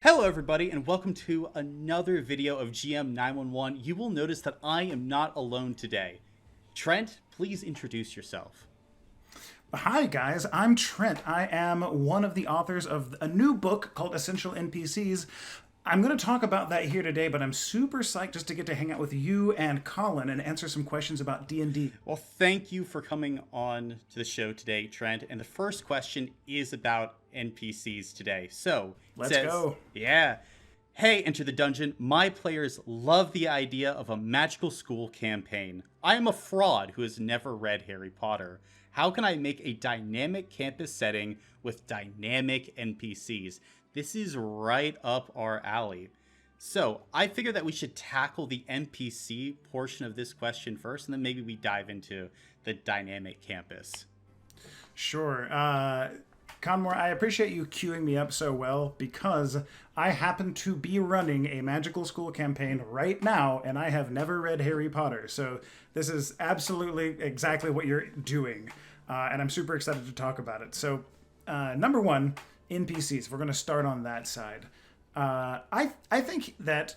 Hello everybody and welcome to another video of GM 911. You will notice that I am not alone today. Trent, please introduce yourself. Hi, guys. I'm Trent. I am one of the authors of a new book called Essential NPCs. I'm going to talk about that here today, but I'm super psyched just to get to hang out with you and Colin and answer some questions about D&D. Well, thank you for coming on to the show today, Trent. And the first question is about NPCs today. So, it Let's says, go. yeah. Hey, Enter the Dungeon. My players love the idea of a magical school campaign. I am a fraud who has never read Harry Potter. How can I make a dynamic campus setting with dynamic NPCs? This is right up our alley. So, I figured that we should tackle the NPC portion of this question first, and then maybe we dive into the dynamic campus. Sure. Conmore, I appreciate you queuing me up so well because I happen to be running a magical school campaign right now and I have never read Harry Potter. So this is absolutely exactly what you're doing. And I'm super excited to talk about it. So, number one, NPCs. We're going to start on that side. I think that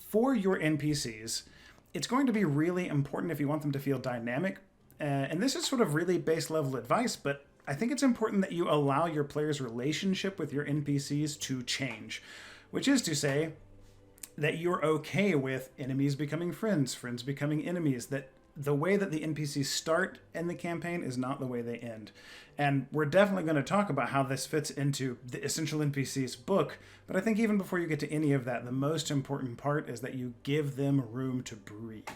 for your NPCs, it's going to be really important if you want them to feel dynamic. And this is sort of really base level advice, but I think it's important that you allow your player's relationship with your NPCs to change, which is to say that you're okay with enemies becoming friends, friends becoming enemies, that the way that the NPCs start in the campaign is not the way they end. And we're definitely going to talk about how this fits into the Essential NPCs book, but I think even before you get to any of that, the most important part is that you give them room to breathe.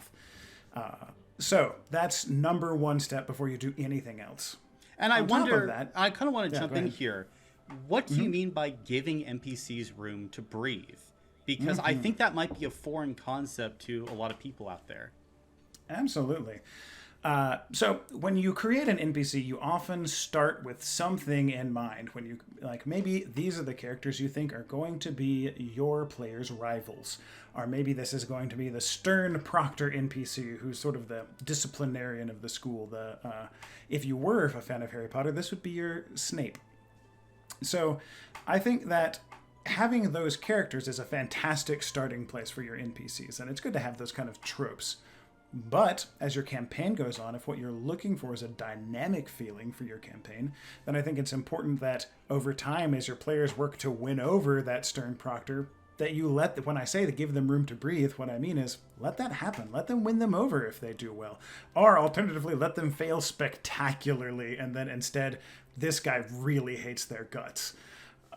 So that's number one step before you do anything else. And I On top of wonder, that, I kind of want to yeah, jump go in ahead. here. What do you mean by giving NPCs room to breathe? Because I think that might be a foreign concept to a lot of people out there. Absolutely. So when you create an NPC, you often start with something in mind. When you like, maybe these are the characters you think are going to be your players' rivals, or maybe this is going to be the stern proctor NPC, who's sort of the disciplinarian of the school. If you were a fan of Harry Potter, this would be your Snape. So I think that having those characters is a fantastic starting place for your NPCs, and it's good to have those kind of tropes. But as your campaign goes on, if what you're looking for is a dynamic feeling for your campaign, then I think it's important that over time, as your players work to win over that stern proctor, that you when I say to give them room to breathe, what I mean is let that happen. Let them win them over if they do well. Or alternatively, let them fail spectacularly, and then instead, this guy really hates their guts.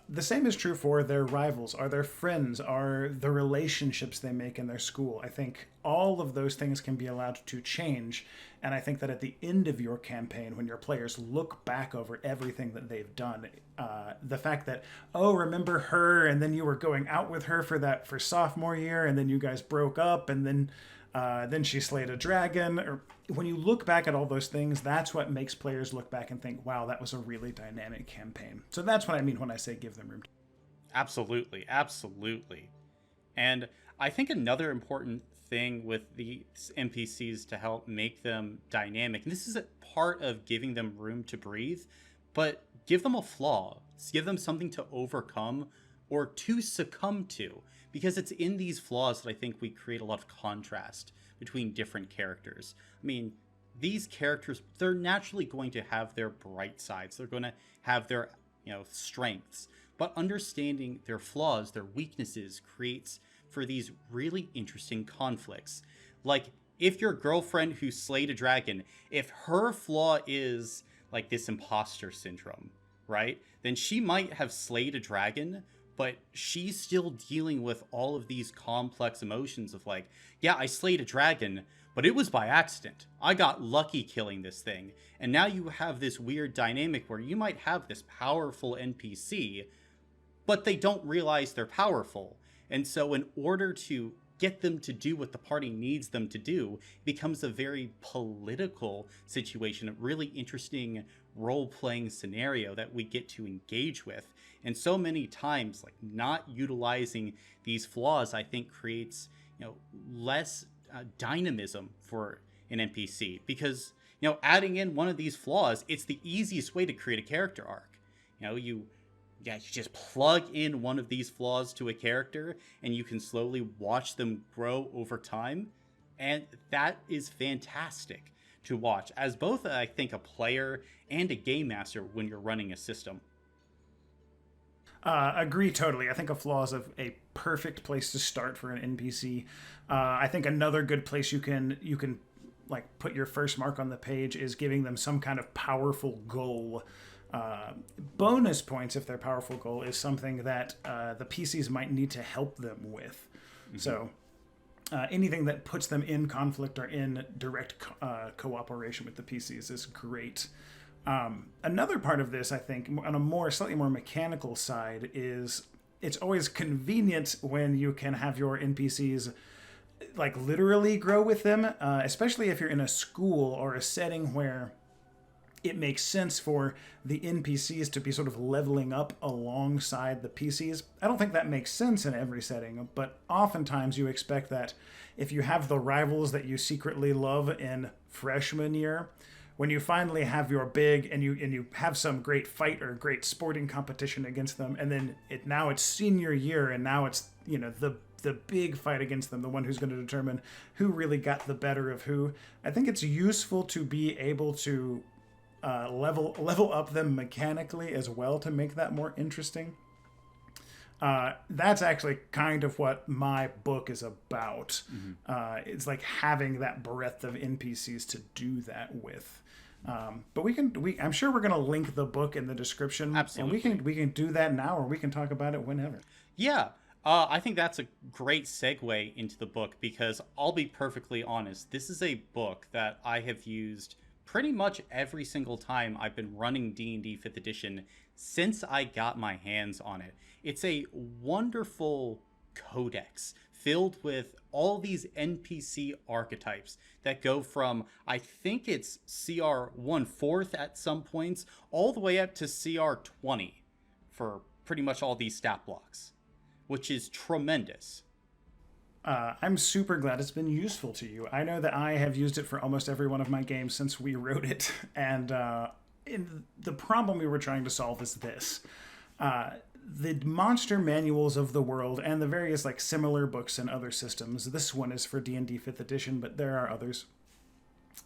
The same is true for their rivals, are their friends, are the relationships they make in their school. I think all of those things can be allowed to change. And I think that at the end of your campaign, when your players look back over everything that they've done, the fact that, oh, remember her, and then you were going out with her for sophomore year, and then you guys broke up, and then she slayed a dragon. Or when you look back at all those things, that's what makes players look back and think, wow, that was a really dynamic campaign. So that's what I mean when I say give them room. Absolutely, absolutely. And I think another important thing with these NPCs to help make them dynamic, and this is a part of giving them room to breathe, but give them a flaw. Give them something to overcome or to succumb to. Because it's in these flaws that I think we create a lot of contrast between different characters. I mean, these characters, they're naturally going to have their bright sides. They're going to have their, strengths. But understanding their flaws, their weaknesses, creates for these really interesting conflicts. Like, if your girlfriend who slayed a dragon, if her flaw is like this imposter syndrome, right? Then she might have slayed a dragon, but she's still dealing with all of these complex emotions of like, yeah, I slayed a dragon, but it was by accident. I got lucky killing this thing. And now you have this weird dynamic where you might have this powerful NPC, but they don't realize they're powerful. And so in order to get them to do what the party needs them to do, it becomes a very political situation, a really interesting role-playing scenario that we get to engage with. And so many times, like, not utilizing these flaws, I think creates, less dynamism for an NPC, because, adding in one of these flaws, it's the easiest way to create a character arc. You yeah, you just plug in one of these flaws to a character and you can slowly watch them grow over time. And that is fantastic to watch as both, I think, a player and a game master when you're running a system. Agree totally. I think a flaw is a perfect place to start for an NPC. I think another good place you can like put your first mark on the page is giving them some kind of powerful goal. Bonus points if their powerful goal is something that the PCs might need to help them with. Mm-hmm. So anything that puts them in conflict or in direct cooperation with the PCs is great. Another part of this, I think, on a slightly more mechanical side, is it's always convenient when you can have your NPCs like literally grow with them, especially if you're in a school or a setting where it makes sense for the NPCs to be sort of leveling up alongside the PCs. I don't think that makes sense in every setting, but oftentimes you expect that if you have the rivals that you secretly love in freshman year, when you finally have your big and you have some great fight or great sporting competition against them, and then now it's senior year, and now it's the big fight against them, the one who's going to determine who really got the better of who. I think it's useful to be able to level up them mechanically as well to make that more interesting. That's actually kind of what my book is about. Mm-hmm. It's like having that breadth of NPCs to do that with. But I'm sure we're going to link the book in the description. Absolutely. And we can do that now, or we can talk about it whenever. Yeah. I think that's a great segue into the book, because I'll be perfectly honest. This is a book that I have used pretty much every single time I've been running D&D 5th edition since I got my hands on it. It's a wonderful codex filled with all these NPC archetypes that go from, I think it's CR 1/4 at some points, all the way up to CR 20 for pretty much all these stat blocks, which is tremendous. I'm super glad it's been useful to you. I know that I have used it for almost every one of my games since we wrote it, and the problem we were trying to solve is this. The monster manuals of the world and the various like similar books in other systems, this one is for D&D 5th edition, but there are others.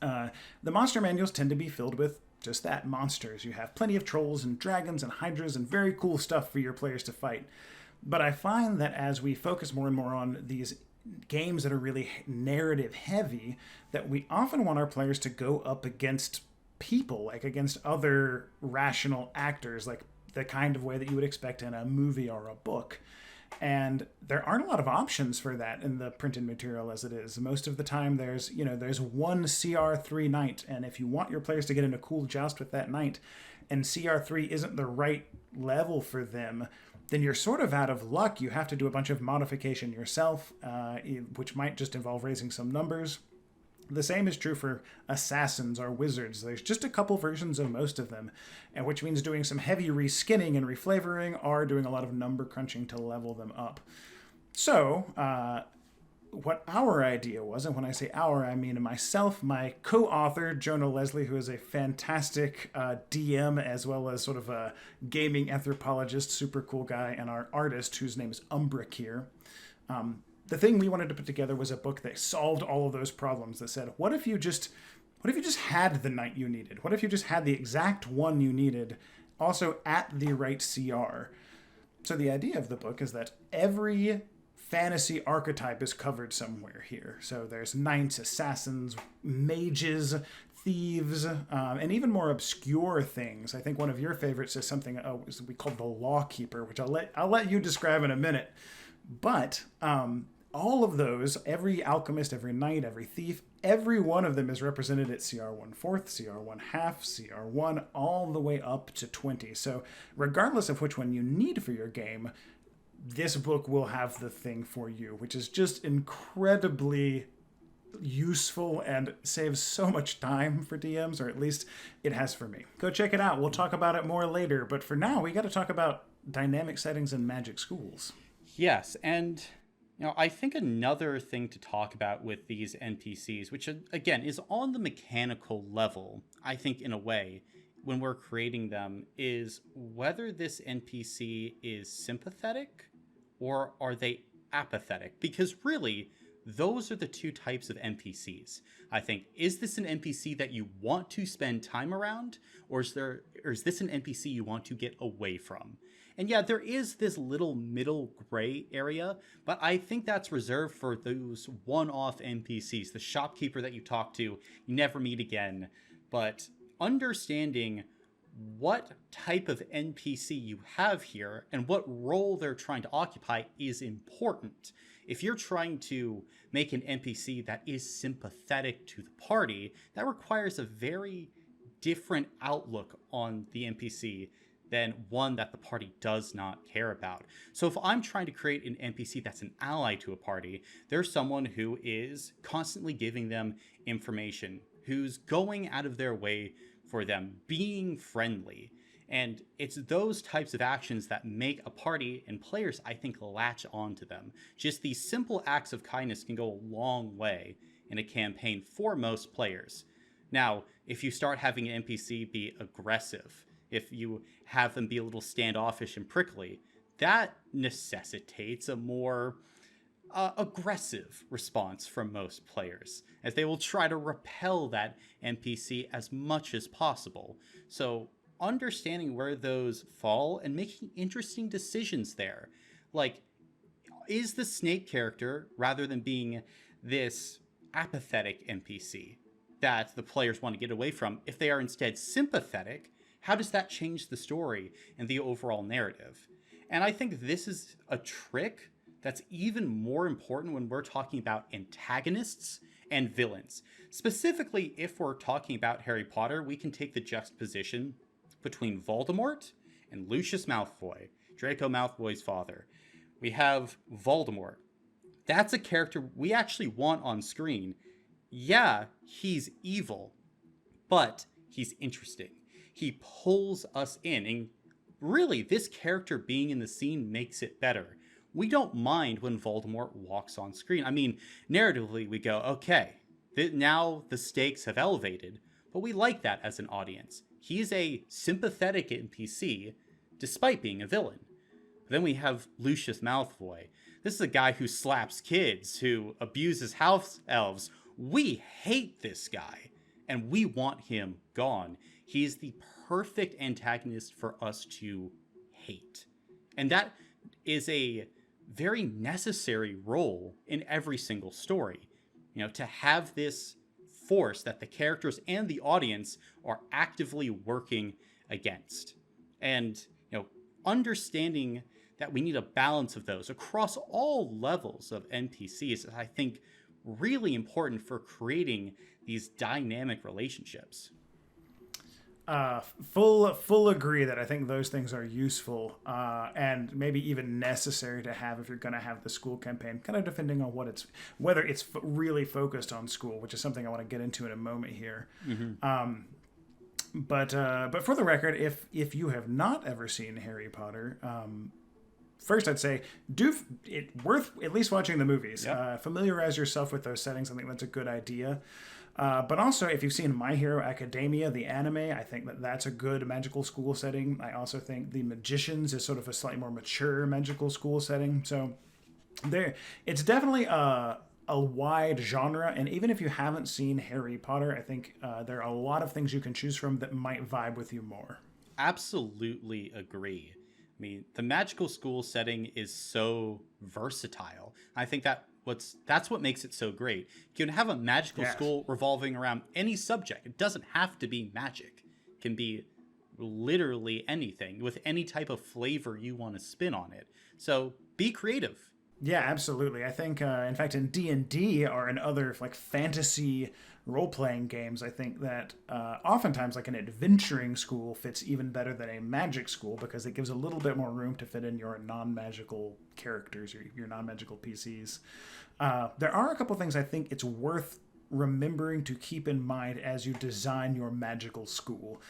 The monster manuals tend to be filled with just that, monsters. You have plenty of trolls and dragons and hydras and very cool stuff for your players to fight. But I find that as we focus more and more on these games that are really narrative heavy, that we often want our players to go up against people, like against other rational actors, like the kind of way that you would expect in a movie or a book. And there aren't a lot of options for that in the printed material as it is. Most of the time there's one CR3 knight, and if you want your players to get in a cool joust with that knight, and CR3 isn't the right level for them, then you're sort of out of luck. You have to do a bunch of modification yourself, which might just involve raising some numbers. The same is true for assassins or wizards. There's just a couple versions of most of them, and which means doing some heavy reskinning and reflavoring or doing a lot of number crunching to level them up. So, what our idea was, and when I say our, I mean myself, my co-author, Jonah Leslie, who is a fantastic DM as well as sort of a gaming anthropologist, super cool guy, and our artist, whose name is Umbra Kier. The thing we wanted to put together was a book that solved all of those problems, that said, what if you just had the knight you needed? What if you just had the exact one you needed, also at the right CR? So the idea of the book is that every fantasy archetype is covered somewhere here. So there's knights, assassins, mages, thieves, and even more obscure things. I think one of your favorites is something we call the Lawkeeper, which I'll let you describe in a minute. But all of those, every alchemist, every knight, every thief, every one of them is represented at CR 1/4, CR 1/2, CR 1, all the way up to 20. So regardless of which one you need for your game, this book will have the thing for you, which is just incredibly useful and saves so much time for DMs, or at least it has for me. Go check it out. We'll talk about it more later, but for now, we got to talk about dynamic settings in Magic schools. Yes, and I think another thing to talk about with these NPCs, which again is on the mechanical level, I think in a way, when we're creating them is whether this NPC is sympathetic or are they apathetic? Because really, those are the two types of NPCs. I think, is this an NPC that you want to spend time around, or is this an NPC you want to get away from? And yeah, there is this little middle gray area, but I think that's reserved for those one-off NPCs, the shopkeeper that you talk to, you never meet again. But understanding what type of NPC you have here and what role they're trying to occupy is important. If you're trying to make an NPC that is sympathetic to the party, that requires a very different outlook on the NPC than one that the party does not care about. So if I'm trying to create an NPC that's an ally to a party, there's someone who is constantly giving them information, who's going out of their way for them, being friendly. And it's those types of actions that make a party and players, I think, latch onto them. Just these simple acts of kindness can go a long way in a campaign for most players. Now, if you start having an NPC be aggressive, if you have them be a little standoffish and prickly, that necessitates a more aggressive response from most players, as they will try to repel that NPC as much as possible. So understanding where those fall and making interesting decisions there. Like, is the snake character, rather than being this apathetic NPC that the players want to get away from, if they are instead sympathetic, how does that change the story and the overall narrative? And I think this is a trick that's even more important when we're talking about antagonists and villains. Specifically, if we're talking about Harry Potter, we can take the juxtaposition between Voldemort and Lucius Malfoy, Draco Malfoy's father. We have Voldemort. That's a character we actually want on screen. Yeah, he's evil, but he's interesting. He pulls us in, and really, this character being in the scene makes it better. We don't mind when Voldemort walks on screen. I mean, narratively, we go, okay, now the stakes have elevated, but we like that as an audience. He's a sympathetic NPC, despite being a villain. But then we have Lucius Malfoy. This is a guy who slaps kids, who abuses house elves. We hate this guy, and we want him gone. He's the perfect antagonist for us to hate. And that is a very necessary role in every single story. You know, to have this force that the characters and the audience are actively working against. And, you know, understanding that we need a balance of those across all levels of NPCs is, I think, really important for creating these dynamic relationships. Full agree that I think those things are useful and maybe even necessary to have if you're going to have the school campaign, kind of depending on whether it's really focused on school, which is something I want to get into in a moment here. Mm-hmm. But for the record, if you have not ever seen Harry Potter, first I'd say worth at least watching the movies. Yep. Familiarize yourself with those settings. I think that's a good idea. But also, if you've seen My Hero Academia, the anime, I think that's a good magical school setting. I also think The Magicians is sort of a slightly more mature magical school setting. So it's definitely a wide genre. And even if you haven't seen Harry Potter, I think there are a lot of things you can choose from that might vibe with you more. Absolutely agree. I mean, the magical school setting is so versatile. I think that's what makes it so great. You can have a magical school revolving around any subject. It doesn't have to be magic. It can be literally anything with any type of flavor you want to spin on it. So be creative. Yeah, absolutely. I think, in fact, in D&D or in other like fantasy role-playing games, I think that oftentimes like an adventuring school fits even better than a magic school because it gives a little bit more room to fit in your non-magical characters, your non-magical PCs. There are a couple things I think it's worth remembering to keep in mind as you design your magical school.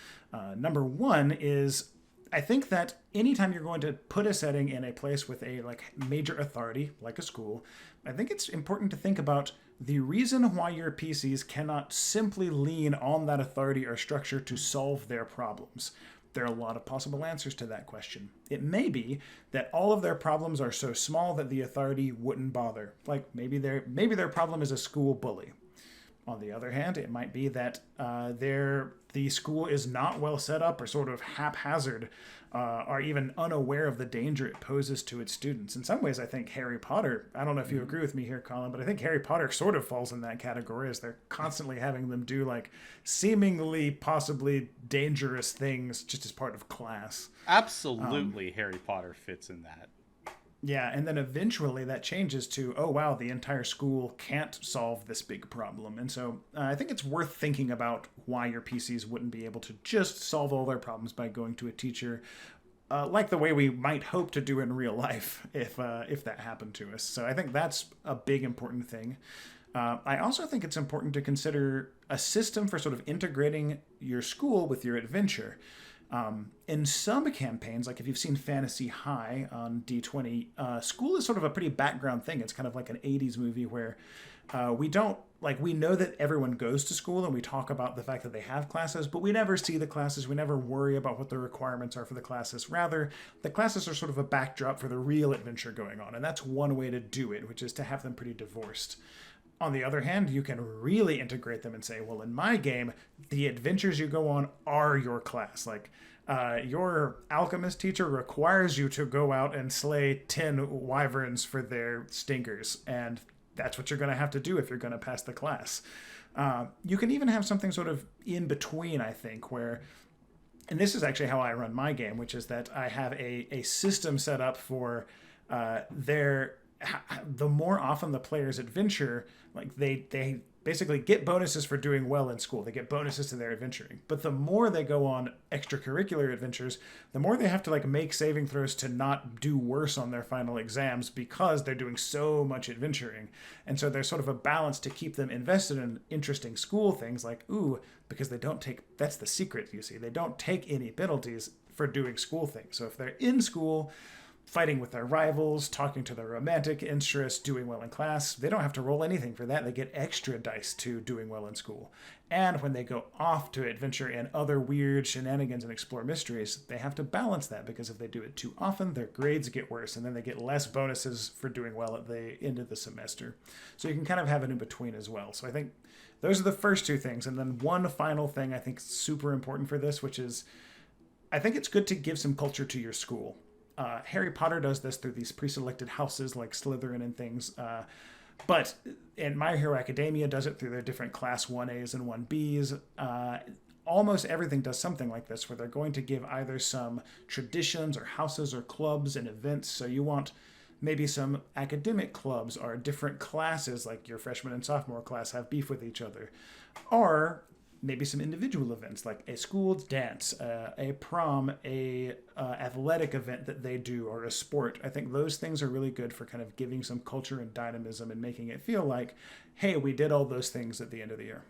Number one is I think that anytime you're going to put a setting in a place with a like major authority, like a school, I think it's important to think about the reason why your PCs cannot simply lean on that authority or structure to solve their problems. There are a lot of possible answers to that question. It may be that all of their problems are so small that the authority wouldn't bother. Like maybe their problem is a school bully. On the other hand, it might be that the school is not well set up or sort of haphazard, or even unaware of the danger it poses to its students. In some ways, I think Harry Potter, I don't know if you agree with me here, Colin, but I think Harry Potter sort of falls in that category as they're constantly having them do like seemingly possibly dangerous things just as part of class. Absolutely, Harry Potter fits in that. Yeah, and then eventually that changes to, oh wow, the entire school can't solve this big problem. And so I think it's worth thinking about why your PCs wouldn't be able to just solve all their problems by going to a teacher, like the way we might hope to do in real life if that happened to us. So I think that's a big important thing. I also think it's important to consider a system for sort of integrating your school with your adventure. In some campaigns, like if you've seen Fantasy High on D20, school is sort of a pretty background thing. It's kind of like an 80s movie where we know that everyone goes to school and we talk about the fact that they have classes, but we never see the classes. We never worry about what the requirements are for the classes. Rather, the classes are sort of a backdrop for the real adventure going on. And that's one way to do it, which is to have them pretty divorced. On the other hand, you can really integrate them and say, well, in my game, the adventures you go on are your class. Like, your alchemist teacher requires you to go out and slay 10 wyverns for their stingers, and that's what you're going to have to do if you're going to pass the class. You can even have something sort of in between, I think, where, and this is actually how I run my game, which is that I have a system set up for the more often the players adventure, like they basically get bonuses for doing well in school. They get bonuses to their adventuring. But the more they go on extracurricular adventures, the more they have to like make saving throws to not do worse on their final exams because they're doing so much adventuring. And so there's sort of a balance to keep them invested in interesting school things like, because they don't take, that's the secret, you see. They don't take any penalties for doing school things. So if they're in school, fighting with their rivals, talking to their romantic interests, doing well in class, they don't have to roll anything for that. They get extra dice to doing well in school. And when they go off to adventure in other weird shenanigans and explore mysteries, they have to balance that, because if they do it too often, their grades get worse, and then they get less bonuses for doing well at the end of the semester. So you can kind of have an in-between as well. So I think those are the first two things. And then one final thing I think is super important for this, which is I think it's good to give some culture to your school. Harry Potter does this through these pre-selected houses like Slytherin and things. But in My Hero Academia does it through their different class 1As and 1Bs. Almost everything does something like this, where they're going to give either some traditions or houses or clubs and events. So you want maybe some academic clubs or different classes, like your freshman and sophomore class have beef with each other. Or maybe some individual events like a school dance, a prom, a athletic event that they do, or a sport. I think those things are really good for kind of giving some culture and dynamism and making it feel like, hey, we did all those things at the end of the year.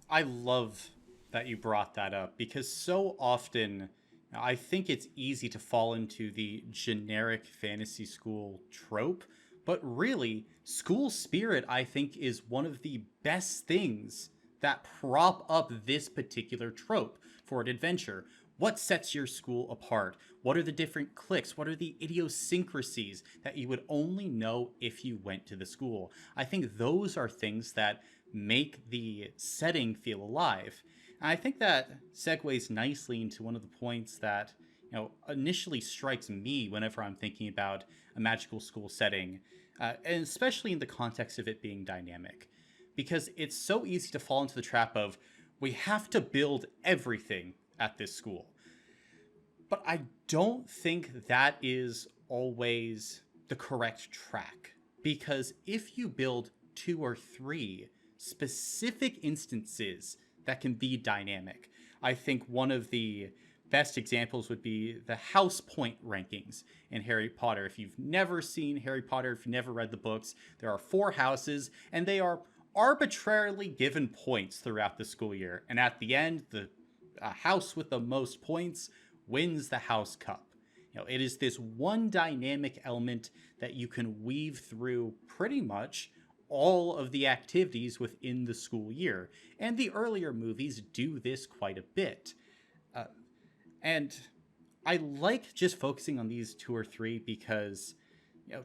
I love that you brought that up, because so often I think it's easy to fall into the generic fantasy school trope, but really, school spirit, I think, is one of the best things that prop up this particular trope for an adventure. What sets your school apart? What are the different cliques? What are the idiosyncrasies that you would only know if you went to the school? I think those are things that make the setting feel alive. And I think that segues nicely into one of the points that, initially strikes me whenever I'm thinking about a magical school setting, and especially in the context of it being dynamic. Because it's so easy to fall into the trap of, we have to build everything at this school. But I don't think that is always the correct track. Because if you build 2 or 3 specific instances that can be dynamic, I think one of the best examples would be the house point rankings in Harry Potter. If you've never seen Harry Potter, if you've never read the books, there are 4 houses, and they are arbitrarily given points throughout the school year. And at the end, the house with the most points wins the House Cup. It is this one dynamic element that you can weave through pretty much all of the activities within the school year. And the earlier movies do this quite a bit. And I like just focusing on these two or three because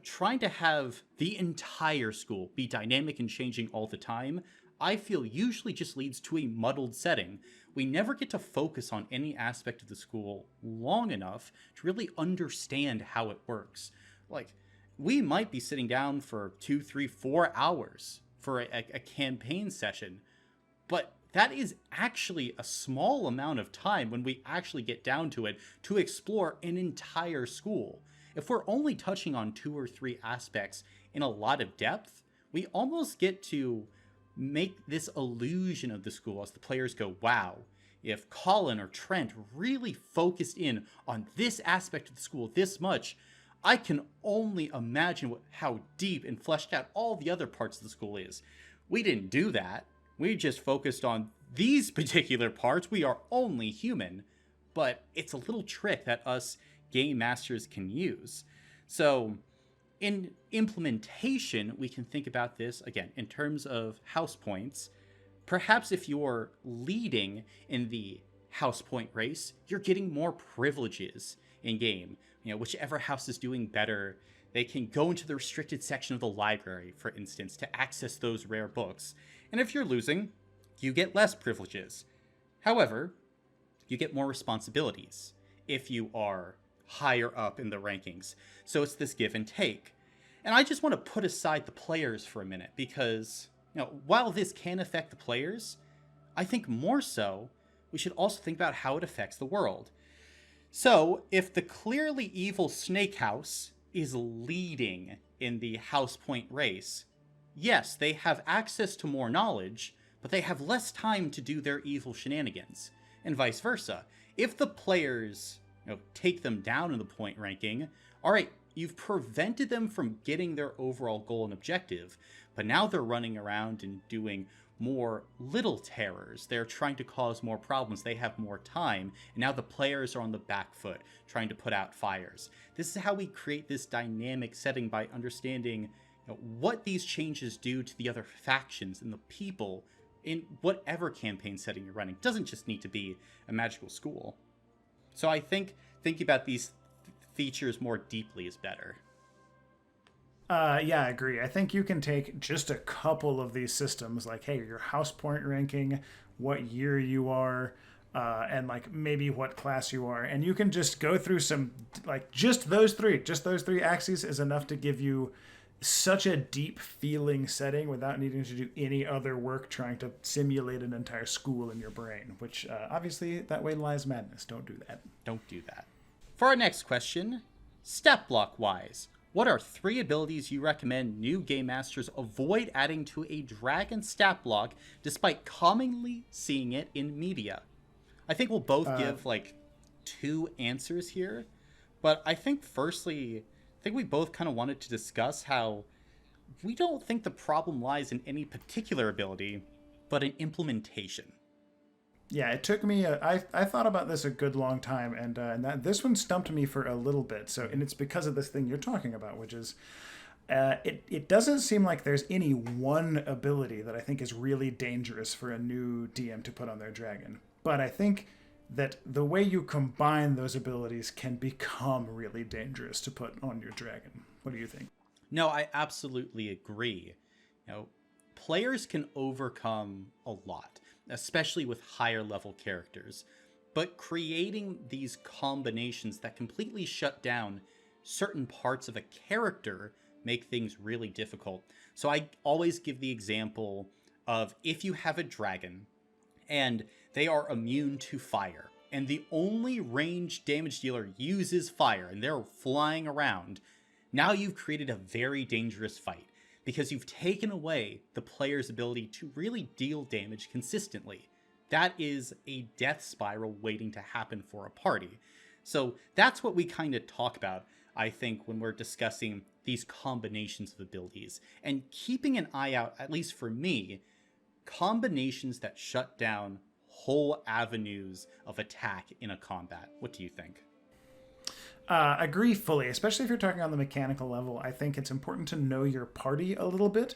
trying to have the entire school be dynamic and changing all the time, I feel usually just leads to a muddled setting. We never get to focus on any aspect of the school long enough to really understand how it works. Like, we might be sitting down for 2, 3, 4 hours for a campaign session, but that is actually a small amount of time when we actually get down to it to explore an entire school. If we're only touching on 2 or 3 aspects in a lot of depth, we almost get to make this illusion of the school as the players go, wow, if Colin or Trent really focused in on this aspect of the school this much, I can only imagine how deep and fleshed out all the other parts of the school is. We didn't do that. We just focused on these particular parts. We are only human, but it's a little trick that us game masters can use. So in implementation, we can think about this, again, in terms of house points. Perhaps if you're leading in the house point race, you're getting more privileges in game. Whichever house is doing better, they can go into the restricted section of the library, for instance, to access those rare books. And if you're losing, you get less privileges. However, you get more responsibilities if you are higher up in the rankings. So it's this give and take. And I just want to put aside the players for a minute because, while this can affect the players, I think more so, we should also think about how it affects the world. So if the clearly evil Snake House is leading in the house point race, yes, they have access to more knowledge, but they have less time to do their evil shenanigans, and vice versa. If the players take them down in the point ranking, all right, you've prevented them from getting their overall goal and objective, but now they're running around and doing more little terrors. They're trying to cause more problems. They have more time, and now the players are on the back foot, trying to put out fires. This is how we create this dynamic setting, by understanding what these changes do to the other factions and the people in whatever campaign setting you're running. It doesn't just need to be a magical school. So I think thinking about these features more deeply is better. Yeah, I agree. I think you can take just a couple of these systems, like, hey, your house point ranking, what year you are, and like maybe what class you are, and you can just go through some, like, just those three axes is enough to give you such a deep feeling setting without needing to do any other work trying to simulate an entire school in your brain, which obviously that way lies madness. Don't do that. Don't do that. For our next question, stat block wise, what are 3 abilities you recommend new game masters avoid adding to a dragon stat block despite commonly seeing it in media? I think we'll both give like 2 answers here, but I think firstly, I think we both kind of wanted to discuss how we don't think the problem lies in any particular ability, but in implementation. Yeah, it took me. I thought about this a good long time, and this one stumped me for a little bit. So, and it's because of this thing you're talking about, which is, it doesn't seem like there's any one ability that I think is really dangerous for a new DM to put on their dragon. But I think that the way you combine those abilities can become really dangerous to put on your dragon. What do you think? No, I absolutely agree. Players can overcome a lot, especially with higher level characters, but creating these combinations that completely shut down certain parts of a character make things really difficult. So I always give the example of, if you have a dragon and they are immune to fire, and the only ranged damage dealer uses fire and they're flying around, now you've created a very dangerous fight, because you've taken away the player's ability to really deal damage consistently. That is a death spiral waiting to happen for a party. So that's what we kind of talk about, I think, when we're discussing these combinations of abilities. And keeping an eye out, at least for me, combinations that shut down whole avenues of attack in a combat. What do you think? Agree fully, especially if you're talking on the mechanical level. I think it's important to know your party a little bit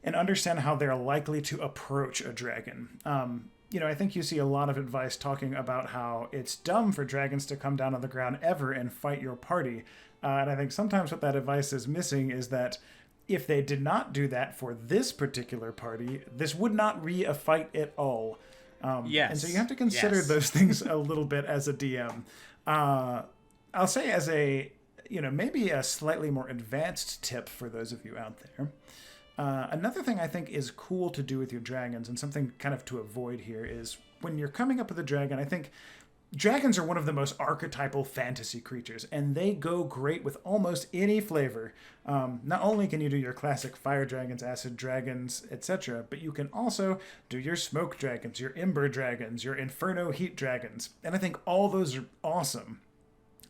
and understand how they're likely to approach a dragon. I think you see a lot of advice talking about how it's dumb for dragons to come down on the ground ever and fight your party. And I think sometimes what that advice is missing is that if they did not do that for this particular party, this would not be a fight at all. Yes. And so you have to consider those things a little bit as a DM. I'll say as maybe a slightly more advanced tip for those of you out there. Another thing I think is cool to do with your dragons, and something kind of to avoid here, is when you're coming up with a dragon, I think dragons are one of the most archetypal fantasy creatures, and they go great with almost any flavor. Not only can you do your classic fire dragons, acid dragons, etc., but you can also do your smoke dragons, your ember dragons, your inferno heat dragons, and I think all those are awesome.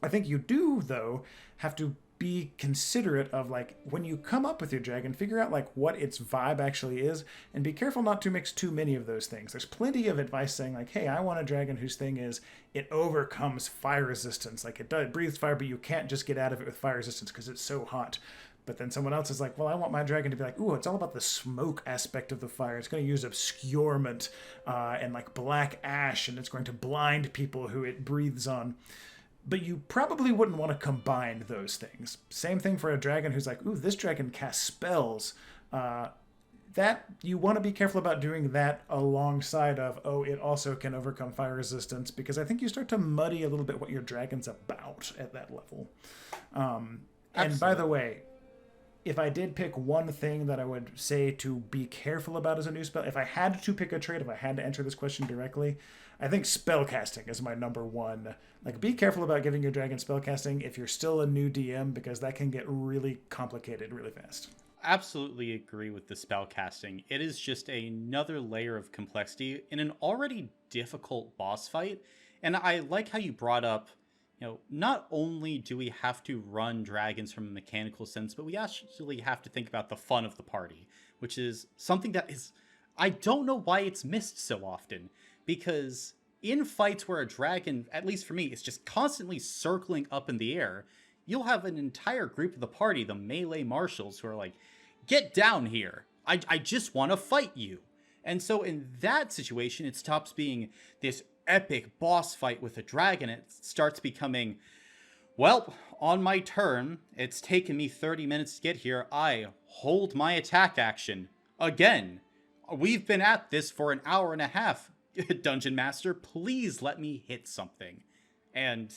I think you do, though, have to be considerate of, like, when you come up with your dragon, figure out, like, what its vibe actually is, and be careful not to mix too many of those things. There's plenty of advice saying, like, hey, I want a dragon whose thing is it overcomes fire resistance. Like, it breathes fire, but you can't just get out of it with fire resistance because it's so hot. But then someone else is like, well, I want my dragon to be like, ooh, it's all about the smoke aspect of the fire. It's going to use obscurement and, like, black ash, and it's going to blind people who it breathes on. But you probably wouldn't want to combine those things. Same thing for a dragon who's like, ooh, this dragon casts spells. That you want to be careful about doing that alongside of, oh, it also can overcome fire resistance, because I think you start to muddy a little bit what your dragon's about at that level. And by the way, if I did pick one thing that I would say to be careful about as a new spell, if I had to pick a trait, if I had to answer this question directly, I think spellcasting is my number one. Like, be careful about giving your dragon spellcasting if you're still a new DM, because that can get really complicated really fast. Absolutely agree with the spellcasting. It is just another layer of complexity in an already difficult boss fight. And I like how you brought up, not only do we have to run dragons from a mechanical sense, but we actually have to think about the fun of the party, which is something that is, I don't know why it's missed so often, because in fights where a dragon, at least for me, is just constantly circling up in the air, you'll have an entire group of the party, the melee marshals, who are like, get down here. I just want to fight you. And so in that situation, it stops being this epic boss fight with a dragon. It starts becoming, well, on my turn, it's taken me 30 minutes to get here. I hold my attack action. Again, we've been at this for an hour and a half. Dungeon Master, please let me hit something. And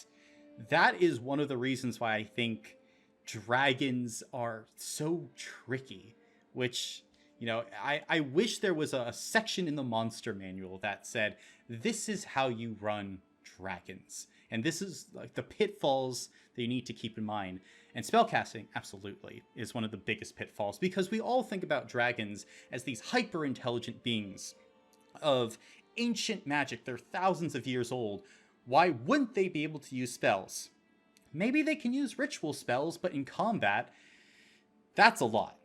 that is one of the reasons why I think dragons are so tricky, which, I wish there was a section in the monster manual that said, this is how you run dragons. And this is like the pitfalls that you need to keep in mind. And spellcasting, absolutely, is one of the biggest pitfalls, because we all think about dragons as these hyper-intelligent beings of ancient magic. They're thousands of years old. Why wouldn't they be able to use spells? Maybe they can use ritual spells, but in combat, that's a lot.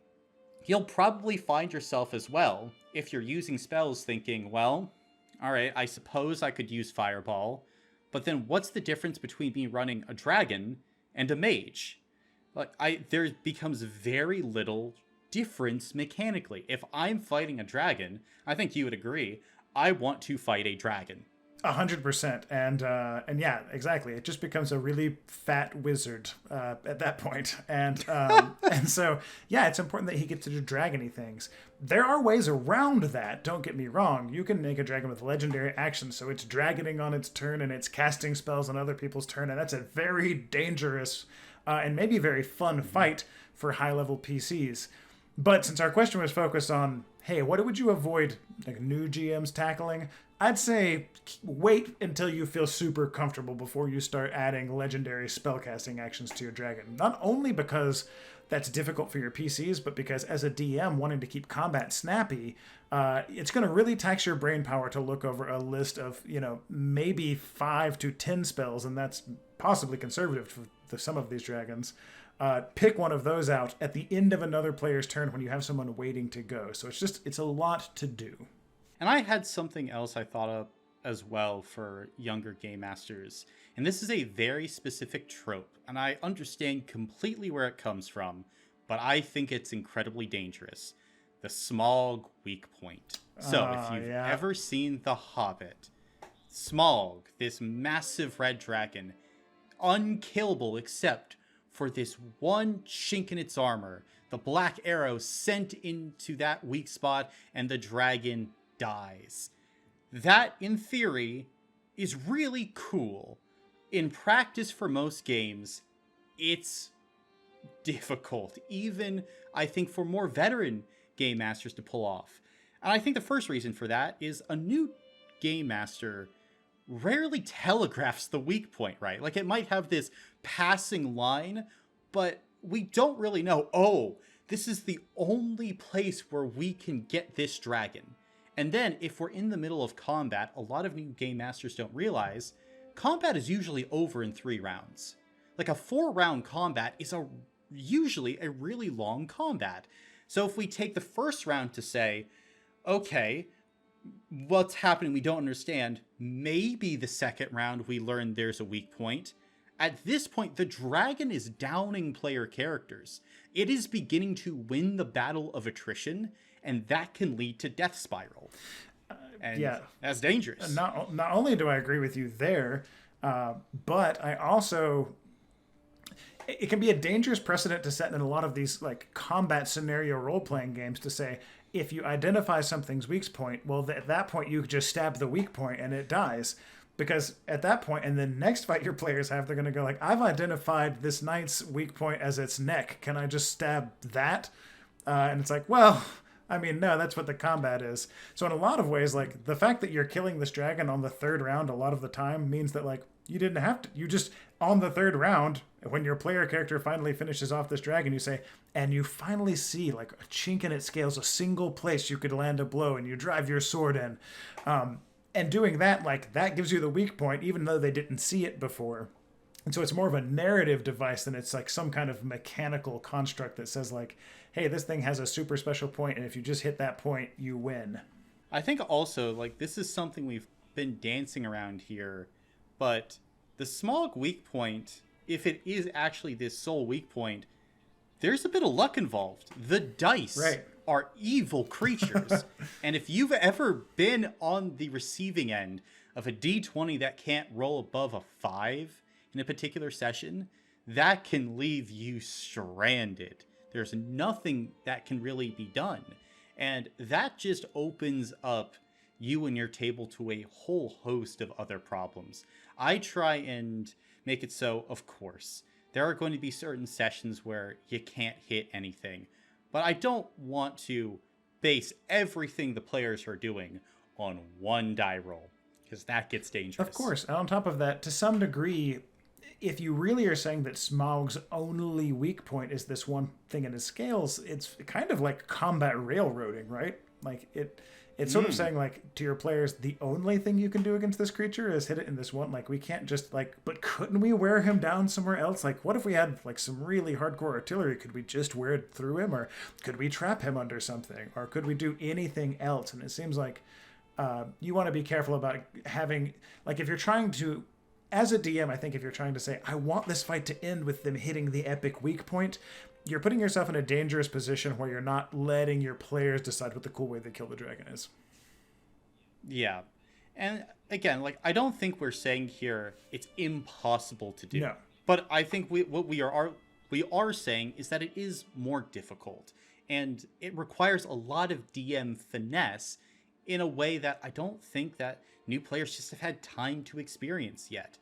You'll probably find yourself as well, if you're using spells, thinking, well, alright, I suppose I could use Fireball, but then what's the difference between me running a dragon and a mage? There becomes very little difference mechanically. If I'm fighting a dragon, I think you would agree, I want to fight a dragon. 100%. And yeah, exactly. It just becomes a really fat wizard at that point. And so, yeah, it's important that he gets to do dragony things. There are ways around that, don't get me wrong. You can make a dragon with legendary actions, so it's dragoning on its turn and it's casting spells on other people's turn, and that's a very dangerous and maybe very fun fight for high-level PCs. But since our question was focused on, hey, what would you avoid like new GMs tackling? I'd say wait until you feel super comfortable before you start adding legendary spellcasting actions to your dragon. Not only because that's difficult for your PCs, but because as a DM wanting to keep combat snappy, it's going to really tax your brain power to look over a list of, maybe 5 to 10 spells, and that's possibly conservative for some of these dragons. Pick one of those out at the end of another player's turn when you have someone waiting to go. So it's a lot to do. And I had something else I thought of as well for younger game masters. And this is a very specific trope, and I understand completely where it comes from, but I think it's incredibly dangerous. The Smaug weak point. So if you've ever seen The Hobbit, Smaug, this massive red dragon, unkillable except for this one chink in its armor, the black arrow sent into that weak spot, and the dragon dies. That, in theory, is really cool. In practice for most games, it's difficult, even, I think, for more veteran game masters to pull off. And I think the first reason for that is a new game master rarely telegraphs the weak point, right? Like, it might have this passing line, but we don't really know, oh, this is the only place where we can get this dragon. And then, if we're in the middle of combat, a lot of new game masters don't realize combat is usually over in 3 rounds. Like, a 4-round combat is usually a really long combat. So if we take the first round to say, okay, what's happening, we don't understand, maybe the second round we learn there's a weak point. At this point, the dragon is downing player characters. It is beginning to win the battle of attrition, and that can lead to death spiral. And that's dangerous. Not only do I agree with you there, but I also... It can be a dangerous precedent to set in a lot of these like combat scenario role-playing games to say, if you identify something's weak point, well, at that point you just stab the weak point and it dies. Because at that point, and the next fight your players have, they're going to go like, I've identified this knight's weak point as its neck. Can I just stab that? And it's like, well, I mean, no, that's what the combat is. So in a lot of ways, like, the fact that you're killing this dragon on the 3rd round a lot of the time means that, like, you didn't have to. You just, on the 3rd round, when your player character finally finishes off this dragon, you say, and you finally see, like, a chink in its scales, a single place you could land a blow, and you drive your sword in. And doing that, like, that gives you the weak point, even though they didn't see it before. And so it's more of a narrative device than it's like some kind of mechanical construct that says, like, hey, this thing has a super special point, and if you just hit that point, you win. I think also, like, this is something we've been dancing around here, but the Smaug weak point, if it is actually this sole weak point, there's a bit of luck involved. The dice are evil creatures. And if you've ever been on the receiving end of a D20 that can't roll above a 5 in a particular session, that can leave you stranded. There's nothing that can really be done. And that just opens up you and your table to a whole host of other problems. I try and make it so, of course, there are going to be certain sessions where you can't hit anything. But I don't want to base everything the players are doing on one die roll, because that gets dangerous. Of course. And on top of that, to some degree, if you really are saying that Smaug's only weak point is this one thing in his scales, it's kind of like combat railroading, right? Like, it's sort of saying, like, to your players, the only thing you can do against this creature is hit it in this one. Like, we can't just, like, but couldn't we wear him down somewhere else? Like, what if we had, like, some really hardcore artillery? Could we just wear it through him? Or could we trap him under something? Or could we do anything else? And it seems like you want to be careful about having, like, if you're trying to, as a DM, I think if you're trying to say, I want this fight to end with them hitting the epic weak point, you're putting yourself in a dangerous position where you're not letting your players decide what the cool way to kill the dragon is. Yeah. And again, like, I don't think we're saying here it's impossible to do. No. But I think what we are saying is that it is more difficult. And it requires a lot of DM finesse in a way that I don't think that new players just have had time to experience yet.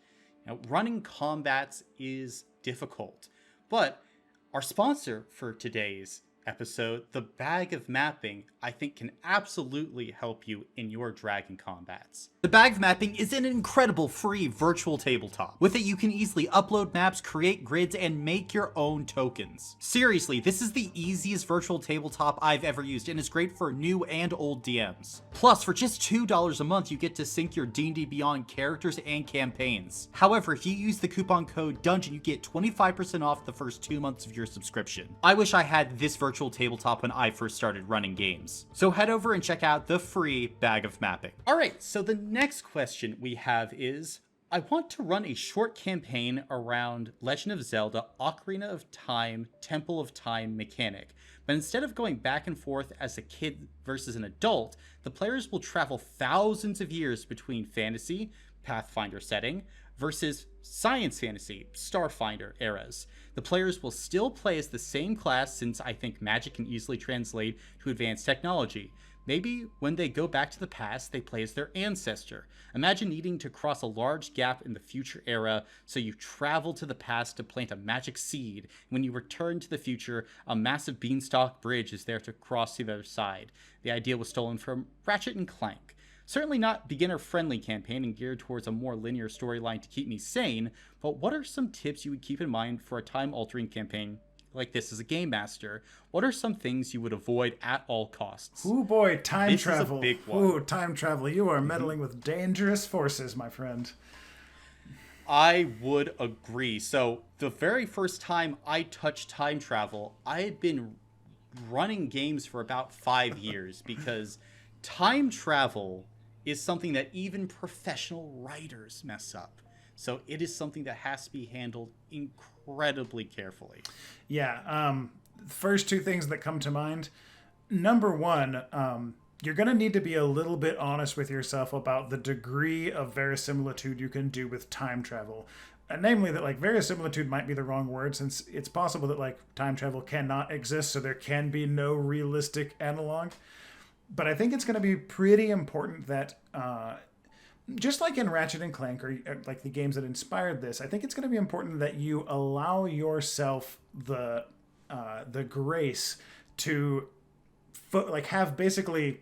You know, running combats is difficult. But our sponsor for today's episode, the Bag of Mapping, I think can absolutely help you in your dragon combats. The Bag of Mapping is an incredible free virtual tabletop. With it, you can easily upload maps, create grids, and make your own tokens. Seriously, this is the easiest virtual tabletop I've ever used, and it's great for new and old DMs. Plus, for just $2 a month, you get to sync your D&D Beyond characters and campaigns. However, if you use the coupon code DUNGEON, you get 25% off the first 2 months of your subscription. I wish I had this virtual virtual tabletop when I first started running games. So head over and check out the free bag of mapping. All right, so the next question we have is, I want to run a short campaign around Legend of Zelda Ocarina of Time Temple of Time mechanic. But instead of going back and forth as a kid versus an adult, the players will travel thousands of years between fantasy, Pathfinder setting, versus science fantasy, Starfinder eras. The players will still play as the same class since I think magic can easily translate to advanced technology. Maybe when they go back to the past, they play as their ancestor. Imagine needing to cross a large gap in the future era, so you travel to the past to plant a magic seed. When you return to the future, a massive beanstalk bridge is there to cross to the other side. The idea was stolen from Ratchet and Clank. Certainly not beginner-friendly campaign and geared towards a more linear storyline to keep me sane, but what are some tips you would keep in mind for a time-altering campaign like this as a game master? What are some things you would avoid at all costs? Ooh boy, time travel. Is a big one. Ooh, time travel. You are meddling with dangerous forces, my friend. I would agree. So the very first time I touched time travel, I had been running games for about 5 years because time travel is something that even professional writers mess up. So it is something that has to be handled incredibly carefully. Yeah, first two things that come to mind. Number one, you're going to need to be a little bit honest with yourself about the degree of verisimilitude you can do with time travel. Namely that, like, verisimilitude might be the wrong word, since it's possible that, like, time travel cannot exist, so there can be no realistic analog. But I think it's going to be pretty important that, just like in Ratchet and Clank, or like the games that inspired this, I think it's going to be important that you allow yourself the grace to have basically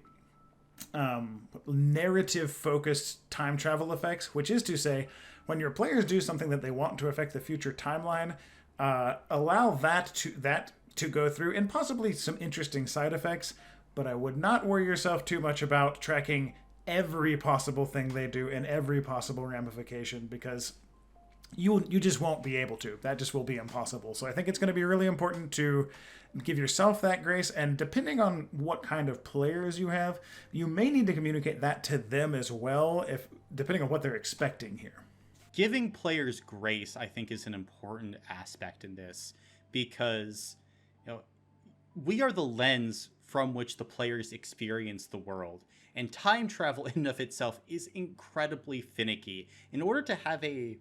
narrative-focused time travel effects, which is to say, when your players do something that they want to affect the future timeline, allow that to go through, and possibly some interesting side effects. But I would not worry yourself too much about tracking every possible thing they do and every possible ramification, because you just won't be able to. That just will be impossible. So I think it's going to be really important to give yourself that grace, and depending on what kind of players you have, you may need to communicate that to them as well, depending on what they're expecting here. Giving players grace, I think, is an important aspect in this, because we are the lens from which the players experience the world. And time travel in and of itself is incredibly finicky. In order to have a,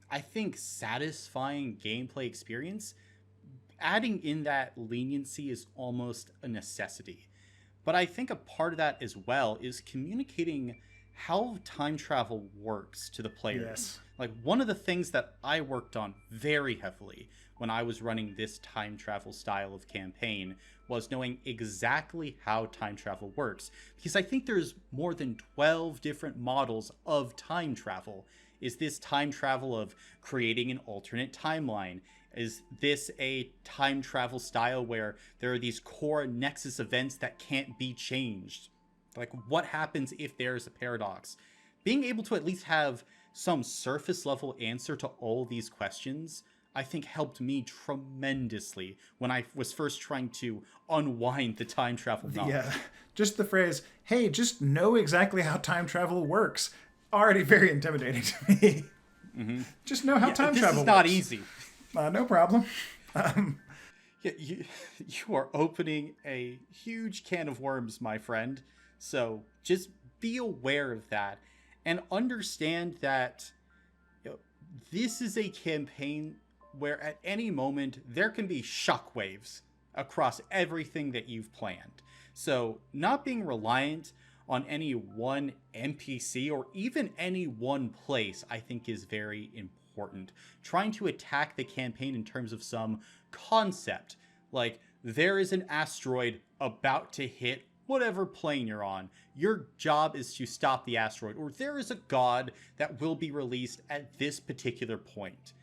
I think, satisfying gameplay experience, adding in that leniency is almost a necessity. But I think a part of that as well is communicating how time travel works to the players. Yes. Like, one of the things that I worked on very heavily when I was running this time travel style of campaign was knowing exactly how time travel works. Because I think there's more than 12 different models of time travel. Is this time travel of creating an alternate timeline? Is this a time travel style where there are these core nexus events that can't be changed? Like, what happens if there's a paradox? Being able to at least have some surface level answer to all these questions, I think, helped me tremendously when I was first trying to unwind the time travel knowledge. Yeah, just the phrase, hey, just know exactly how time travel works, already very intimidating to me. Mm-hmm. Just know how time travel works. This is not easy. No problem. You are opening a huge can of worms, my friend. So just be aware of that and understand that this is a campaign where at any moment there can be shockwaves across everything that you've planned. So not being reliant on any one NPC or even any one place, I think, is very important. Trying to attack the campaign in terms of some concept, like there is an asteroid about to hit whatever plane you're on. Your job is to stop the asteroid, or there is a god that will be released at this particular point.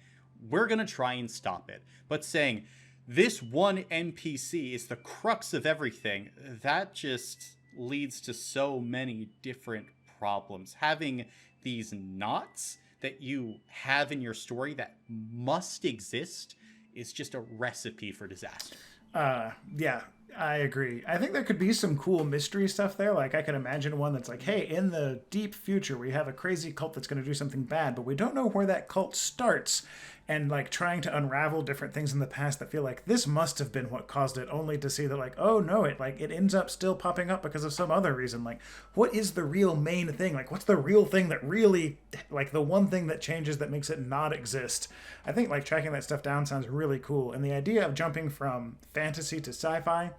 We're going to try and stop it. But saying this one NPC is the crux of everything, that just leads to so many different problems. Having these knots that you have in your story that must exist is just a recipe for disaster. Yeah. I agree. I think there could be some cool mystery stuff there. Like, I could imagine one that's like, hey, in the deep future, we have a crazy cult that's going to do something bad, but we don't know where that cult starts. And, like, trying to unravel different things in the past that feel like this must have been what caused it, only to see that, like, oh, no, it ends up still popping up because of some other reason. Like, what is the real main thing? Like, what's the real thing that really, like, the one thing that changes that makes it not exist? I think, like, tracking that stuff down sounds really cool. And the idea of jumping from fantasy to sci-fi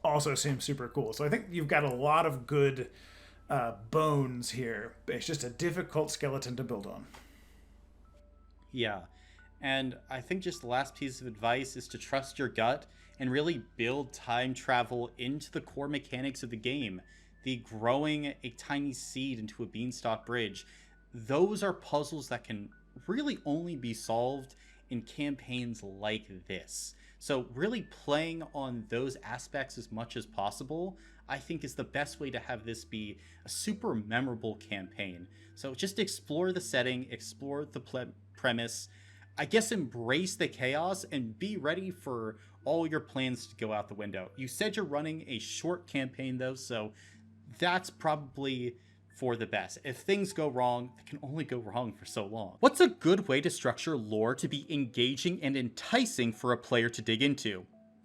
also seems super cool. So I think you've got a lot of good bones here. It's just a difficult skeleton to build on. Yeah. And I think just the last piece of advice is to trust your gut and really build time travel into the core mechanics of the game. The growing a tiny seed into a beanstalk bridge. Those are puzzles that can really only be solved in campaigns like this. So really playing on those aspects as much as possible, I think, is the best way to have this be a super memorable campaign. So just explore the setting, explore the premise, I guess embrace the chaos, and be ready for all your plans to go out the window. You said you're running a short campaign though, so that's probably for the best. If things go wrong, they can only go wrong for so long. What's a good way to structure lore to be engaging and enticing for a player to dig into?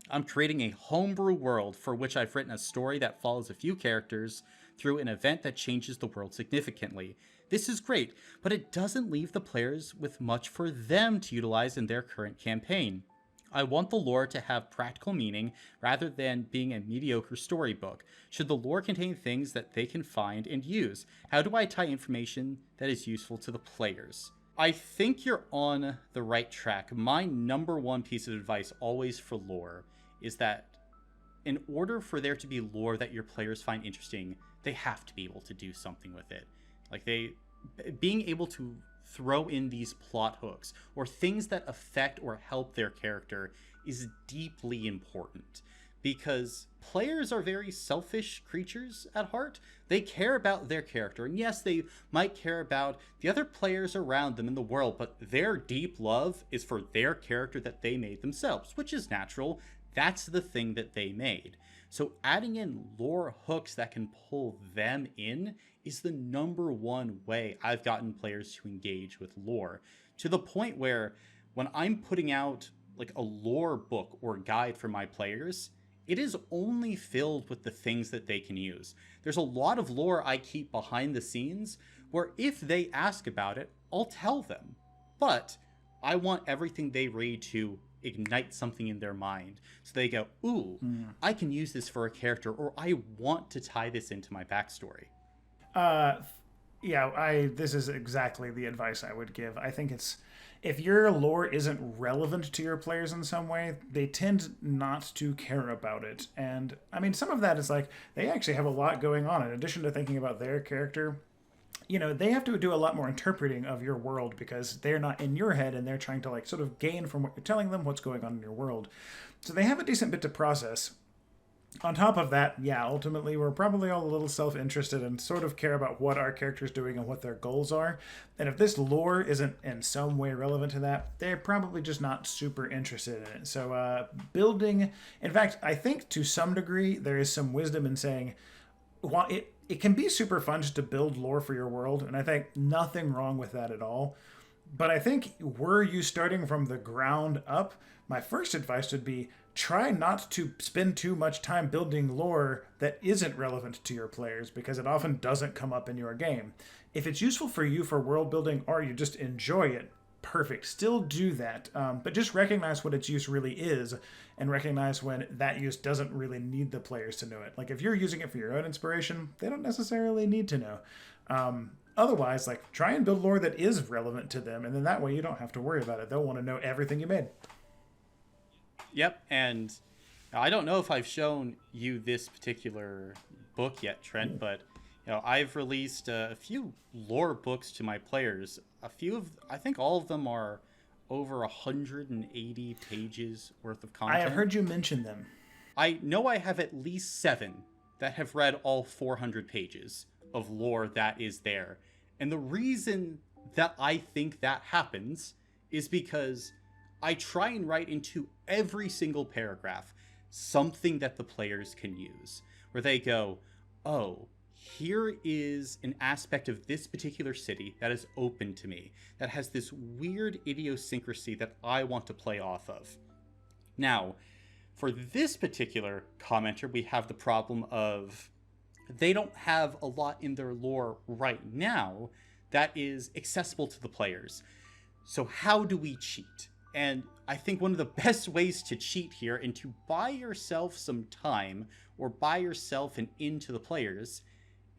I'm creating a homebrew world for which I've written a story that follows a few characters through an event that changes the world significantly. This is great, but it doesn't leave the players with much for them to utilize in their current campaign. I want the lore to have practical meaning rather than being a mediocre storybook. Should the lore contain things that they can find and use? How do I tie information that is useful to the players? I think you're on the right track. My number one piece of advice always for lore is that in order for there to be lore that your players find interesting, they have to be able to do something with it. Like, being able to throw in these plot hooks or things that affect or help their character is deeply important, because players are very selfish creatures at heart. They care about their character, and yes, they might care about the other players around them in the world, but their deep love is for their character that they made themselves, which is natural. That's the thing that they made. So adding in lore hooks that can pull them in is the number one way I've gotten players to engage with lore, to the point where when I'm putting out like a lore book or guide for my players, it is only filled with the things that they can use. There's a lot of lore I keep behind the scenes where if they ask about it, I'll tell them. But I want everything they read to ignite something in their mind. So they go, ooh, I can use this for a character, or I want to tie this into my backstory. This is exactly the advice I would give. I think it's, if your lore isn't relevant to your players in some way, they tend not to care about it. And I mean, some of that is like, they actually have a lot going on. In addition to thinking about their character, you know, they have to do a lot more interpreting of your world because they're not in your head and they're trying to like sort of gain from what you're telling them what's going on in your world. So they have a decent bit to process. On top of that, yeah, ultimately we're probably all a little self-interested and sort of care about what our character's doing and what their goals are. And if this lore isn't in some way relevant to that, they're probably just not super interested in it. So building, in fact, I think to some degree there is some wisdom in saying, while it can be super fun just to build lore for your world, and I think nothing wrong with that at all. But I think, were you starting from the ground up, my first advice would be try not to spend too much time building lore that isn't relevant to your players, because it often doesn't come up in your game. If it's useful for you for world building or you just enjoy it, perfect. Still do that. But just recognize what its use really is and recognize when that use doesn't really need the players to know it. Like if you're using it for your own inspiration, they don't necessarily need to know. Otherwise, like try and build lore that is relevant to them, and then that way you don't have to worry about it. They'll want to know everything you made. Yep, and I don't know if I've shown you this particular book yet, Trent, but I've released a few lore books to my players. I think all of them are over 180 pages worth of content. I have heard you mention them. I know I have at least 7 that have read all 400 pages of lore that is there. And the reason that I think that happens is because I try and write into every single paragraph something that the players can use, where they go, oh, here is an aspect of this particular city that is open to me, that has this weird idiosyncrasy that I want to play off of. Now, for this particular commenter, we have the problem of they don't have a lot in their lore right now that is accessible to the players. So how do we cheat? And I think one of the best ways to cheat here and to buy yourself some time or buy yourself an in to the players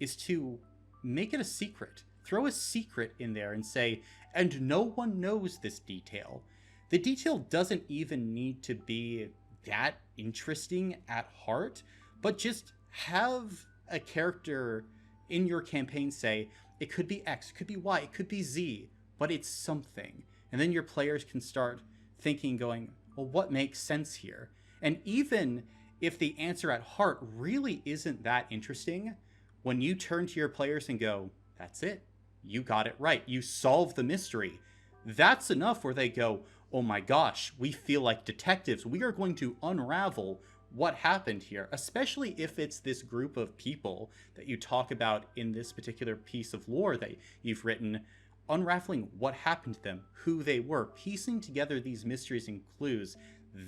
is to make it a secret. Throw a secret in there and say, and no one knows this detail. The detail doesn't even need to be that interesting at heart, but just have a character in your campaign say, it could be X, it could be Y, it could be Z, but it's something. And then your players can start thinking, going, well, what makes sense here? And even if the answer at heart really isn't that interesting, when you turn to your players and go, that's it, you got it right, you solved the mystery, that's enough where they go, oh my gosh, we feel like detectives, we are going to unravel what happened here, especially if it's this group of people that you talk about in this particular piece of lore that you've written, unraveling what happened to them, who they were, piecing together these mysteries and clues.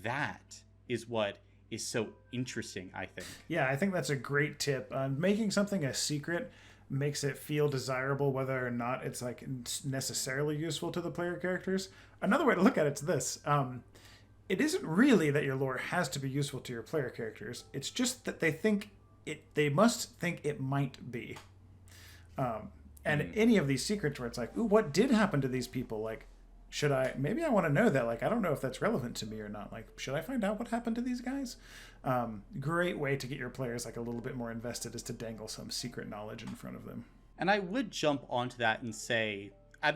That is what is so interesting, I think. Yeah, I think that's a great tip. Making something a secret makes it feel desirable whether or not it's like necessarily useful to the player characters. Another way to look at it's this. It isn't really that your lore has to be useful to your player characters. It's just that they must think it might be. And any of these secrets where it's like, ooh, what did happen to these people? Like, maybe I want to know that. Like, I don't know if that's relevant to me or not. Like, should I find out what happened to these guys? Great way to get your players like a little bit more invested is to dangle some secret knowledge in front of them. And I would jump onto that and say,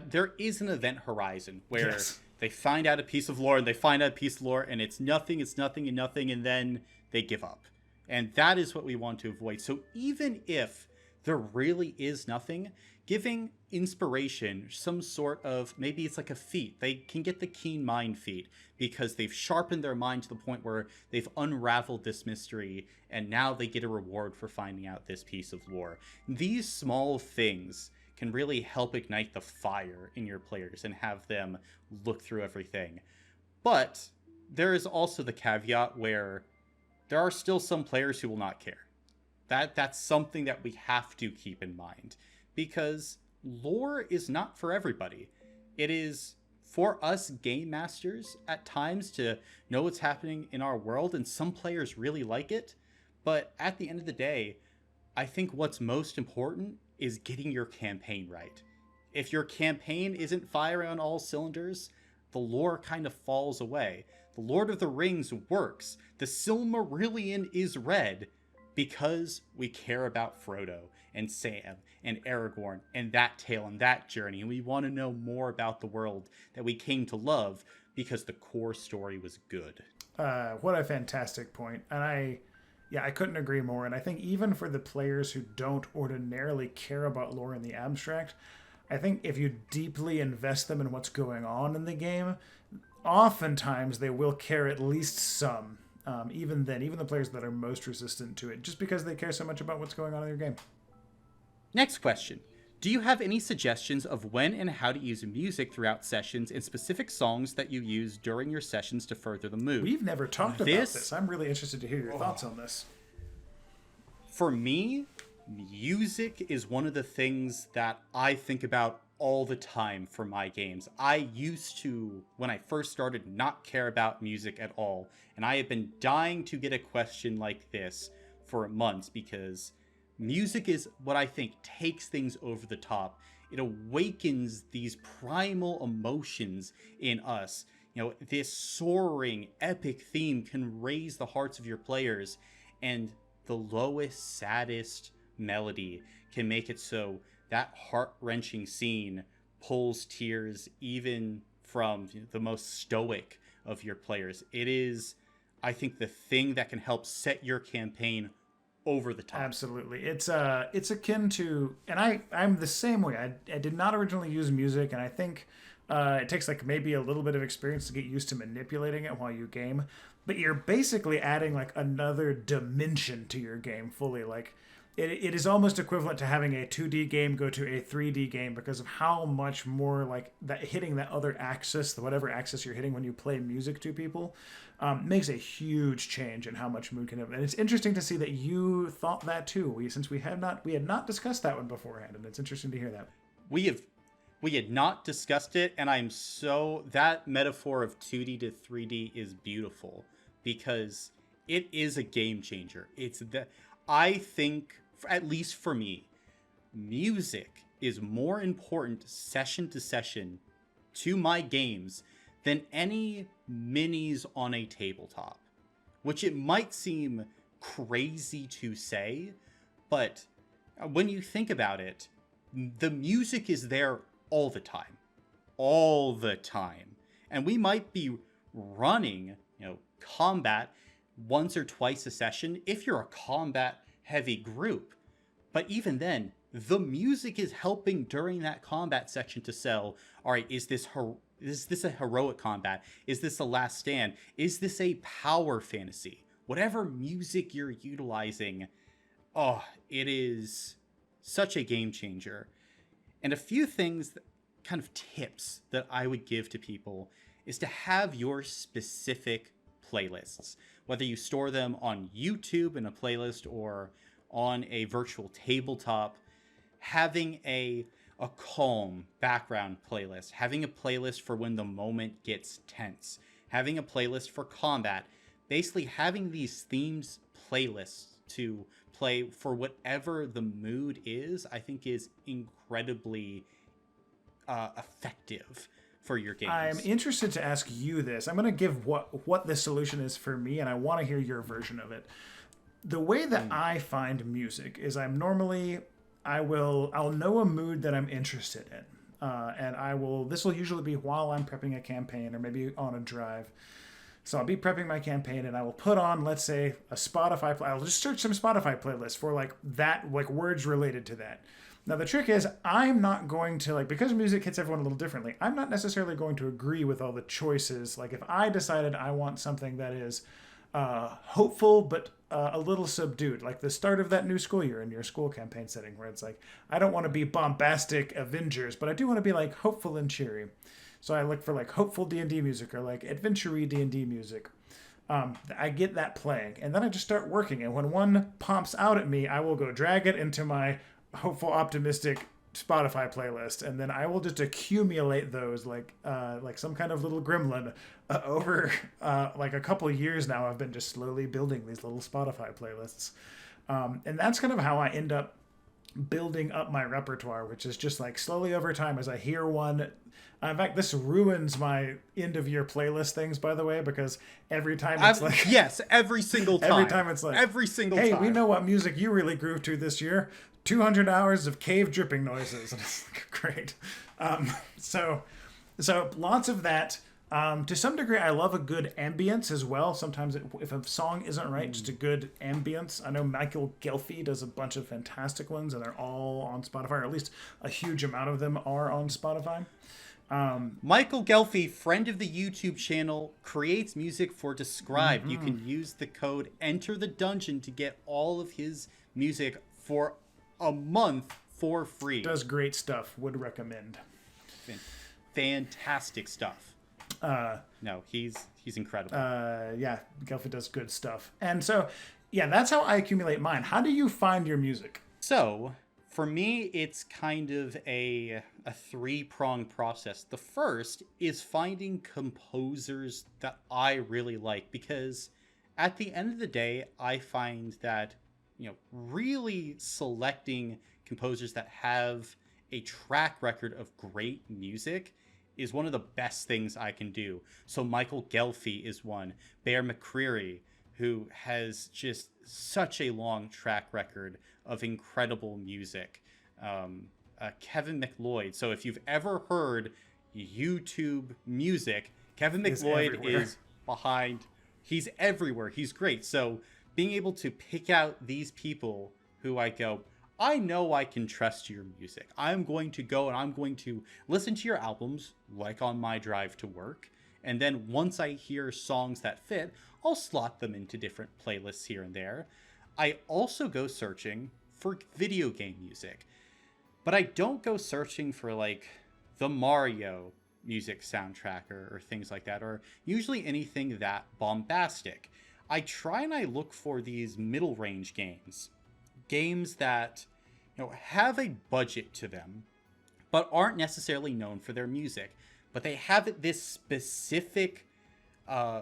there is an event horizon where they find out a piece of lore and it's nothing, and then they give up. And that is what we want to avoid. So even if there really is nothing, giving inspiration, some sort of, maybe it's like a feat. They can get the keen mind feat because they've sharpened their mind to the point where they've unraveled this mystery and now they get a reward for finding out this piece of lore. These small things can really help ignite the fire in your players and have them look through everything. But there is also the caveat where there are still some players who will not care. That's something that we have to keep in mind, because lore is not for everybody. It is for us game masters at times to know what's happening in our world, and some players really like it. But at the end of the day, I think what's most important is getting your campaign right. If your campaign isn't firing on all cylinders, the lore kind of falls away. The Lord of the Rings works. The Silmarillion is read because we care about Frodo and Sam and Aragorn and that tale and that journey, and we want to know more about the world that we came to love because the core story was good. What a fantastic point. And I couldn't agree more. And I think even for the players who don't ordinarily care about lore in the abstract, I think if you deeply invest them in what's going on in the game, oftentimes they will care at least some. Even then, even the players that are most resistant to it, just because they care so much about what's going on in your game. Next question. Do you have any suggestions of when and how to use music throughout sessions and specific songs that you use during your sessions to further the mood? We've never talked about this. I'm really interested to hear your thoughts on this. For me, music is one of the things that I think about all the time for my games. I used to, when I first started, not care about music at all. And I have been dying to get a question like this for months because music is what I think takes things over the top. It awakens these primal emotions in us. You know, this soaring, epic theme can raise the hearts of your players, and the lowest, saddest melody can make it so that heart-wrenching scene pulls tears even from the most stoic of your players. It is, I think, the thing that can help set your campaign over the top. Absolutely. It's akin to, and I'm the same way. I did not originally use music, and I think it takes like maybe a little bit of experience to get used to manipulating it while you game. but you're basically adding like another dimension to your game fully. Like it is almost equivalent to having a 2D game go to a 3D game because of how much more like that hitting that other axis, the whatever axis you're hitting when you play music to people, makes a huge change in how much mood can have. And it's interesting to see that you thought that too. Since we had not discussed that one beforehand, and it's interesting to hear that. We had not discussed it, and that metaphor of 2D to 3D is beautiful because it is a game changer. I think, at least for me, music is more important session to session to my games than any minis on a tabletop, which it might seem crazy to say, but when you think about it, the music is there all the time, and we might be running, combat once or twice a session if you're a combat heavy group. But even then, the music is helping during that combat section to sell, all right, is this a heroic combat? Is this a last stand? Is this a power fantasy? Whatever music you're utilizing, it is such a game changer. And a few things, kind of tips that I would give to people is to have your specific playlists, whether you store them on YouTube in a playlist or on a virtual tabletop. Having a calm background playlist, having a playlist for when the moment gets tense, having a playlist for combat, basically having these themes playlists to play for whatever the mood is, I think is incredibly effective for your games. I'm interested to ask you this. I'm going to give what this solution is for me, and I want to hear your version of it. The way that I find music is I'll know a mood that I'm interested in, and this will usually be while I'm prepping a campaign or maybe on a drive. So I'll be prepping my campaign and I will put on, let's say, a Spotify. I'll just search some Spotify playlists for words related to that. Now the trick is I'm not going to because music hits everyone a little differently. I'm not necessarily going to agree with all the choices. Like if I decided I want something that is hopeful but a little subdued, like the start of that new school year in your school campaign setting, where it's like I don't want to be bombastic Avengers, but I do want to be hopeful and cheery. So I look for hopeful D&D music or adventure-y D&D music. I get that playing, and then I just start working. And when one pops out at me, I will go drag it into my hopeful, optimistic Spotify playlist, and then I will just accumulate those like some kind of little gremlin over a couple of years now. I've been just slowly building these little Spotify playlists, and that's kind of how I end up building up my repertoire, which is just slowly over time as I hear one. In fact, this ruins my end of year playlist things, by the way, because every time it's yes, every single time. Every time it's every single hey, time. we know what music you really groove to this year. 200 hours of cave dripping noises. And it's great. So lots of that. To some degree, I love a good ambience as well. Sometimes if a song isn't right, just a good ambience. I know Michael Gelfi does a bunch of fantastic ones, and they're all on Spotify, or at least a huge amount of them are on Spotify. Michael Gelfi, friend of the YouTube channel, creates music for Described. You can use the code ENTERTHEDUNGEON to get all of his music for a month for free. Does great stuff. Would recommend. Fantastic stuff. No, he's incredible. Yeah, Gelfi does good stuff. And so, yeah, that's how I accumulate mine. How do you find your music? So, for me, it's kind of a three-pronged process. The first is finding composers that I really like, because at the end of the day, I find that, really selecting composers that have a track record of great music is one of the best things I can do. So Michael Gelfi is one. Bear McCreary, who has just such a long track record of incredible music. Kevin MacLeod. So if you've ever heard YouTube music, Kevin MacLeod is behind. He's everywhere. He's great. So being able to pick out these people who I go, I know I can trust your music. I'm going to go and I'm going to listen to your albums, like on my drive to work. And then once I hear songs that fit, I'll slot them into different playlists here and there. I also go searching for video game music, but I don't go searching for like the Mario music soundtrack or things like that, or usually anything that bombastic. I try and I look for these middle range games that have a budget to them, but aren't necessarily known for their music, but they have this specific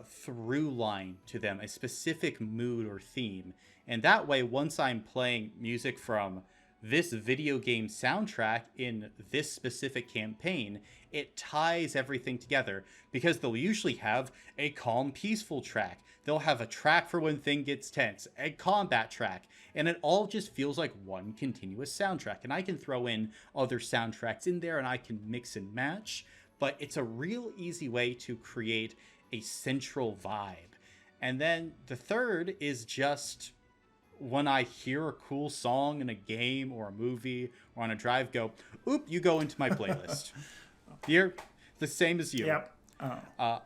through line to them, a specific mood or theme. And that way, once I'm playing music from this video game soundtrack in this specific campaign, it ties everything together, because they'll usually have a calm, peaceful track. They'll have a track for when thing gets tense, a combat track, and it all just feels like one continuous soundtrack. And I can throw in other soundtracks in there and I can mix and match, but it's a real easy way to create a central vibe. And then the third is just when I hear a cool song in a game or a movie or on a drive, go, oop, you go into my playlist. You're the same as you. Yep. Oh.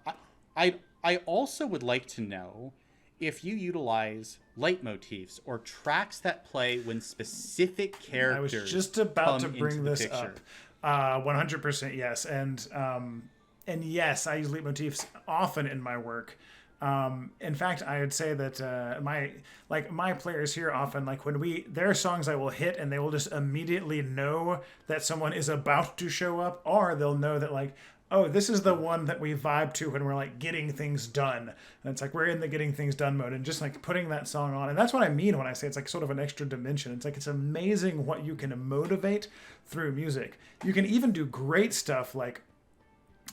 I also would like to know if you utilize leitmotifs or tracks that play when specific characters. I was just about to bring this up. 100% yes, and yes, I use leitmotifs often in my work. In fact, I would say that my players here often, like when there are songs I will hit and they will just immediately know that someone is about to show up, or they'll know that like, oh, this is the one that we vibe to when we're like getting things done. And it's like we're in the getting things done mode, and just like putting that song on. And that's what I mean when I say it's like sort of an extra dimension. It's like it's amazing what you can motivate through music. You can even do great stuff like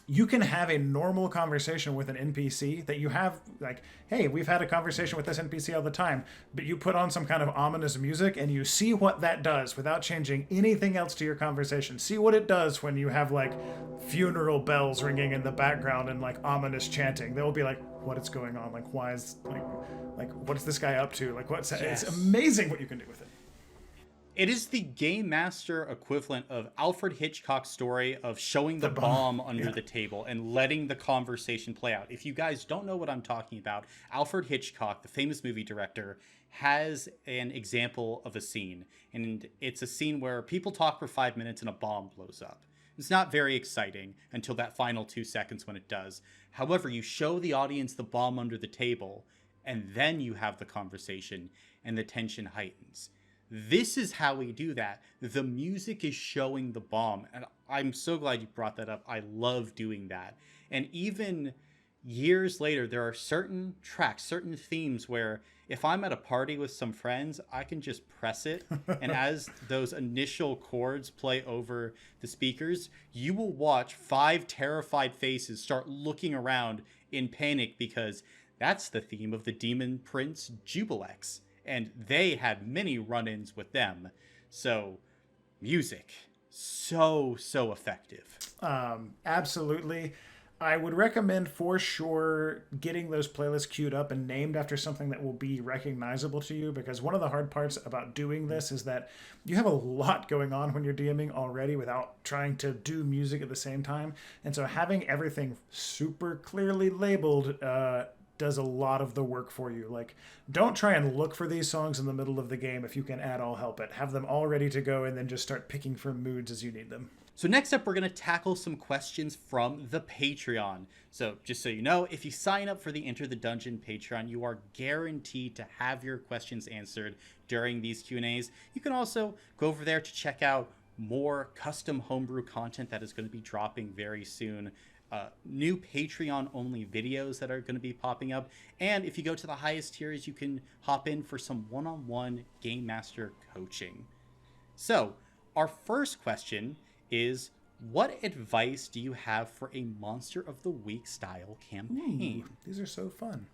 you can have a normal conversation with an NPC that you have like, hey, we've had a conversation with this NPC all the time, but you put on some kind of ominous music and you see what that does without changing anything else to your conversation. See what it does when you have like funeral bells ringing in the background and like ominous chanting. They will be like, what is going on? Like, why is like what is this guy up to? Like, what's It's amazing what you can do with it. It is the game master equivalent of Alfred Hitchcock's story of showing the bomb under the table and letting the conversation play out. If you guys don't know what I'm talking about, Alfred Hitchcock, the famous movie director, has an example of a scene. And it's a scene where people talk for 5 minutes and a bomb blows up. It's not very exciting until that final 2 seconds when it does. However, you show the audience the bomb under the table, and then you have the conversation, and the tension heightens. This is how we do that. The music is showing the bomb. And I'm so glad you brought that up. I love doing that. And even years later, there are certain tracks, certain themes where if I'm at a party with some friends, I can just press it. And as those initial chords play over the speakers, you will watch 5 terrified faces start looking around in panic, because that's the theme of the demon prince Jubilex. And they had many run-ins with them. So, music, so effective. Absolutely. I would recommend for sure getting those playlists queued up and named after something that will be recognizable to you, because one of the hard parts about doing this is that you have a lot going on when you're DMing already without trying to do music at the same time. And so having everything super clearly labeled does a lot of the work for you. Like, don't try and look for these songs in the middle of the game if you can at all help it. Have them all ready to go and then just start picking from moods as you need them. So next up, we're going to tackle some questions from the Patreon. So just so you know, if you sign up for the Enter the Dungeon Patreon, you are guaranteed to have your questions answered during these Q&As. You can also go over there to check out more custom homebrew content that is going to be dropping very soon. New Patreon-only videos that are going to be popping up. And if you go to the highest tiers, you can hop in for some one-on-one Game Master coaching. So, our first question is, what advice do you have for a Monster of the Week style campaign? Ooh, these are so fun.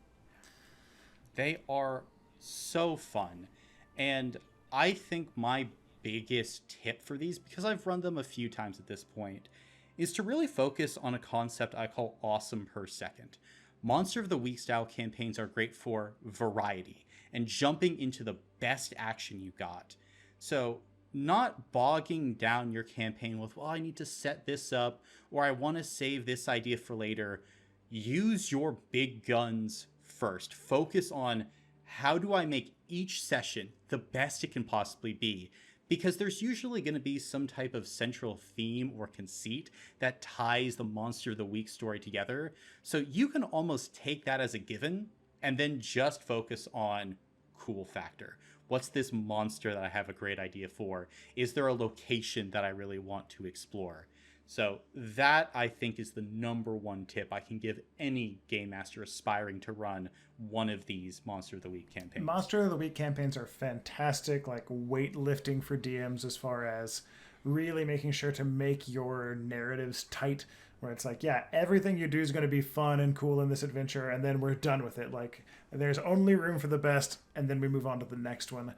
They are so fun. And I think my biggest tip for these, because I've run them a few times at this point, is to really focus on a concept I call awesome per second. Monster of the Week style campaigns are great for variety and jumping into the best action you got. So not bogging down your campaign with, well, I need to set this up, or I want to save this idea for later. Use your big guns first. Focus on how do I make each session the best it can possibly be? Because there's usually going to be some type of central theme or conceit that ties the Monster of the Week story together. So you can almost take that as a given and then just focus on cool factor. What's this monster that I have a great idea for? Is there a location that I really want to explore? So that, I think, is the number one tip I can give any game master aspiring to run one of these Monster of the Week campaigns. Monster of the Week campaigns are fantastic, like weightlifting for DMs as far as really making sure to make your narratives tight, where it's like, yeah, everything you do is going to be fun and cool in this adventure, and then we're done with it. Like, there's only room for the best, and then we move on to the next one.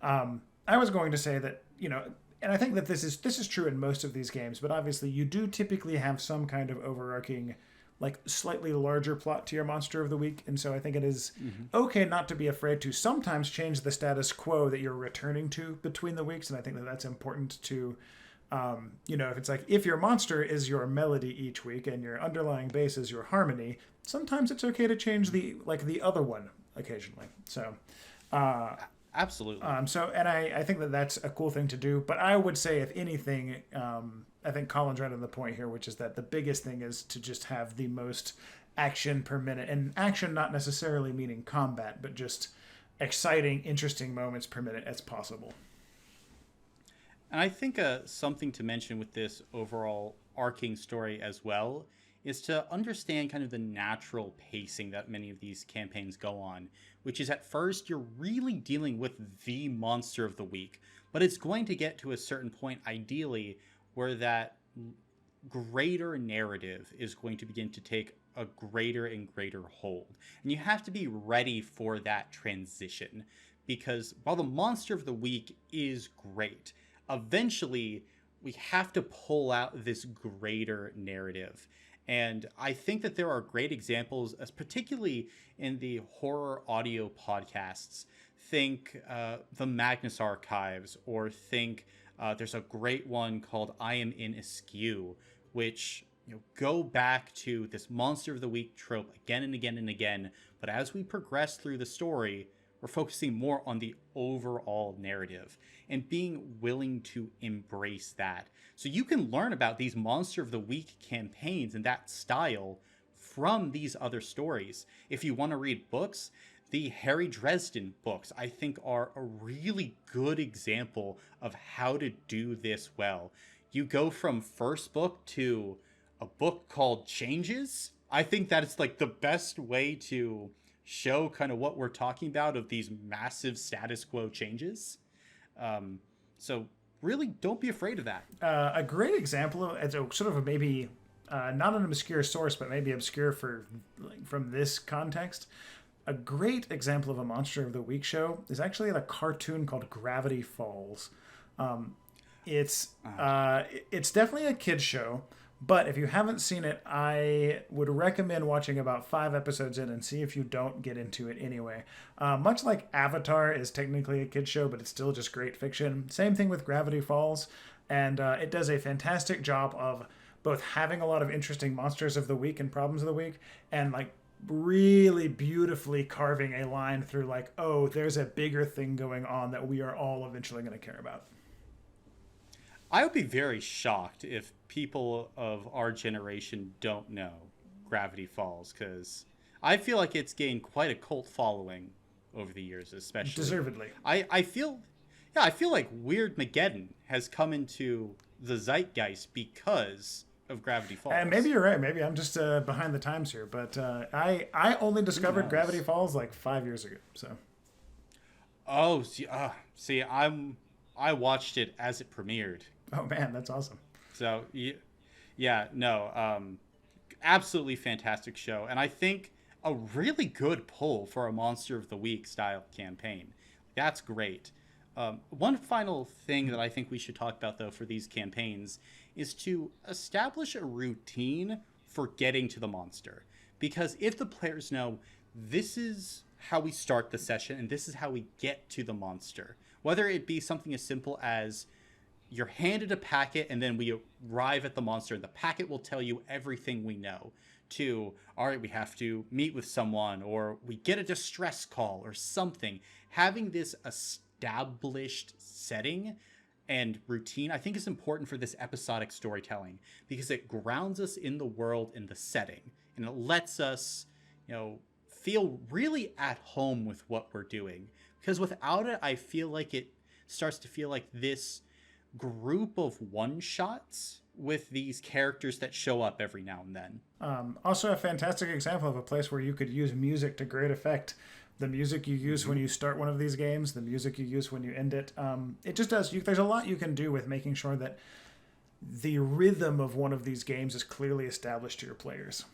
I was going to say that, and I think that this is true in most of these games, but obviously you do typically have some kind of overarching, like, slightly larger plot to your Monster of the Week, and so I think it is okay not to be afraid to sometimes change the status quo that you're returning to between the weeks, and I think that that's important to, if it's like, if your monster is your melody each week and your underlying bass is your harmony, sometimes it's okay to change the other one occasionally. So, absolutely. And I think that that's a cool thing to do. But I would say, if anything, I think Colin's right on the point here, which is that the biggest thing is to just have the most action per minute. And action not necessarily meaning combat, but just exciting, interesting moments per minute as possible. And I think something to mention with this overall arcing story as well is to understand kind of the natural pacing that many of these campaigns go on, which is at first you're really dealing with the Monster of the Week, but it's going to get to a certain point, ideally, where that greater narrative is going to begin to take a greater and greater hold. And you have to be ready for that transition, because while the Monster of the Week is great, eventually we have to pull out this greater narrative. And I think that there are great examples, particularly in the horror audio podcasts. Think the Magnus Archives, or think there's a great one called I Am in Askew, which go back to this Monster of the Week trope again and again and again. But as we progress through the story, we're focusing more on the overall narrative and being willing to embrace that. So you can learn about these Monster of the Week campaigns and that style from these other stories. If you want to read books, the Harry Dresden books, I think, are a really good example of how to do this well. You go from first book to a book called Changes. I think that it's like the best way to show kind of what we're talking about of these massive status quo changes. So really don't be afraid of that. A great example of, as a sort of a maybe not an obscure source, but maybe obscure from this context. A great example of a Monster of the Week show is actually a cartoon called Gravity Falls. It's definitely a kid's show, but if you haven't seen it, I would recommend watching about 5 episodes in and see if you don't get into it anyway. Much like Avatar is technically a kid's show, but it's still just great fiction. Same thing with Gravity Falls, and it does a fantastic job of both having a lot of interesting monsters of the week and problems of the week, and like really beautifully carving a line through like, oh, there's a bigger thing going on that we are all eventually going to care about. I would be very shocked if people of our generation don't know Gravity Falls, because I feel like it's gained quite a cult following over the years, especially. Deservedly. I feel like Weird Mageddon has come into the zeitgeist because of Gravity Falls. And maybe you're right. Maybe I'm just behind the times here, but I only discovered Gravity Falls like 5 years ago. So. Oh, see, I watched it as it premiered. Oh man, that's awesome. So absolutely fantastic show, and I think a really good pull for a Monster of the Week style campaign. That's great. One final thing that I think we should talk about, though, for these campaigns is to establish a routine for getting to the monster. Because if the players know this is how we start the session and this is how we get to the monster, whether it be something as simple as you're handed a packet and then we arrive at the monster and the packet will tell you everything we know, to, all right, we have to meet with someone, or we get a distress call or something. Having this established setting and routine, I think, is important for this episodic storytelling because it grounds us in the world and the setting, and it lets us, feel really at home with what we're doing. Because without it, I feel like it starts to feel like this group of one-shots with these characters that show up every now and then. Also, a fantastic example of a place where you could use music to great effect. The music you use when you start one of these games, the music you use when you end it. It just does. There's a lot you can do with making sure that the rhythm of one of these games is clearly established to your players.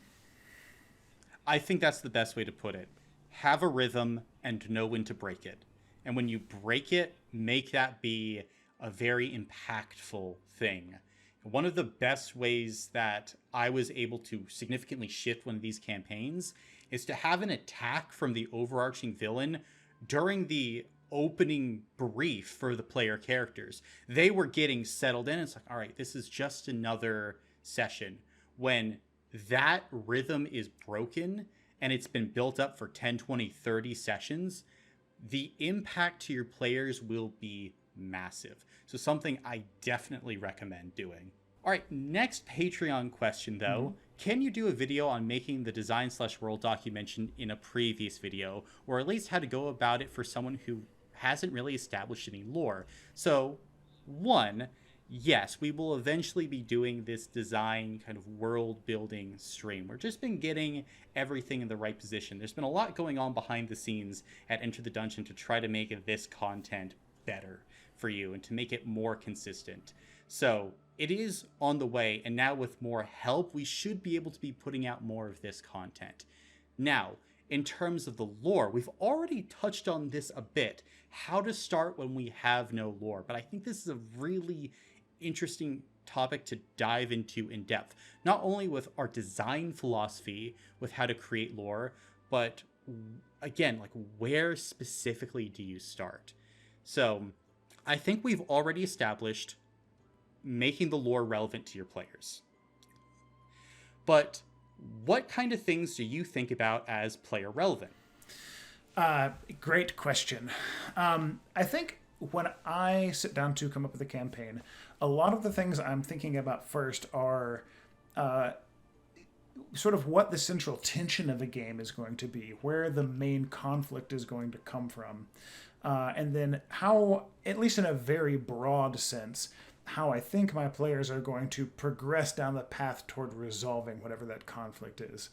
I think that's the best way to put it. Have a rhythm and know when to break it. And when you break it, make that be a very impactful thing. One of the best ways that I was able to significantly shift one of these campaigns is to have an attack from the overarching villain during the opening brief for the player characters. They were getting settled in. It's like, all right, this is just another session. When that rhythm is broken and it's been built up for 10, 20, 30 sessions, the impact to your players will be massive. So something I definitely recommend doing. All right, next Patreon question though. Can you do a video on making the design/world doc you mentioned in a previous video, or at least how to go about it for someone who hasn't really established any lore? So, one, yes, we will eventually be doing this design kind of world building stream. We've just been getting everything in the right position. There's been a lot going on behind the scenes at Enter the Dungeon to try to make this content better for you and to make it more consistent. So it is on the way, and now with more help, we should be able to be putting out more of this content. Now, in terms of the lore, we've already touched on this a bit, how to start when we have no lore, but I think this is a really interesting topic to dive into in depth, not only with our design philosophy with how to create lore, but again, like where specifically do you start? So I think we've already established making the lore relevant to your players. But what kind of things do you think about as player relevant? Great question. I think when I sit down to come up with a campaign, a lot of the things I'm thinking about first are sort of what the central tension of a game is going to be, where the main conflict is going to come from, and then how, at least in a very broad sense, how I think my players are going to progress down the path toward resolving whatever that conflict is.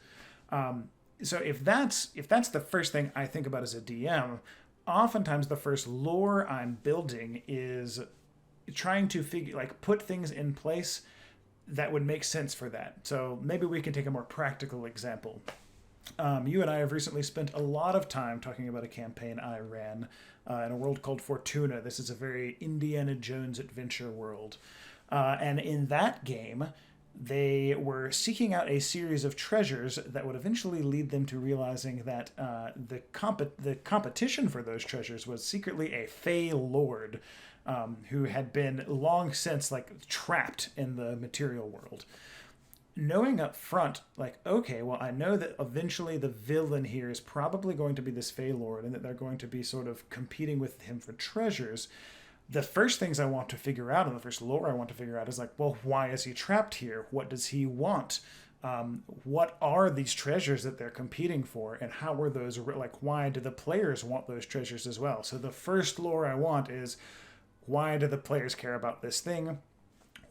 So if that's the first thing I think about as a DM, oftentimes the first lore I'm building is trying to put things in place that would make sense for that. So maybe we can take a more practical example. You and I have recently spent a lot of time talking about a campaign I ran in a world called Fortuna. This is a very Indiana Jones adventure world. And in that game, they were seeking out a series of treasures that would eventually lead them to realizing that the competition for those treasures was secretly a Fey Lord who had been long since trapped in the material world. Knowing up front, okay, well, I know that eventually the villain here is probably going to be this Fey Lord and that they're going to be sort of competing with him for treasures. The first things I want to figure out, and the first lore I want to figure out is well, why is he trapped here? What does he want? What are these treasures that they're competing for? And how are those, why do the players want those treasures as well? So the first lore I want is, why do the players care about this thing?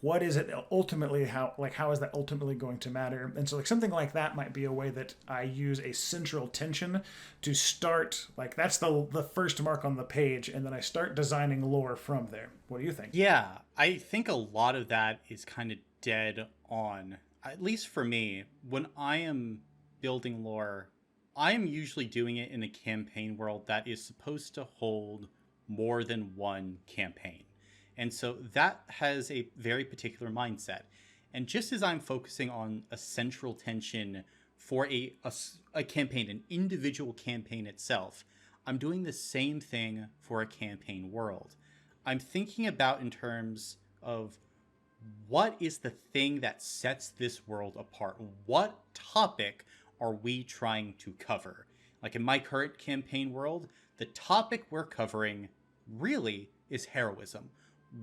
What is it ultimately, how is that ultimately going to matter? And so something like that might be a way that I use a central tension to start, that's the first mark on the page, and then I start designing lore from there. What do you think? Yeah, I think a lot of that is kind of dead on. At least for me, when I am building lore, I am usually doing it in a campaign world that is supposed to hold more than one campaign. And so that has a very particular mindset. And just as I'm focusing on a central tension for a campaign, an individual campaign itself, I'm doing the same thing for a campaign world. I'm thinking about in terms of what is the thing that sets this world apart? What topic are we trying to cover? Like in my current campaign world, the topic we're covering really is heroism.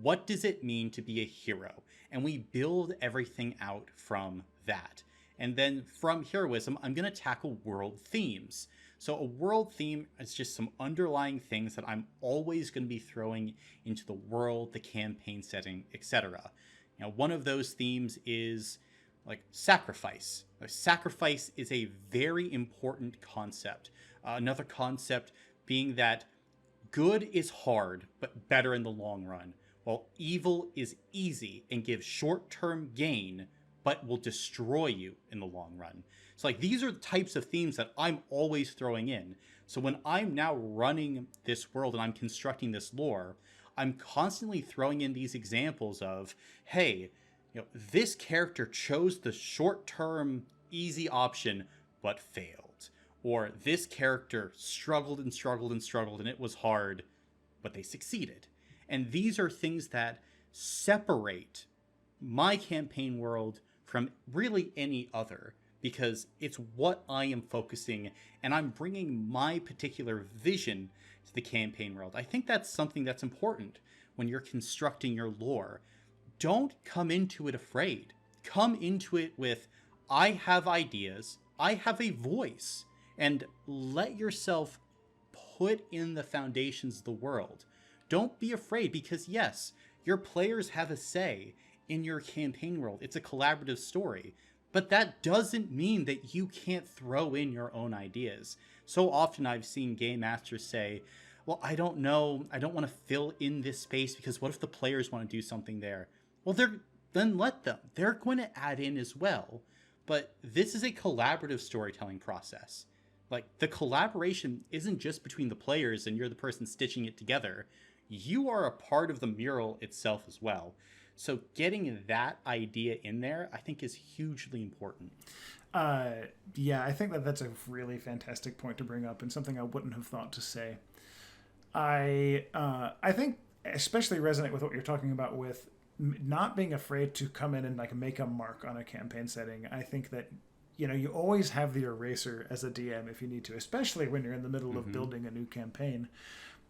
What does it mean to be a hero? And we build everything out from that. And then from heroism, I'm going to tackle world themes. So a world theme is just some underlying things that I'm always going to be throwing into the world, the campaign setting, etc. You know, one of those themes is like sacrifice. Sacrifice is a very important concept. Another concept being that good is hard, but better in the long run, while evil is easy and gives short-term gain, but will destroy you in the long run. So like these are the types of themes that I'm always throwing in. So when I'm now running this world and I'm constructing this lore, I'm constantly throwing in these examples of, hey, you know, this character chose the short-term easy option but failed. Or this character struggled and struggled and struggled and it was hard, but they succeeded. And these are things that separate my campaign world from really any other, because it's what I am focusing and I'm bringing my particular vision to the campaign world. I think that's something that's important when you're constructing your lore. Don't come into it afraid. Come into it with, I have ideas, I have a voice, and let yourself put in the foundations of the world. Don't be afraid, because yes, your players have a say in your campaign world. It's a collaborative story, but that doesn't mean that you can't throw in your own ideas. So often I've seen game masters say, well, I don't know, I don't want to fill in this space because what if the players want to do something there? Well, then let them. They're going to add in as well. But this is a collaborative storytelling process. Like, the collaboration isn't just between the players and you're the person stitching it together. You are a part of the mural itself as well. So getting that idea in there, I think, is hugely important. Yeah, I think that's a really fantastic point to bring up and something I wouldn't have thought to say. I think especially resonate with what you're talking about with not being afraid to come in and like make a mark on a campaign setting. I think that, you know, you always have the eraser as a DM if you need to, especially when you're in the middle of building a new campaign.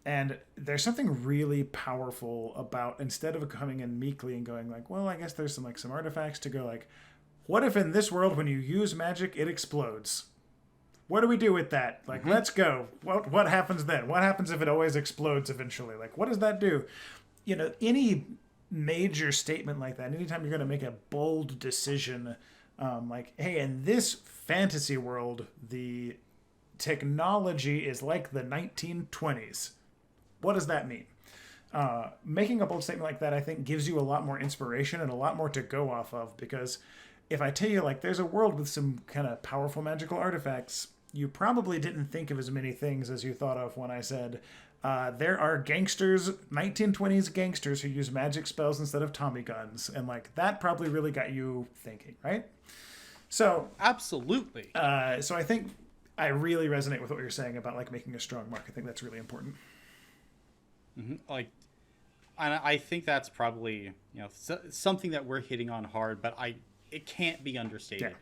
And there's something really powerful about, instead of coming in meekly and going like, well, I guess there's some artifacts, to go like, what if in this world when you use magic it explodes? What do we do with that? Like, let's go. What happens then? What happens if it always explodes eventually? Like, what does that do? You know, any major statement like that, anytime you're going to make a bold decision, like, hey, in this fantasy world, the technology is like the 1920s. What does that mean? Making a bold statement like that, I think, gives you a lot more inspiration and a lot more to go off of, because if I tell you, like, there's a world with some kind of powerful magical artifacts, you probably didn't think of as many things as you thought of when I said, there are gangsters, 1920s gangsters who use magic spells instead of Tommy guns. And, like, that probably really got you thinking, right? So... Absolutely. So I think I really resonate with what you're saying about, like, making a strong mark. I think that's really important. Like, and I think that's probably, you know, something that we're hitting on hard, but it can't be understated. Yeah.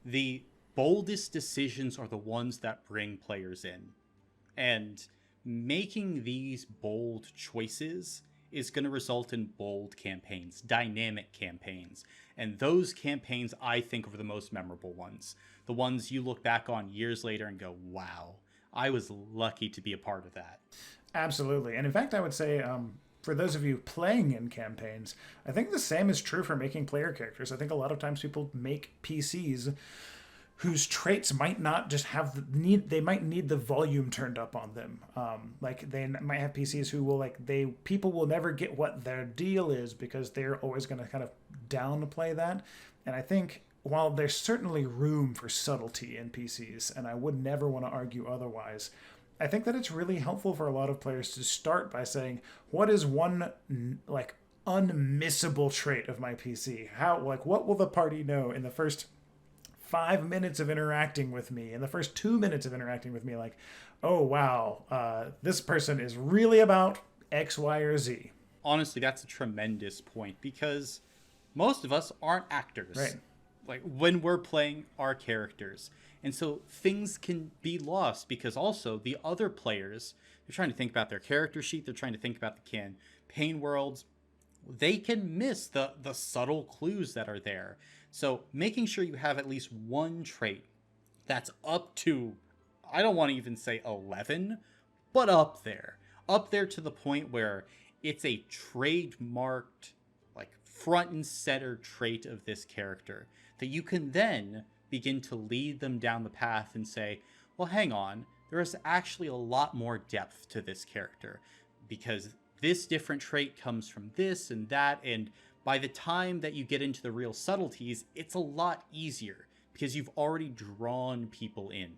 The boldest decisions are the ones that bring players in, and making these bold choices is going to result in bold campaigns, dynamic campaigns. And those campaigns, I think, are the most memorable ones. The ones you look back on years later and go, wow, I was lucky to be a part of that. Absolutely. And in fact, I would say, for those of you playing in campaigns, I think the same is true for making player characters. I think a lot of times people make PCs whose traits might not just have the need, they might need the volume turned up on them. Like, they might have PCs who will, people will never get what their deal is because they're always going to kind of downplay that. And I think while there's certainly room for subtlety in PCs, and I would never want to argue otherwise, I think that it's really helpful for a lot of players to start by saying, what is one, like, unmissable trait of my PC? What will the party know in the first 5 minutes of interacting with me, in the first 2 minutes of interacting with me, like, oh, wow, this person is really about X, Y, or Z. Honestly, that's a tremendous point, because most of us aren't actors. Right. Like when we're playing our characters. And so things can be lost because also the other players, they're trying to think about their character sheet, they're trying to think about the campaign worlds. They can miss the subtle clues that are there. So making sure you have at least one trait that's up to, I don't want to even say 11, but up there. Up there to the point where it's a trademarked, like front and center trait of this character that you can then begin to lead them down the path and say, well, hang on, there is actually a lot more depth to this character because this different trait comes from this and that. And by the time that you get into the real subtleties, it's a lot easier because you've already drawn people in.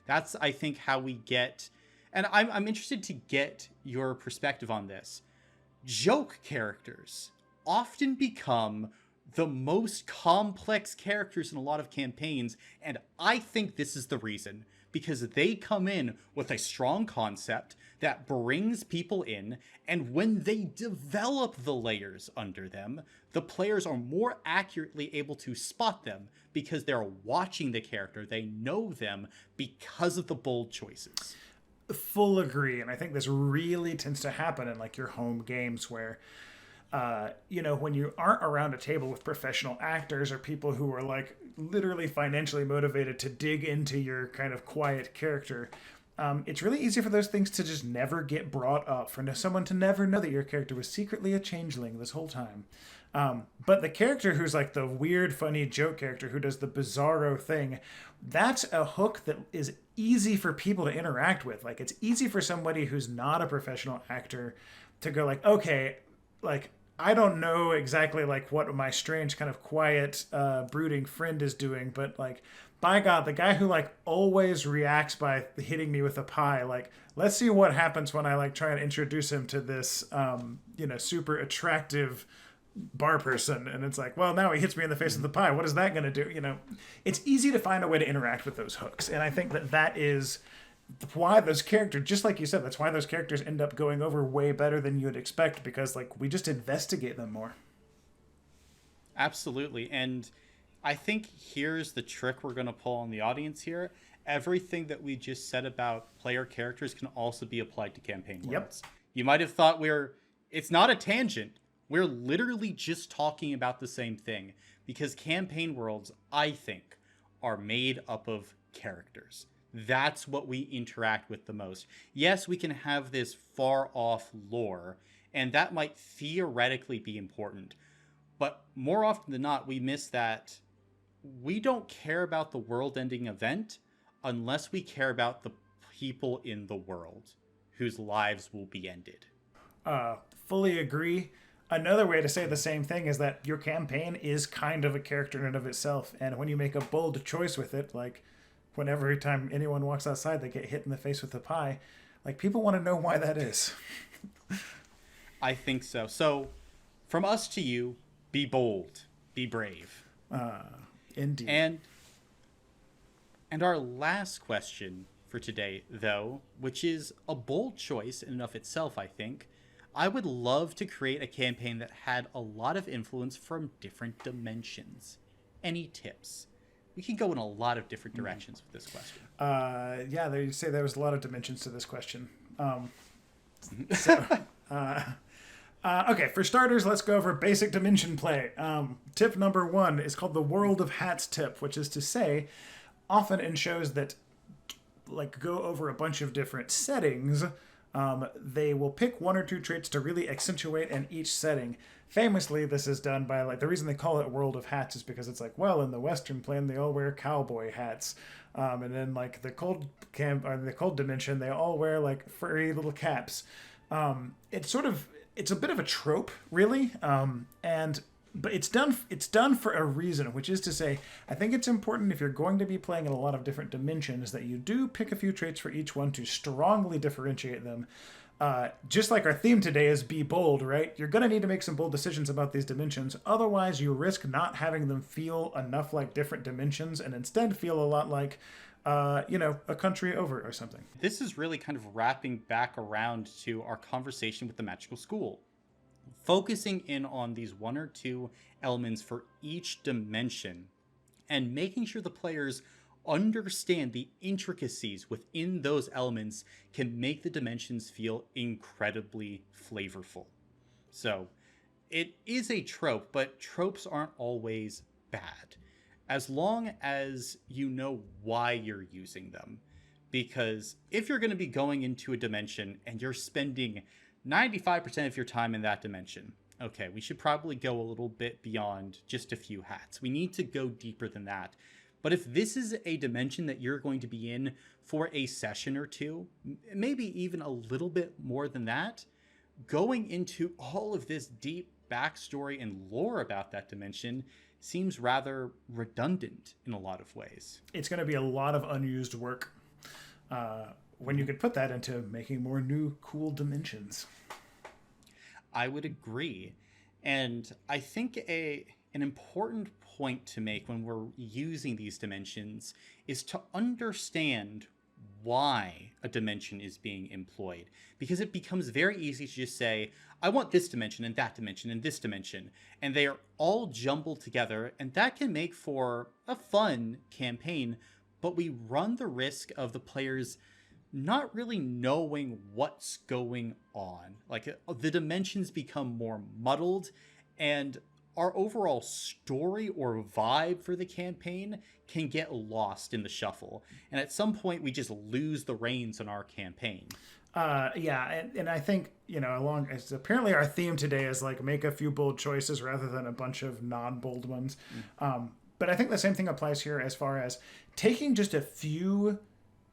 That's, I think, how we get, and I'm interested to get your perspective on this. Joke characters often become the most complex characters in a lot of campaigns, and I think this is the reason, because they come in with a strong concept that brings people in, and when they develop the layers under them, the players are more accurately able to spot them because they're watching the character, they know them because of the bold choices. Full agree, and I think this really tends to happen in like your home games where when you aren't around a table with professional actors or people who are like literally financially motivated to dig into your kind of quiet character, it's really easy for those things to just never get brought up, for someone to never know that your character was secretly a changeling this whole time. But the character who's like the weird, funny joke character who does the bizarro thing, that's a hook that is easy for people to interact with. Like, it's easy for somebody who's not a professional actor to go like, okay, like, I don't know exactly like what my strange kind of quiet, brooding friend is doing, but like, by God, the guy who like always reacts by hitting me with a pie, like, let's see what happens when I like try and introduce him to this, super attractive bar person. And it's like, well, now he hits me in the face with the pie. What is that going to do? It's easy to find a way to interact with those hooks. And I think that is why those characters, just like you said, that's why those characters end up going over way better than you would expect, because like we just investigate them more. Absolutely. And I think here's the trick we're going to pull on the audience here. Everything that we just said about player characters can also be applied to campaign worlds. Yep. You might have thought it's not a tangent. We're literally just talking about the same thing, because campaign worlds, I think, are made up of characters. That's what we interact with the most. Yes, we can have this far off lore, and that might theoretically be important. But more often than not, we miss that we don't care about the world-ending event unless we care about the people in the world whose lives will be ended. Fully agree. Another way to say the same thing is that your campaign is kind of a character in and of itself. And when you make a bold choice with it, like whenever every time anyone walks outside, they get hit in the face with a pie, like people want to know why that is. I think so. So from us to you, be bold, be brave. Indeed. And our last question for today, though, which is a bold choice in and of itself, I think. I would love to create a campaign that had a lot of influence from different dimensions. Any tips? We can go in a lot of different directions with this question. They say there was a lot of dimensions to this question. Okay, for starters, let's go over basic dimension play. Tip number 1 is called the World of Hats tip, which is to say, often in shows that like go over a bunch of different settings, they will pick 1 or 2 traits to really accentuate in each setting. Famously, this is done by like the reason they call it World of Hats is because it's like, well, in the Western plane they all wear cowboy hats, and then like the cold dimension they all wear like furry little caps. It's a bit of a trope, really, but it's done for a reason, which is to say, I think it's important if you're going to be playing in a lot of different dimensions that you do pick a few traits for each one to strongly differentiate them. Just like our theme today is be bold, right? You're going to need to make some bold decisions about these dimensions. Otherwise, you risk not having them feel enough like different dimensions and instead feel a lot like, a country over or something. This is really kind of wrapping back around to our conversation with the magical school. Focusing in on these one or two elements for each dimension and making sure the players understand the intricacies within those elements can make the dimensions feel incredibly flavorful. So, it is a trope, but tropes aren't always bad as long as you know why you're using them. Because if you're going to be going into a dimension and you're spending 95% of your time in that dimension, okay, we should probably go a little bit beyond just a few hats. We need to go deeper than that. But if this is a dimension that you're going to be in for a session or two, maybe even a little bit more than that, going into all of this deep backstory and lore about that dimension seems rather redundant in a lot of ways. It's going to be a lot of unused work when you could put that into making more new cool dimensions. I would agree. And I think an important point to make when we're using these dimensions is to understand why a dimension is being employed, because it becomes very easy to just say, I want this dimension and that dimension and this dimension, and they are all jumbled together, and that can make for a fun campaign, but we run the risk of the players not really knowing what's going on. Like, the dimensions become more muddled, and our overall story or vibe for the campaign can get lost in the shuffle. And at some point, we just lose the reins on our campaign. Yeah, and I think, along as apparently our theme today is like make a few bold choices rather than a bunch of non-bold ones. But I think the same thing applies here as far as taking just a few,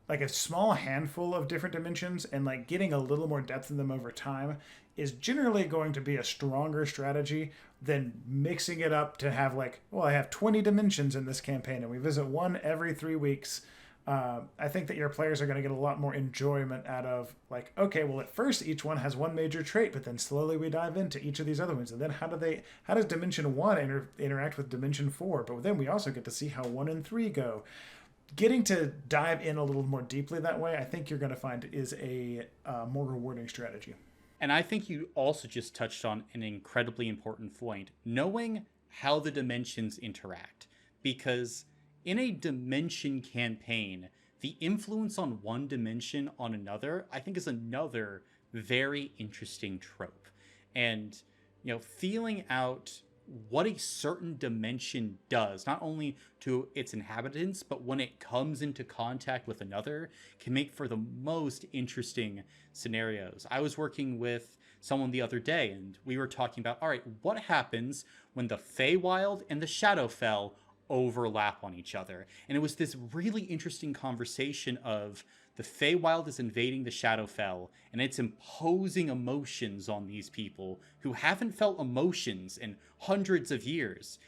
like a small handful of different dimensions and like getting a little more depth in them over time is generally going to be a stronger strategy than mixing it up to have like, well, I have 20 dimensions in this campaign and we visit one every 3 weeks. I think that your players are going to get a lot more enjoyment out of like, okay, well, at first each one has one major trait, but then slowly we dive into each of these other ones. And then how does Dimension 1 interact with Dimension 4? But then we also get to see how 1 and 3 go. Getting to dive in a little more deeply that way, I think you're going to find is a more rewarding strategy. And I think you also just touched on an incredibly important point, knowing how the dimensions interact. Because in a dimension campaign, the influence on one dimension on another, I think, is another very interesting trope. And, feeling out what a certain dimension does, not only to its inhabitants, but when it comes into contact with another, can make for the most interesting scenarios. I was working with someone the other day, and we were talking about, all right, what happens when the Feywild and the Shadowfell overlap on each other? And it was this really interesting conversation of the Feywild is invading the Shadowfell, and it's imposing emotions on these people who haven't felt emotions in hundreds of years.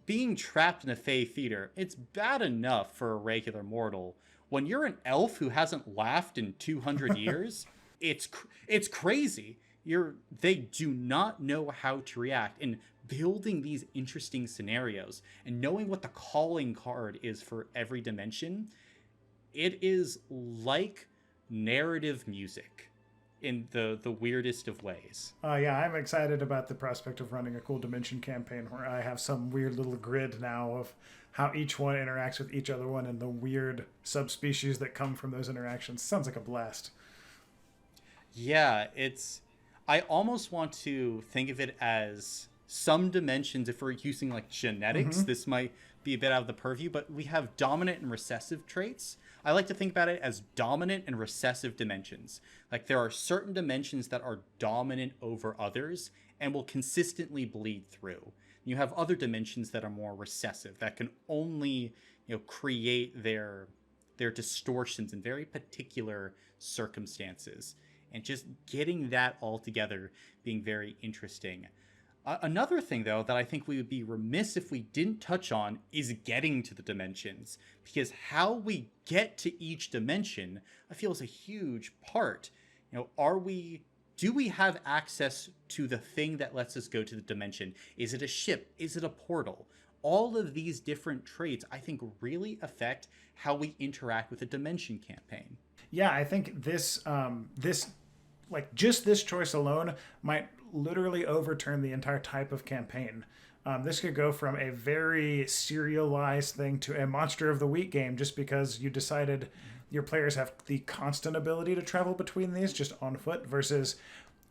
Being trapped in a Fey theater, it's bad enough for a regular mortal. When you're an elf who hasn't laughed in 200 years, it's crazy. They do not know how to react. And building these interesting scenarios and knowing what the calling card is for every dimension, it is like narrative music in the weirdest of ways. Yeah, I'm excited about the prospect of running a cool dimension campaign where I have some weird little grid now of how each one interacts with each other one and the weird subspecies that come from those interactions. Sounds like a blast. Yeah, I almost want to think of it as some dimensions, if we're using like genetics, this might be a bit out of the purview, but we have dominant and recessive traits. I like to think about it as dominant and recessive dimensions. Like, there are certain dimensions that are dominant over others and will consistently bleed through. You have other dimensions that are more recessive, that can only, create their distortions in very particular circumstances. And just getting that all together being very interesting. Another thing, though, that I think we would be remiss if we didn't touch on is getting to the dimensions. Because how we get to each dimension, I feel, is a huge part. Do we have access to the thing that lets us go to the dimension? Is it a ship? Is it a portal? All of these different traits, I think, really affect how we interact with a dimension campaign. Yeah, I think this like just this choice alone might literally overturn the entire type of campaign. This could go from a very serialized thing to a Monster of the Week game just because you decided your players have the constant ability to travel between these just on foot, versus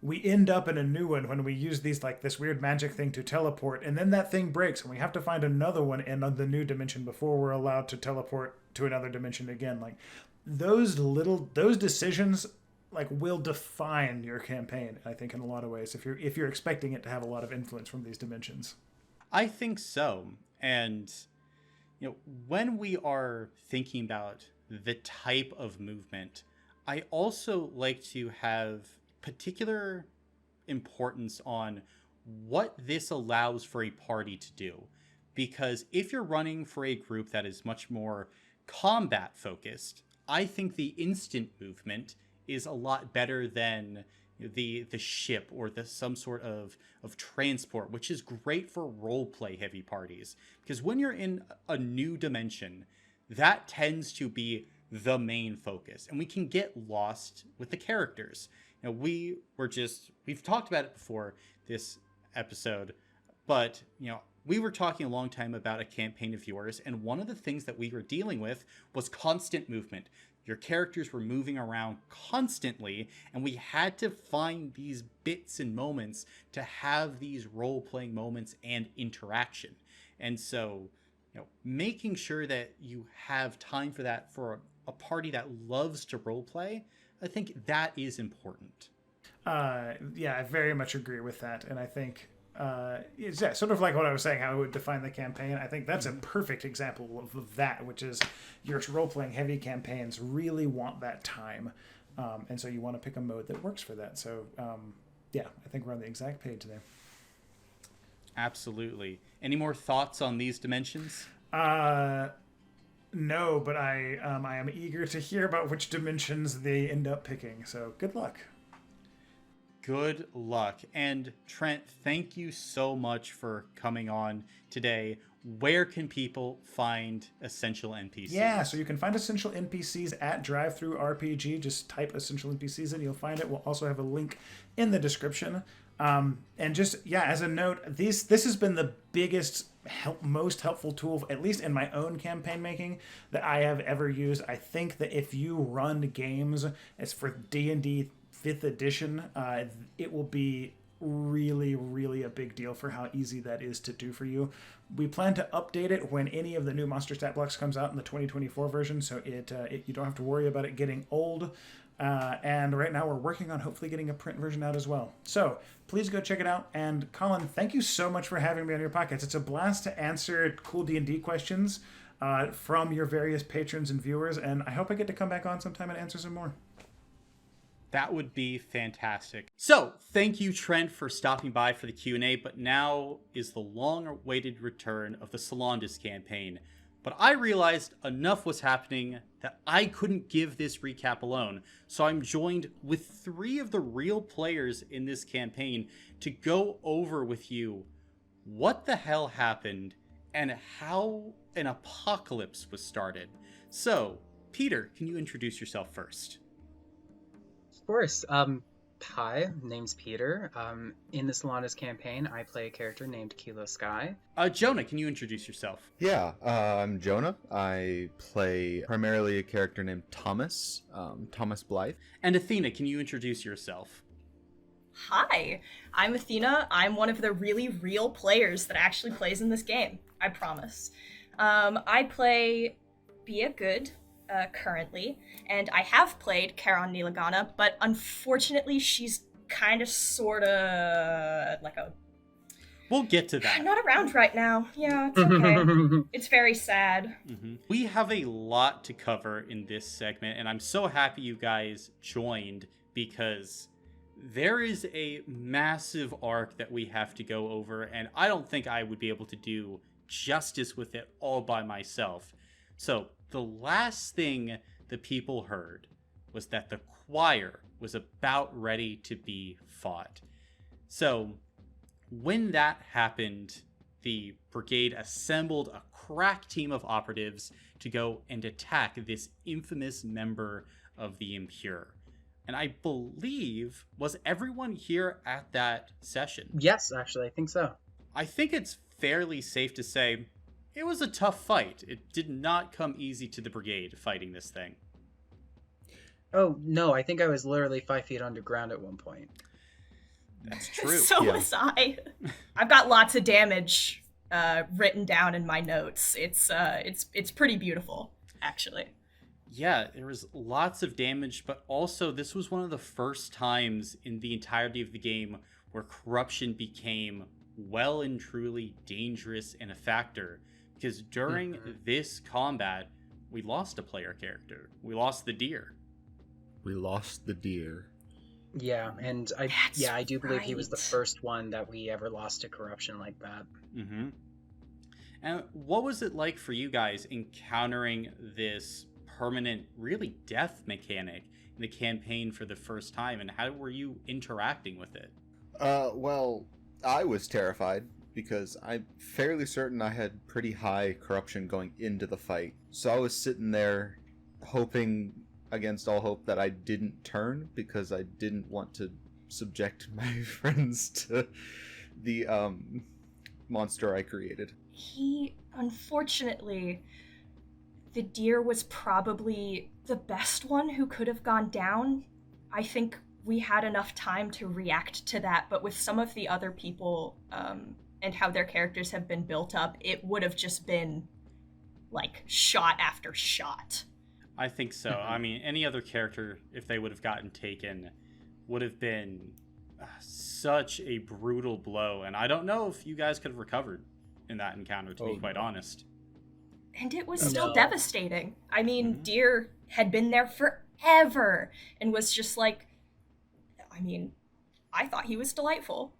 we end up in a new one when we use these, like this weird magic thing to teleport, and then that thing breaks and we have to find another one in the new dimension before we're allowed to teleport to another dimension again. Like those decisions like will define your campaign, I think, in a lot of ways, if you're expecting it to have a lot of influence from these dimensions. I think so. And when we are thinking about the type of movement, I also like to have particular importance on what this allows for a party to do. Because if you're running for a group that is much more combat focused, I think the instant movement is a lot better than the ship or some sort of transport, which is great for role play heavy parties. Because when you're in a new dimension, that tends to be the main focus, and we can get lost with the characters. We've talked about it before this episode, but we were talking a long time about a campaign of yours, and one of the things that we were dealing with was constant movement. Your characters were moving around constantly, and we had to find these bits and moments to have these role-playing moments and interaction. And so, making sure that you have time for that for a party that loves to role-play, I think that is important. Yeah, I very much agree with that. And I think it's sort of like what I was saying, how it would define the campaign. I think that's a perfect example of that, which is your role-playing heavy campaigns really want that time. And so you want to pick a mode that works for that. So, yeah, I think we're on the exact page there. Absolutely. Any more thoughts on these dimensions? No, but I am eager to hear about which dimensions they end up picking. So good luck. Good luck. And Trent, thank you so much for coming on today. Where can people find Essential NPCs? Yeah, so you can find Essential NPCs at DriveThruRPG. Just type Essential NPCs in, you'll find it. We'll also have a link in the description. And just, yeah, as a note, this has been the biggest, most helpful tool, at least in my own campaign making, that I have ever used. I think that if you run games, it's for D&D 5th edition, it will be really, really a big deal for how easy that is to do for you. We plan to update it when any of the new monster stat blocks comes out in the 2024 version, so you don't have to worry about it getting old. And right now we're working on hopefully getting a print version out as well. So please go check it out. And Colin, thank you so much for having me on your podcast. It's a blast to answer cool D&D questions from your various patrons and viewers, and I hope I get to come back on sometime and answer some more. That would be fantastic. So, thank you, Trent, for stopping by for the Q&A, but now is the long-awaited return of the Solandis campaign. But I realized enough was happening that I couldn't give this recap alone, so I'm joined with 3 of the real players in this campaign to go over with you what the hell happened and how an apocalypse was started. So, Peter, can you introduce yourself first? Of course. Hi, name's Peter. In the Solandis campaign, I play a character named Kilo Sky. Jonah, can you introduce yourself? Yeah, I'm Jonah. I play primarily a character named Thomas, Thomas Blythe. And Athena, can you introduce yourself? Hi, I'm Athena. I'm one of the really real players that actually plays in this game. I promise. I play Bia Good. Currently, and I have played Karon Nilagana, but unfortunately she's kind of sorta like a... We'll get to that. Not around right now. Yeah, it's okay. It's very sad. Mm-hmm. We have a lot to cover in this segment, and I'm so happy you guys joined, because there is a massive arc that we have to go over, and I don't think I would be able to do justice with it all by myself. So, the last thing the people heard was that the choir was about ready to be fought. So, when that happened, the brigade assembled a crack team of operatives to go and attack this infamous member of the Impure. And I believe, was everyone here at that session? Yes, actually, I think so. I think it's fairly safe to say it was a tough fight. It did not come easy to the brigade fighting this thing. Oh, no, I think I was literally 5 feet underground at one point. That's true. So was I. I've got lots of damage written down in my notes. It's pretty beautiful, actually. Yeah, there was lots of damage, but also this was one of the first times in the entirety of the game where corruption became well and truly dangerous and a factor. Because during this combat, we lost a player character. We lost the deer. We lost the deer. Yeah, and I do believe he was the right. first one that we ever lost to corruption like that. Mm-hmm. And what was it like for you guys encountering this permanent, really death mechanic in the campaign for the first time, and how were you interacting with it? Well, I was terrified because I'm fairly certain I had pretty high corruption going into the fight. So I was sitting there hoping against all hope that I didn't turn, because I didn't want to subject my friends to the monster I created. Unfortunately, the deer was probably the best one who could have gone down. I think we had enough time to react to that, but with some of the other people and how their characters have been built up, it would have just been like shot after shot. I think so. I mean, any other character, if they would have gotten taken, would have been such a brutal blow, and I don't know if you guys could have recovered in that encounter, to be quite honest. And it was still devastating. I mean, Deer had been there forever and was just like, I mean, I thought he was delightful.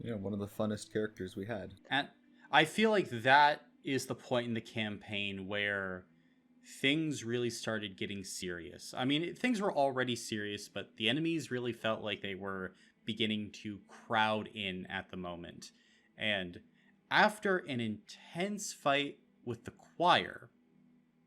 Yeah, one of the funnest characters we had. And I feel like that is the point in the campaign where things really started getting serious. I mean, things were already serious, but the enemies really felt like they were beginning to crowd in at the moment. And after an intense fight with the choir,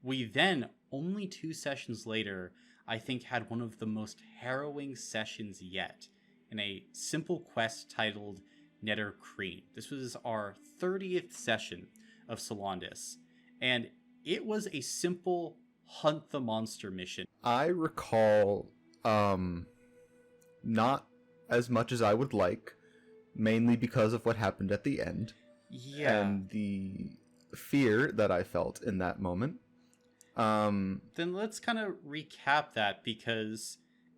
we then, only 2 sessions later, I think had one of the most harrowing sessions yet in a simple quest titled Netter Creed. This was our 30th session of Solandis, and it was a simple hunt the monster mission. I recall not as much as I would like, mainly because of what happened at the end. Yeah. And the fear that I felt in that moment. Then let's kind of recap that, because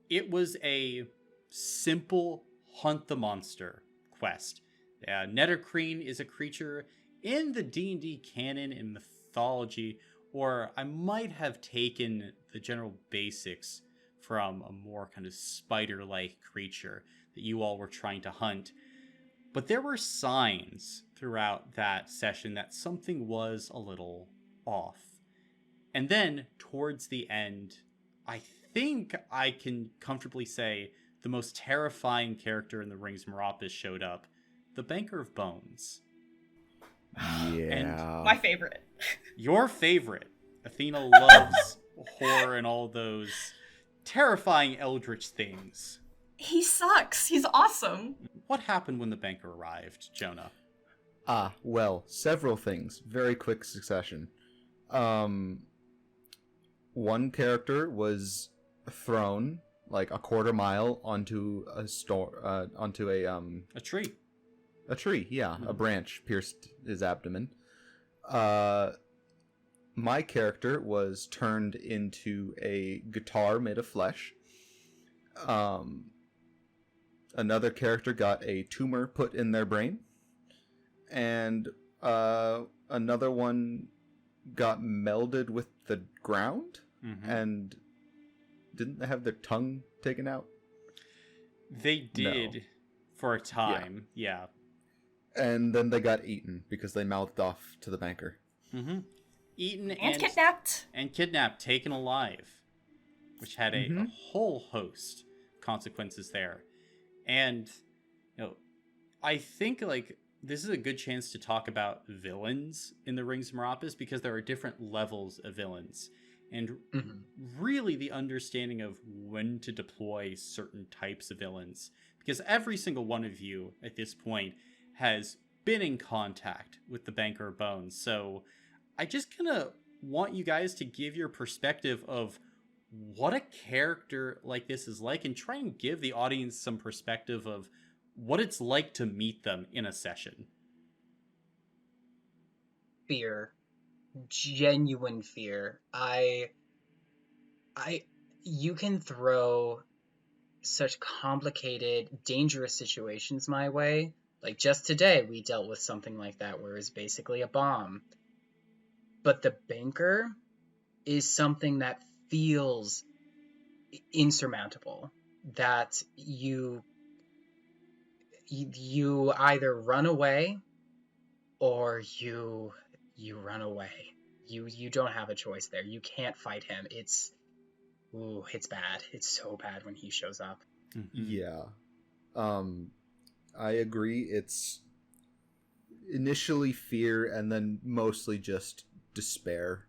it was a simple hunt the monster quest. Nettercreen is a creature in the D&D canon and mythology, or I might have taken the general basics from a more kind of spider-like creature that you all were trying to hunt. But there were signs throughout that session that something was a little off. And then, towards the end, I think I can comfortably say the most terrifying character in the Rings Meropis showed up, the Banker of Bones. Yeah. My favorite. Your favorite. Athena loves horror and all those terrifying eldritch things. He sucks. He's awesome. What happened when the banker arrived, Jonah? Well, several things. Very quick succession. One character was thrown like a quarter mile onto a tree. A tree, yeah. A branch pierced his abdomen. My character was turned into a guitar made of flesh. Another character got a tumor put in their brain. And another one got melded with the ground. And didn't they have their tongue taken out? They did for a time, yeah. And then they got eaten because they mouthed off to the banker. Eaten and kidnapped. And kidnapped, taken alive, which had a whole host of consequences there. And I think like this is a good chance to talk about villains in the Rings of Meropis, because there are different levels of villains. and Mhm. really the understanding of when to deploy certain types of villains. Because every single one of you at this point has been in contact with the Banker of Bones. So I just kind of want you guys to give your perspective of what a character like this is like, and try and give the audience some perspective of what it's like to meet them in a session. Fear. Genuine fear. You can throw such complicated, dangerous situations my way. Like just today, we dealt with something like that where it's basically a bomb. But the banker is something that feels insurmountable. That you either run away or you run away. You don't have a choice there. You can't fight him. It's bad. It's so bad when he shows up. Yeah. I agree. It's initially fear and then mostly just despair.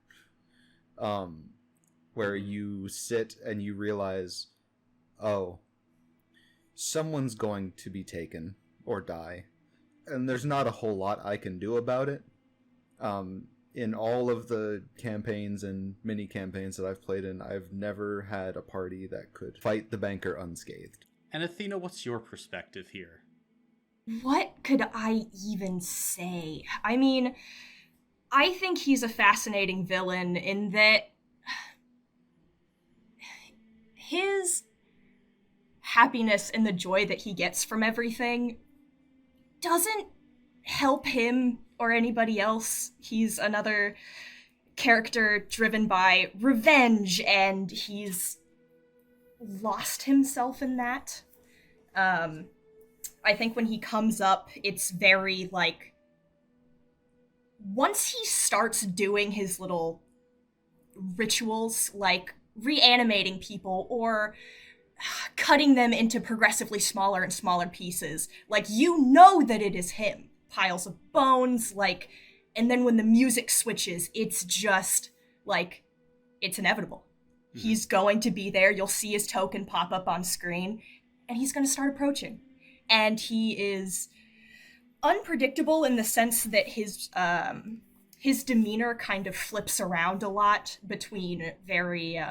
Where you sit and you realize, oh, someone's going to be taken or die. And there's not a whole lot I can do about it. In all of the campaigns and mini campaigns that I've played in, I've never had a party that could fight the banker unscathed. And Athena, what's your perspective here? What could I even say? I mean, I think he's a fascinating villain in that his happiness and the joy that he gets from everything doesn't help him or anybody else. He's another character driven by revenge, and he's lost himself in that. I think when he comes up, it's very, like, once he starts doing his little rituals, like reanimating people or cutting them into progressively smaller and smaller pieces, like, you know that it is him. Piles of bones, like, and then when the music switches, it's just, like, it's inevitable. Mm-hmm. He's going to be there, you'll see his token pop up on screen, and he's going to start approaching. And he is unpredictable in the sense that his demeanor kind of flips around a lot between very,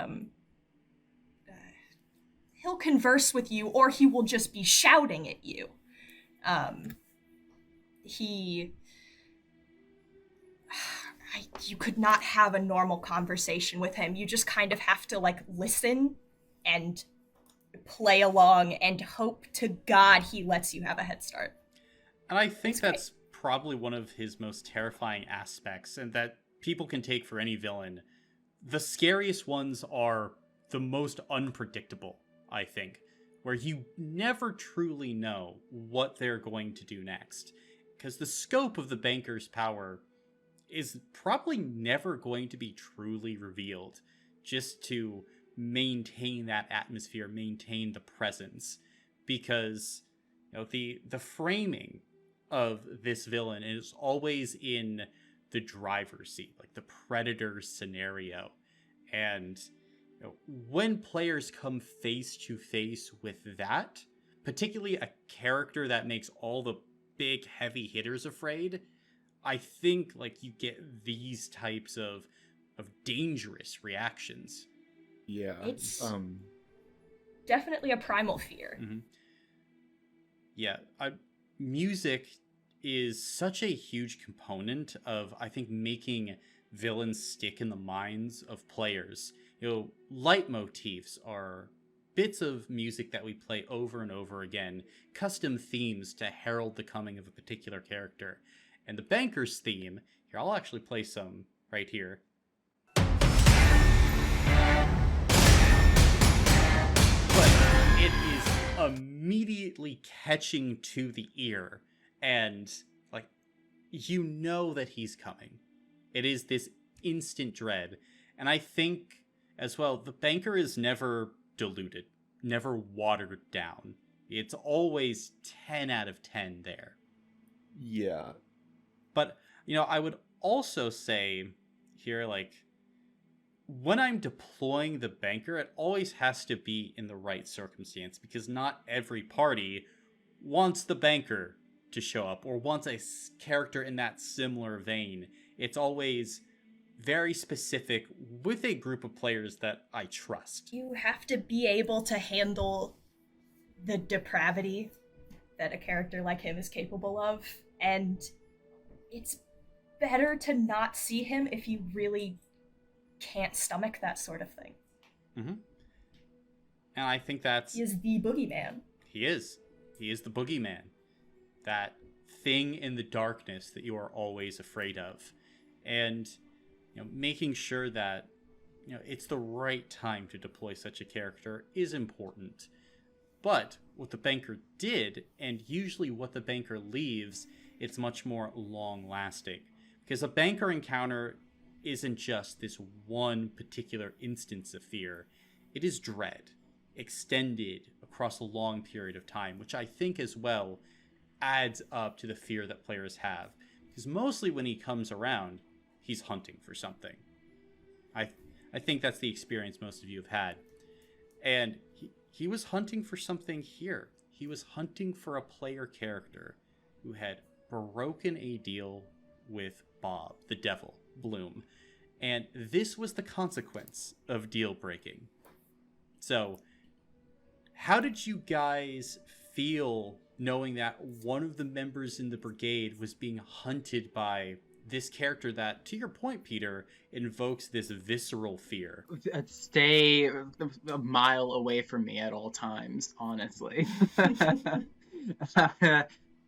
he'll converse with you, or he will just be shouting at you. You could not have a normal conversation with him. You just kind of have to, like, listen and play along and hope to God he lets you have a head start. And I think that's probably one of his most terrifying aspects, and that people can take for any villain. The scariest ones are the most unpredictable, I think, where you never truly know what they're going to do next. Because the scope of the banker's power is probably never going to be truly revealed, just to maintain that atmosphere, maintain the presence. Because, you know, the framing of this villain is always in the driver's seat, like the predator scenario. And you know, when players come face to face with that, particularly a character that makes all the big heavy hitters afraid, I think, like, you get these types of dangerous reactions. Yeah. It's definitely a primal fear. Mm-hmm. Yeah. Music is such a huge component of, I think, making villains stick in the minds of players. You know, leitmotifs are bits of music that we play over and over again, custom themes to herald the coming of a particular character. And the banker's theme, here, I'll actually play some right here. But it is immediately catching to the ear, and, like, you know that he's coming. It is this instant dread. And I think, as well, the banker is never diluted, never watered down. It's always 10 out of 10 there. Yeah. But, you know, I would also say here, like, when I'm deploying the banker, it always has to be in the right circumstance, because not every party wants the banker to show up or wants a character in that similar vein. It's always very specific with a group of players that I trust. You have to be able to handle the depravity that a character like him is capable of, and it's better to not see him if you really can't stomach that sort of thing. Mm-hmm. And I think that's... He is the boogeyman. He is. He is the boogeyman. That thing in the darkness that you are always afraid of. And, making sure that, it's the right time to deploy such a character is important. But what the banker did, and usually what the banker leaves, it's much more long-lasting. Because a banker encounter isn't just this one particular instance of fear. It is dread, extended across a long period of time, which I think as well adds up to the fear that players have. Because mostly when he comes around, he's hunting for something. I think that's the experience most of you have had. And he was hunting for something here. He was hunting for a player character who had broken a deal with Bob, the devil, Bloom. And this was the consequence of deal breaking. So, how did you guys feel knowing that one of the members in the brigade was being hunted by this character that, to your point, Peter, invokes this visceral fear? Stay a mile away from me at all times, honestly.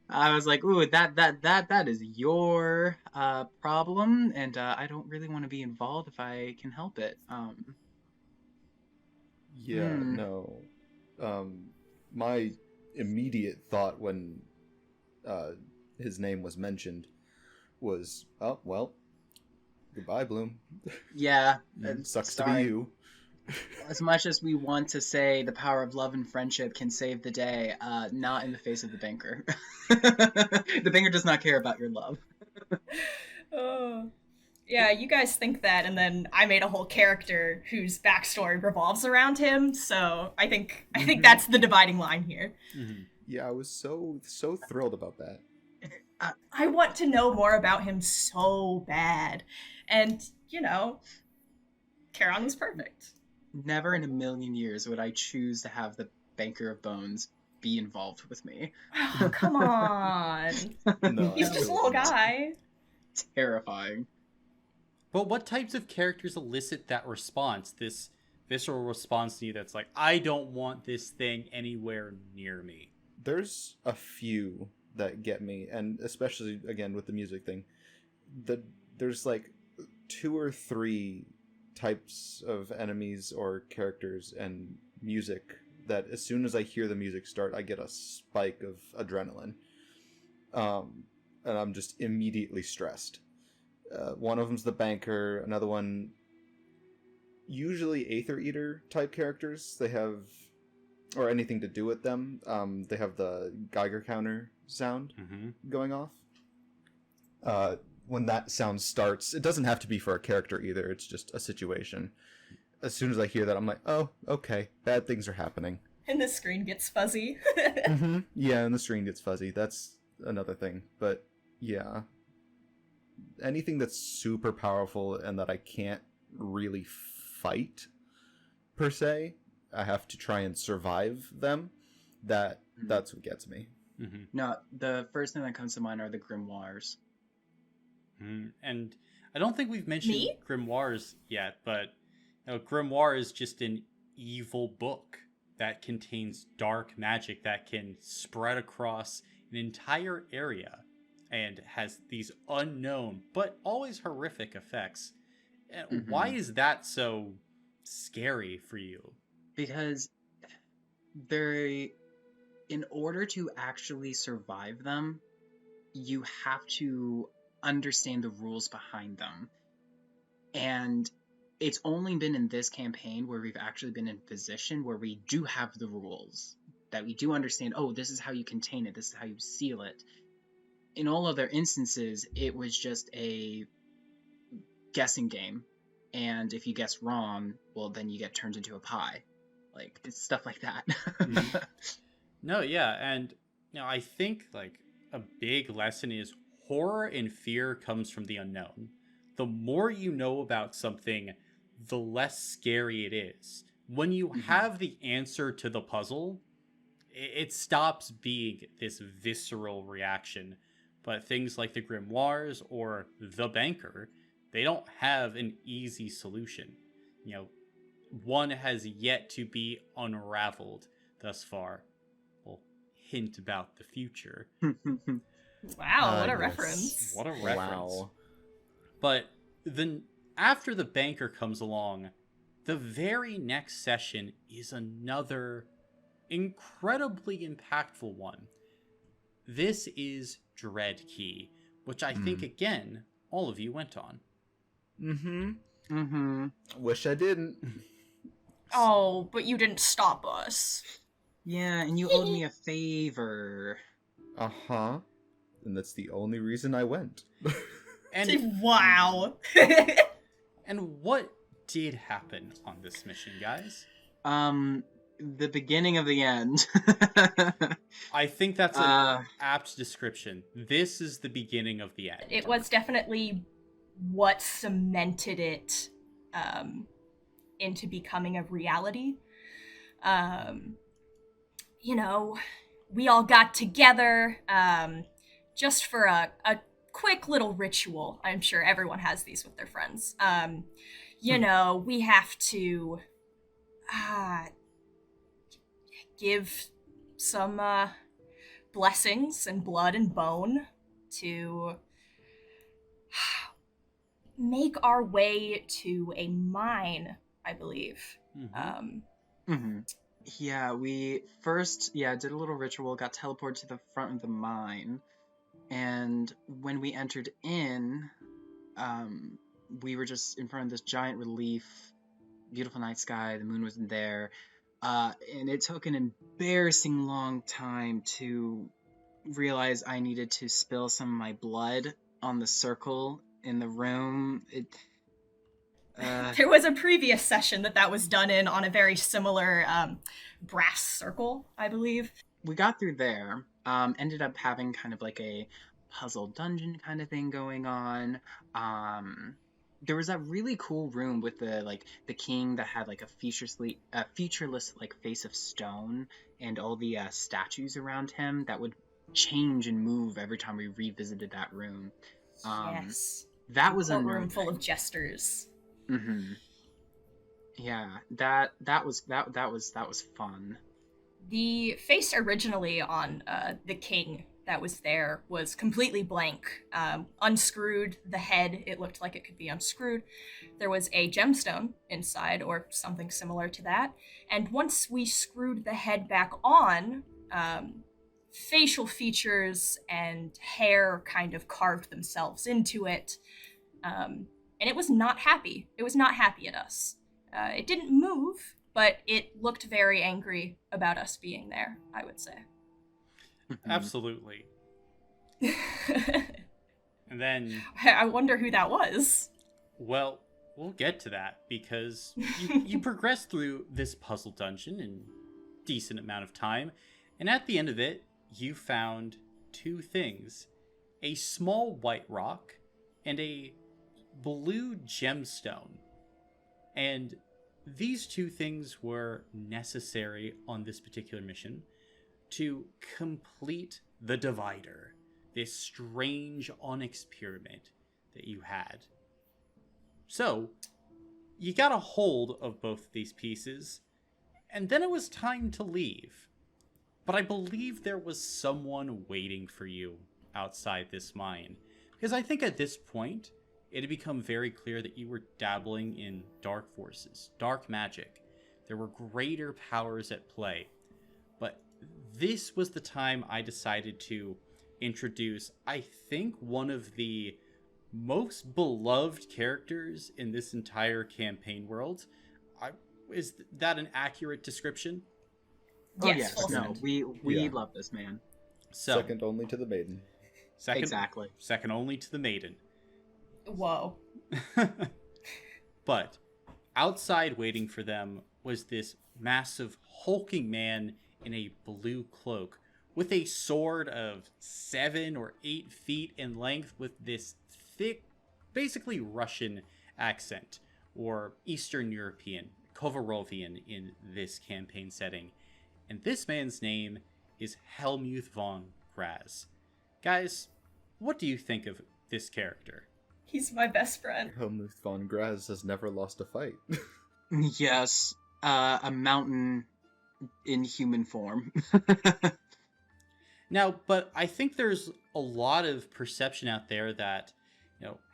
I was like, ooh, that is your problem, and I don't really want to be involved if I can help it. No. My immediate thought when his name was mentioned was, oh, well, goodbye, Bloom. Yeah. Sucks sorry. to be you. As much as we want to say the power of love and friendship can save the day, not in the face of the banker. The banker does not care about your love. Oh. Yeah, you guys think that, and then I made a whole character whose backstory revolves around him, so I think that's the dividing line here. Mm-hmm. Yeah, I was so thrilled about that. I want to know more about him so bad. And, Charon was perfect. Never in a million years would I choose to have the Banker of Bones be involved with me. Oh, come on. No, He's just a little guy. Terrifying. But what types of characters elicit that response, this visceral response to you that's like, I don't want this thing anywhere near me? There's a few that get me, and especially, again, with the music thing, there's like 2 or 3 types of enemies or characters and music that as soon as I hear the music start, I get a spike of adrenaline. And I'm just immediately stressed. One of them's the banker, another one, usually Aether Eater type characters. They have, or anything to do with them, they have the Geiger counter sound going off. When that sound starts, it doesn't have to be for a character either, it's just a situation. As soon as I hear that, I'm like, oh, okay, bad things are happening. And the screen gets fuzzy. Yeah, and the screen gets fuzzy. That's another thing. But, yeah. Anything that's super powerful and that I can't really fight, per se, I have to try and survive them, that's what gets me. No, the first thing that comes to mind are the grimoires. And I don't think we've mentioned grimoires yet, but grimoire is just an evil book that contains dark magic that can spread across an entire area and has these unknown but always horrific effects. Why is that so scary for you? Because in order to actually survive them, you have to understand the rules behind them. And it's only been in this campaign where we've actually been in a position where we do have the rules, that we do understand, oh, this is how you contain it, this is how you seal it. In all other instances, it was just a guessing game, and if you guess wrong, well, then you get turned into a pie. Like, it's stuff like that. Mhm. No, yeah, and I think like a big lesson is horror and fear comes from the unknown. The more you know about something, the less scary it is. When you Mhm. have the answer to the puzzle, it stops being this visceral reaction. But things like the grimoires or the banker, they don't have an easy solution. One has yet to be unraveled thus far. Well, hint about the future. Wow, what a Yes. reference. What a reference. Wow. But then after the banker comes along, the very next session is another incredibly impactful one. This is Dread Key, which I think, again, all of you went on. Mm-hmm. Wish I didn't. Oh, but you didn't stop us. Yeah, and you owed me a favor. Uh-huh. And that's the only reason I went. And Wow. and what did happen on this mission, guys? The beginning of the end. I think that's an apt description. This is the beginning of the end. It was definitely what cemented it into becoming a reality. We all got together just for a quick little ritual. I'm sure everyone has these with their friends. We have to give some blessings and blood and bone to make our way to a mine, I believe. Mm-hmm. Yeah, we first, did a little ritual, got teleported to the front of the mine, and when we entered in, we were just in front of this giant relief, beautiful night sky, the moon wasn't there, and it took an embarrassing long time to realize I needed to spill some of my blood on the circle in the room. There was a previous session that was done in on a very similar brass circle, I believe. We got through there, ended up having kind of like a puzzle dungeon kind of thing going on. There was that really cool room with the king that had like a featureless like face of stone, and all the statues around him that would change and move every time we revisited that room. Yes. That was a room full of jesters. Mm-hmm. Yeah, that was fun. The face originally on the king that was there was completely blank. Unscrewed the head, it looked like it could be unscrewed. There was a gemstone inside, or something similar to that. And once we screwed the head back on, facial features and hair kind of carved themselves into it. And it was not happy. It was not happy at us. It didn't move, but it looked very angry about us being there, I would say. Absolutely. And then... I wonder who that was. Well, we'll get to that, because you progress through this puzzle dungeon in a decent amount of time, and at the end of it, you found two things. A small white rock and a blue gemstone. And these two things were necessary on this particular mission to complete the divider, this strange onyx pyramid that you had. So, you got a hold of both these pieces, and then it was time to leave. But I believe there was someone waiting for you outside this mine, because I think at this point, it had become very clear that you were dabbling in dark forces, dark magic. There were greater powers at play. But this was the time I decided to introduce, I think, one of the most beloved characters in this entire campaign world. Is that an accurate description? Oh Yes, yes, full no, send. we love this man. So, Second only to the maiden. Exactly. Second only to the maiden. Whoa. But outside waiting for them was this massive hulking man in a blue cloak with a sword of 7 or 8 feet in length with this thick, basically Russian accent, or Eastern European, Kovarovian in this campaign setting. And this man's name is Helmuth von Graz. Guys, what do you think of this character? He's my best friend. Helmuth von Graz has never lost a fight. Yes, a mountain in human form. Now, but I think there's a lot of perception out there that,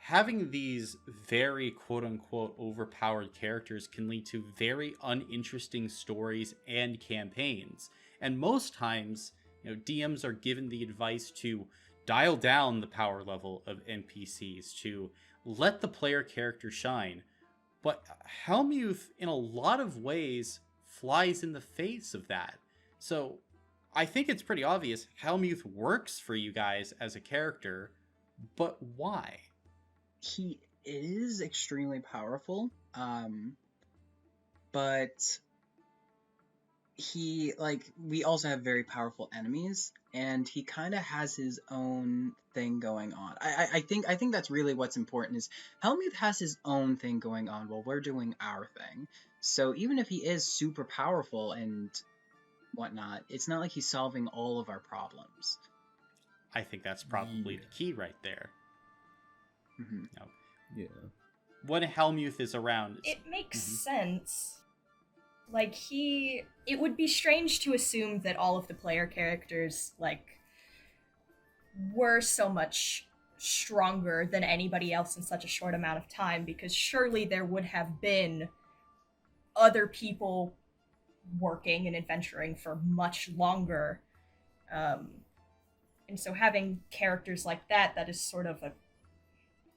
having these very quote-unquote overpowered characters can lead to very uninteresting stories and campaigns. And most times, DMs are given the advice to dial down the power level of NPCs, to let the player character shine. But Helmuth, in a lot of ways, flies in the face of that. So I think it's pretty obvious Helmuth works for you guys as a character, but why? He is extremely powerful, but we also have very powerful enemies, and he kind of has his own thing going on. I think that's really what's important, is Helmuth has his own thing going on while we're doing our thing. So even if he is super powerful and whatnot, it's not like he's solving all of our problems. I think that's probably the key right there. Mm-hmm. Yeah. When Helmuth is around, It makes sense. Like, it would be strange to assume that all of the player characters, were so much stronger than anybody else in such a short amount of time, because surely there would have been other people working and adventuring for much longer. And so having characters like that is sort of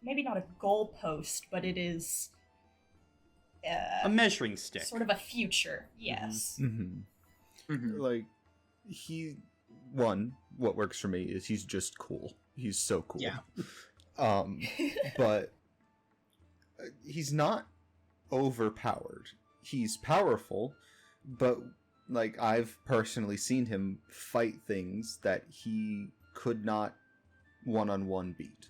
maybe not a goalpost, but it is a measuring stick. Sort of a future, yes. Mm-hmm. Mm-hmm. Like, what works for me is he's just cool. He's so cool. Yeah. But he's not overpowered. He's powerful, but I've personally seen him fight things that he could not one-on-one beat.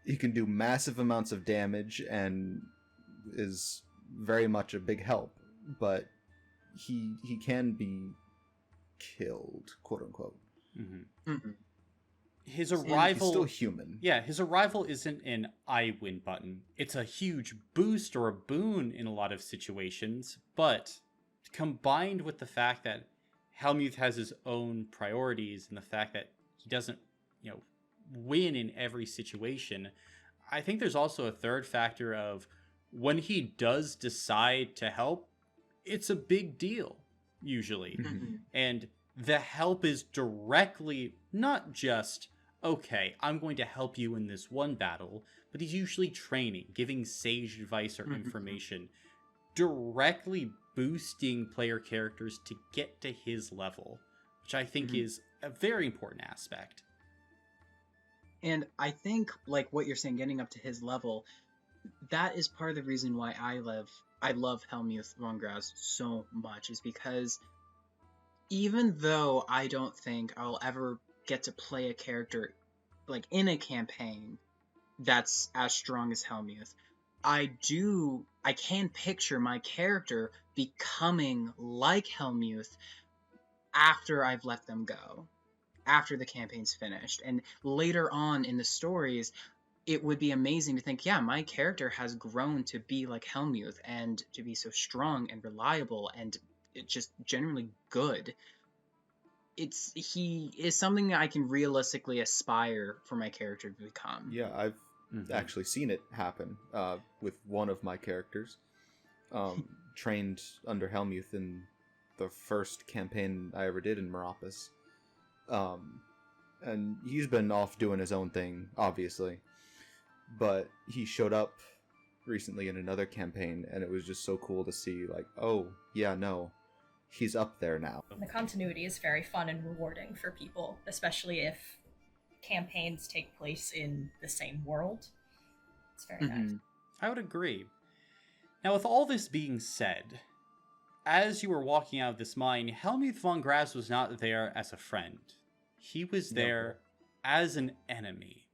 He can do massive amounts of damage and is very much a big help, but he can be killed, quote unquote. Mm-hmm. Mm-hmm. His He's arrival, still human. Yeah, his arrival isn't an I win button. It's a huge boost or a boon in a lot of situations, but combined with the fact that Helmuth has his own priorities and the fact that he doesn't, win in every situation, I think there's also a third factor of when he does decide to help, it's a big deal, usually. Mm-hmm. And the help is directly not just, okay, I'm going to help you in this one battle, but he's usually training, giving sage advice or information, directly boosting player characters to get to his level, which I think is a very important aspect. And I think, what you're saying, getting up to his level, that is part of the reason why I love Helmuth von Graz so much, is because even though I don't think I'll ever get to play a character, in a campaign that's as strong as Helmuth, I can picture my character becoming like Helmuth after I've let them go, after the campaign's finished. And later on in the stories, it would be amazing to think, yeah, my character has grown to be like Helmuth and to be so strong and reliable and just generally good. He is something that I can realistically aspire for my character to become. Yeah, I've actually seen it happen with one of my characters. Trained under Helmuth in the first campaign I ever did in Meropis. And he's been off doing his own thing, obviously. But he showed up recently in another campaign, and it was just so cool to see, oh, yeah, no, he's up there now. The continuity is very fun and rewarding for people, especially if campaigns take place in the same world. It's very nice. I would agree. Now, with all this being said, as you were walking out of this mine, Helmuth von Graz was not there as a friend. He was there as an enemy.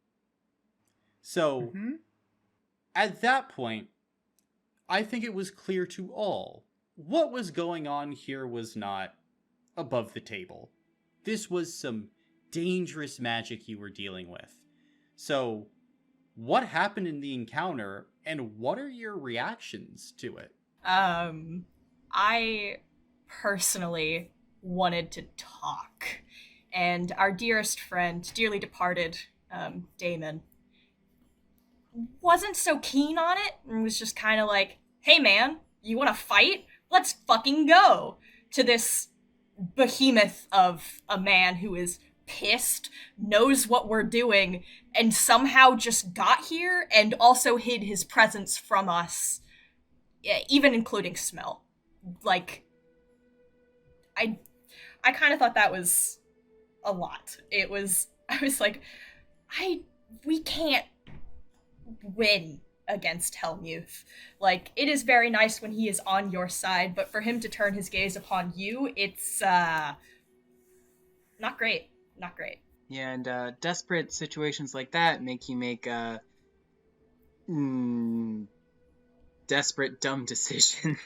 So, at that point, I think it was clear to all what was going on here was not above the table. This was some dangerous magic you were dealing with. So, what happened in the encounter, and what are your reactions to it? I personally wanted to talk, and our dearest friend, dearly departed, Damon, wasn't so keen on it, and was just kind of like, hey man, you want to fight? Let's fucking go! To this behemoth of a man who is pissed, knows what we're doing, and somehow just got here and also hid his presence from us, even including smell. Like, I kind of thought that was a lot. I was like, we can't win against Helmuth. Like, it is very nice when he is on your side, but for him to turn his gaze upon you, it's, not great. Not great. Yeah, and desperate situations like that make you make desperate, dumb decisions.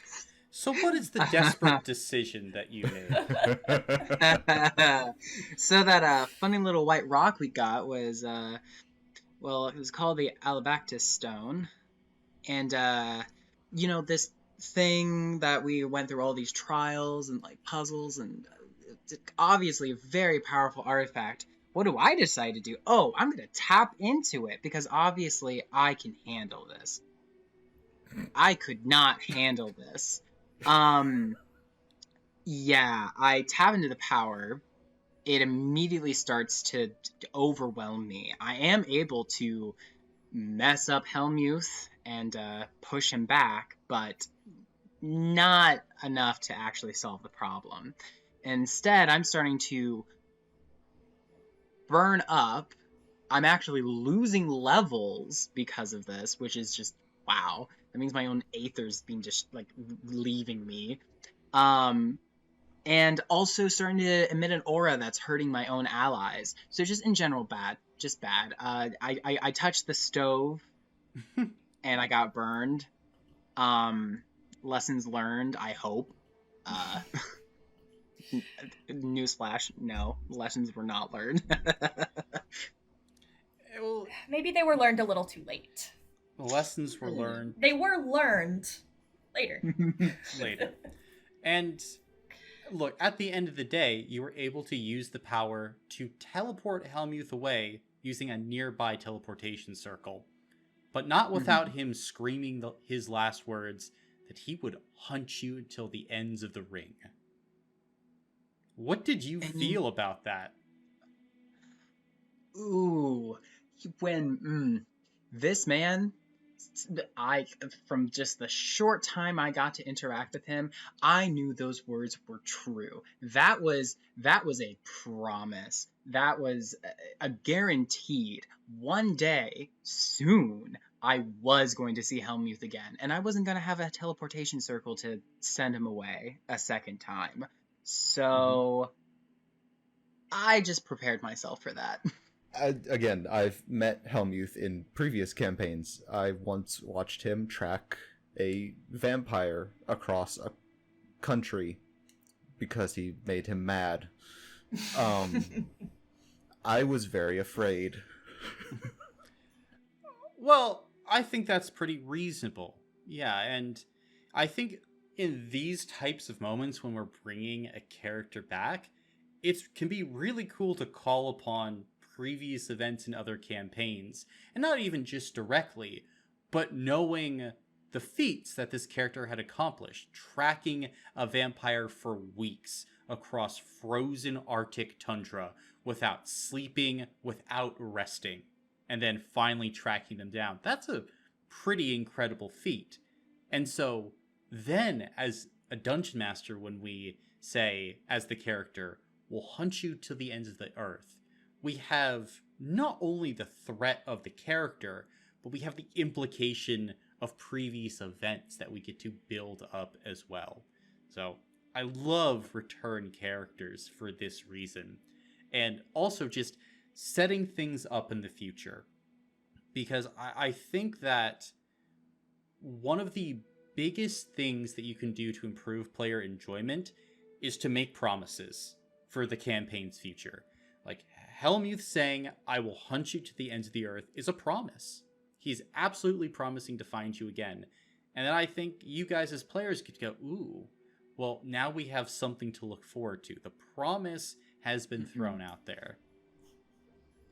So what is the desperate decision that you made? So that funny little white rock we got was, well, it was called the Alabactus Stone. And, you know, this thing that we went through all these trials and, like, puzzles, and obviously a very powerful artifact. What do I decide to do? Oh, I'm going to tap into it, because obviously I can handle this. I could not handle this. Yeah, I tap into the power. It immediately starts to overwhelm me. I am able to mess up Helmuth and push him back, but not enough to actually solve the problem. Instead, I'm starting to burn up. I'm actually losing levels because of this, which is just, wow. That means my own aether's being just, like, leaving me. And also starting to emit an aura that's hurting my own allies. So just in general, bad. Just bad. I touched the stove, and I got burned. Lessons learned, I hope. Newsflash, no. Lessons were not learned. Well, Maybe they were learned a little too late. the lessons were learned They were learned later. later. And look, at the end of the day, you were able to use the power to teleport Helmuth away using a nearby teleportation circle, but not without him screaming his last words that he would hunt you until the ends of the ring. What did you feel about that? Ooh, when this man, from just the short time I got to interact with him, I knew those words were true. That was a promise. That was a guaranteed. One day, soon, I was going to see Helmuth again, and I wasn't going to have a teleportation circle to send him away a second time. So, I just prepared myself for that. Again, I've met Helmuth in previous campaigns. I once watched him track a vampire across a country because he made him mad. I was very afraid. Well, I think that's pretty reasonable. Yeah, and I think in these types of moments when we're bringing a character back, it can be really cool to call upon previous events in other campaigns, and not even just directly, but knowing the feats that this character had accomplished, tracking a vampire for weeks across frozen Arctic tundra without sleeping, without resting, and then finally tracking them down. That's a pretty incredible feat. And so then, as a dungeon master, when we say, as the character, we'll hunt you to the ends of the earth, we have not only the threat of the character, but we have the implication of previous events that we get to build up as well. So I love return characters for this reason. And also just setting things up in the future. Because I think that one of the biggest things that you can do to improve player enjoyment is to make promises for the campaign's future. Like Helmuth saying, "I will hunt you to the ends of the earth," is a promise. He's absolutely promising to find you again. And then I think you guys as players could go, ooh, well, now we have something to look forward to. The promise has been thrown out there.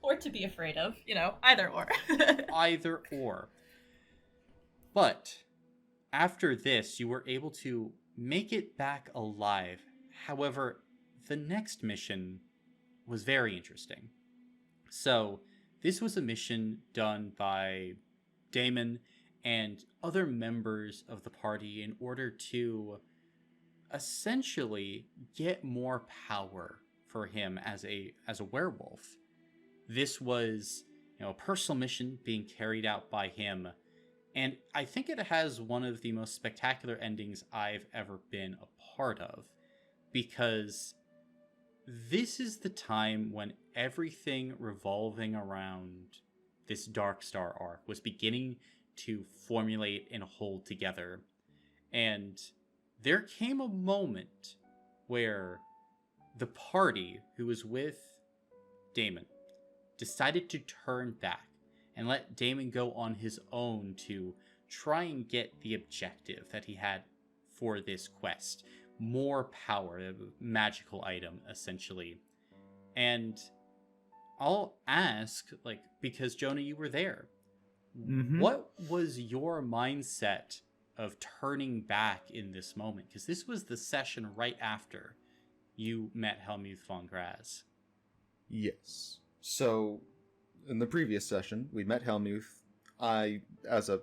Or to be afraid of, either or. Either or. But after this, you were able to make it back alive. However, the next mission was very interesting. So, this was a mission done by Damon and other members of the party in order to essentially get more power for him as a werewolf. This was, a personal mission being carried out by him, and I think it has one of the most spectacular endings I've ever been a part of, because this is the time when everything revolving around this Dark Star arc was beginning to formulate and hold together. And there came a moment where the party who was with Damon decided to turn back and let Damon go on his own to try and get the objective that he had for this quest. More power, a magical item, essentially. And I'll ask, because Jonah, you were there, what was your mindset of turning back in this moment? Because this was the session right after you met Helmuth von Graz. Yes. So, in the previous session, we met Helmuth. I, as a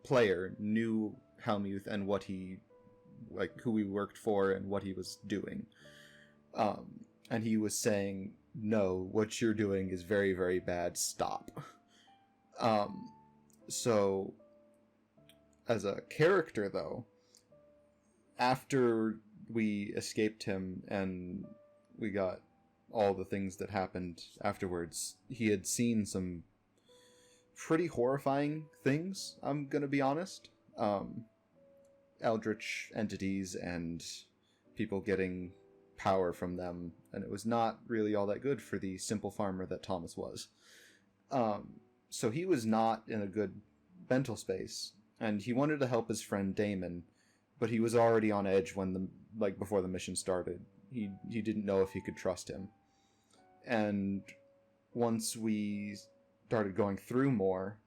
player, knew Helmuth and what he, who he worked for and what he was doing. And he was saying, "No, what you're doing is very, very bad. Stop." So, as a character, though, after we escaped him and we got all the things that happened afterwards, he had seen some pretty horrifying things, I'm gonna be honest. Eldritch entities and people getting power from them, and it was not really all that good for the simple farmer that Thomas was. So he was not in a good mental space, and he wanted to help his friend Damon, but he was already on edge when before the mission started. He didn't know if he could trust him. And once we started going through more,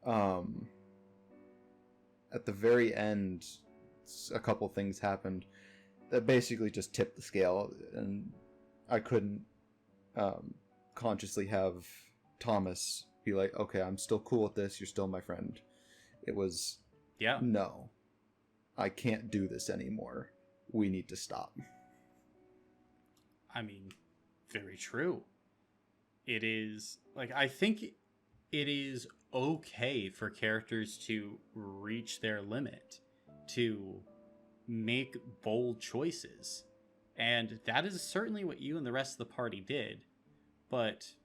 at the very end, a couple things happened that basically just tipped the scale, and I couldn't consciously have Thomas be like, "Okay, I'm still cool with this, you're still my friend." It was, no, I can't do this anymore. We need to stop. I mean, very true. It is, I think it is okay for characters to reach their limit, to make bold choices. And that is certainly what you and the rest of the party did. But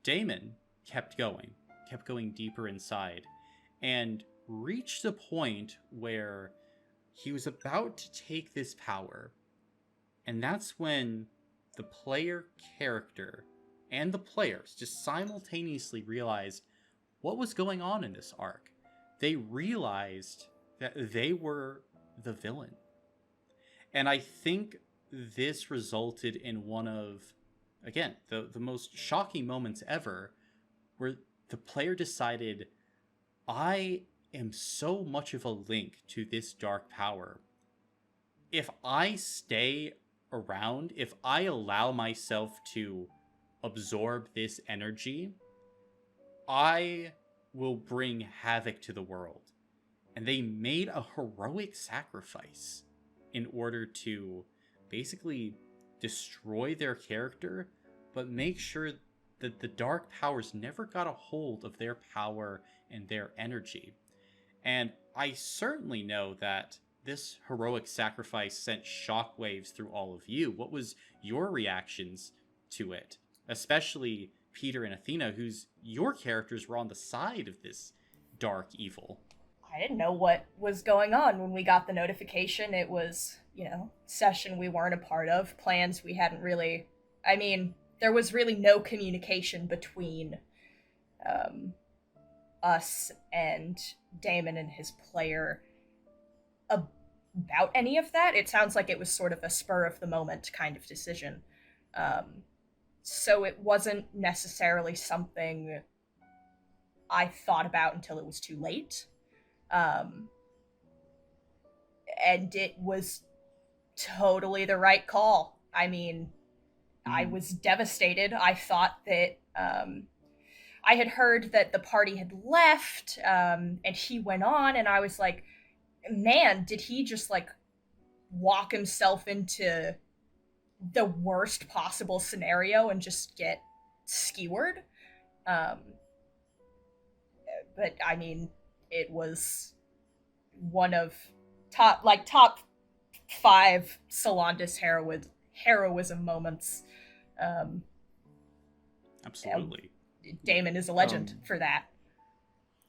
Damon kept going deeper inside, and reached a point where he was about to take this power. And that's when the player character and the players just simultaneously realized what was going on in this arc. They realized that they were the villain. And I think this resulted in one of, again, the most shocking moments ever, where the player decided, I am so much of a link to this dark power. If I stay around, if I allow myself to absorb this energy, I will bring havoc to the world. And they made a heroic sacrifice in order to basically destroy their character, but make sure that the dark powers never got a hold of their power and their energy. And I certainly know that this heroic sacrifice sent shockwaves through all of you. What was your reactions to it? Especially Peter and Athena, whose your characters were on the side of this dark evil. I didn't know what was going on when we got the notification. It was, session we weren't a part of, plans we hadn't really... I mean, there was really no communication between us and Damon and his player about any of that. It sounds like it was sort of a spur-of-the-moment kind of decision. So it wasn't necessarily something I thought about until it was too late. And it was totally the right call. I mean, I was devastated. I thought that I had heard that the party had left, and he went on, and I was like, man, did he just like walk himself into the worst possible scenario and just get skewered? But I mean, it was one of top 5 Solandis heroism moments. Absolutely. Damon is a legend for that.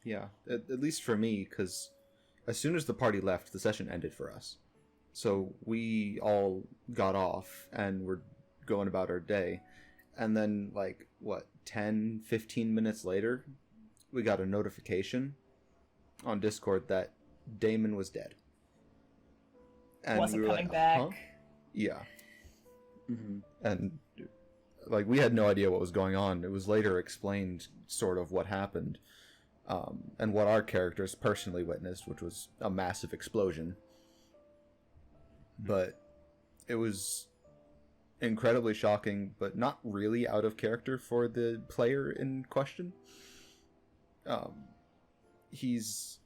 Yeah, at least for me, because as soon as the party left, the session ended for us. So we all got off and were going about our day. And then, 10, 15 minutes later, we got a notification on Discord that Damon was dead. And Wasn't we were coming back. Huh? Yeah. Mm-hmm. And we had no idea what was going on. It was later explained sort of what happened, and what our characters personally witnessed, which was a massive explosion. But it was incredibly shocking, but not really out of character for the player in question. He's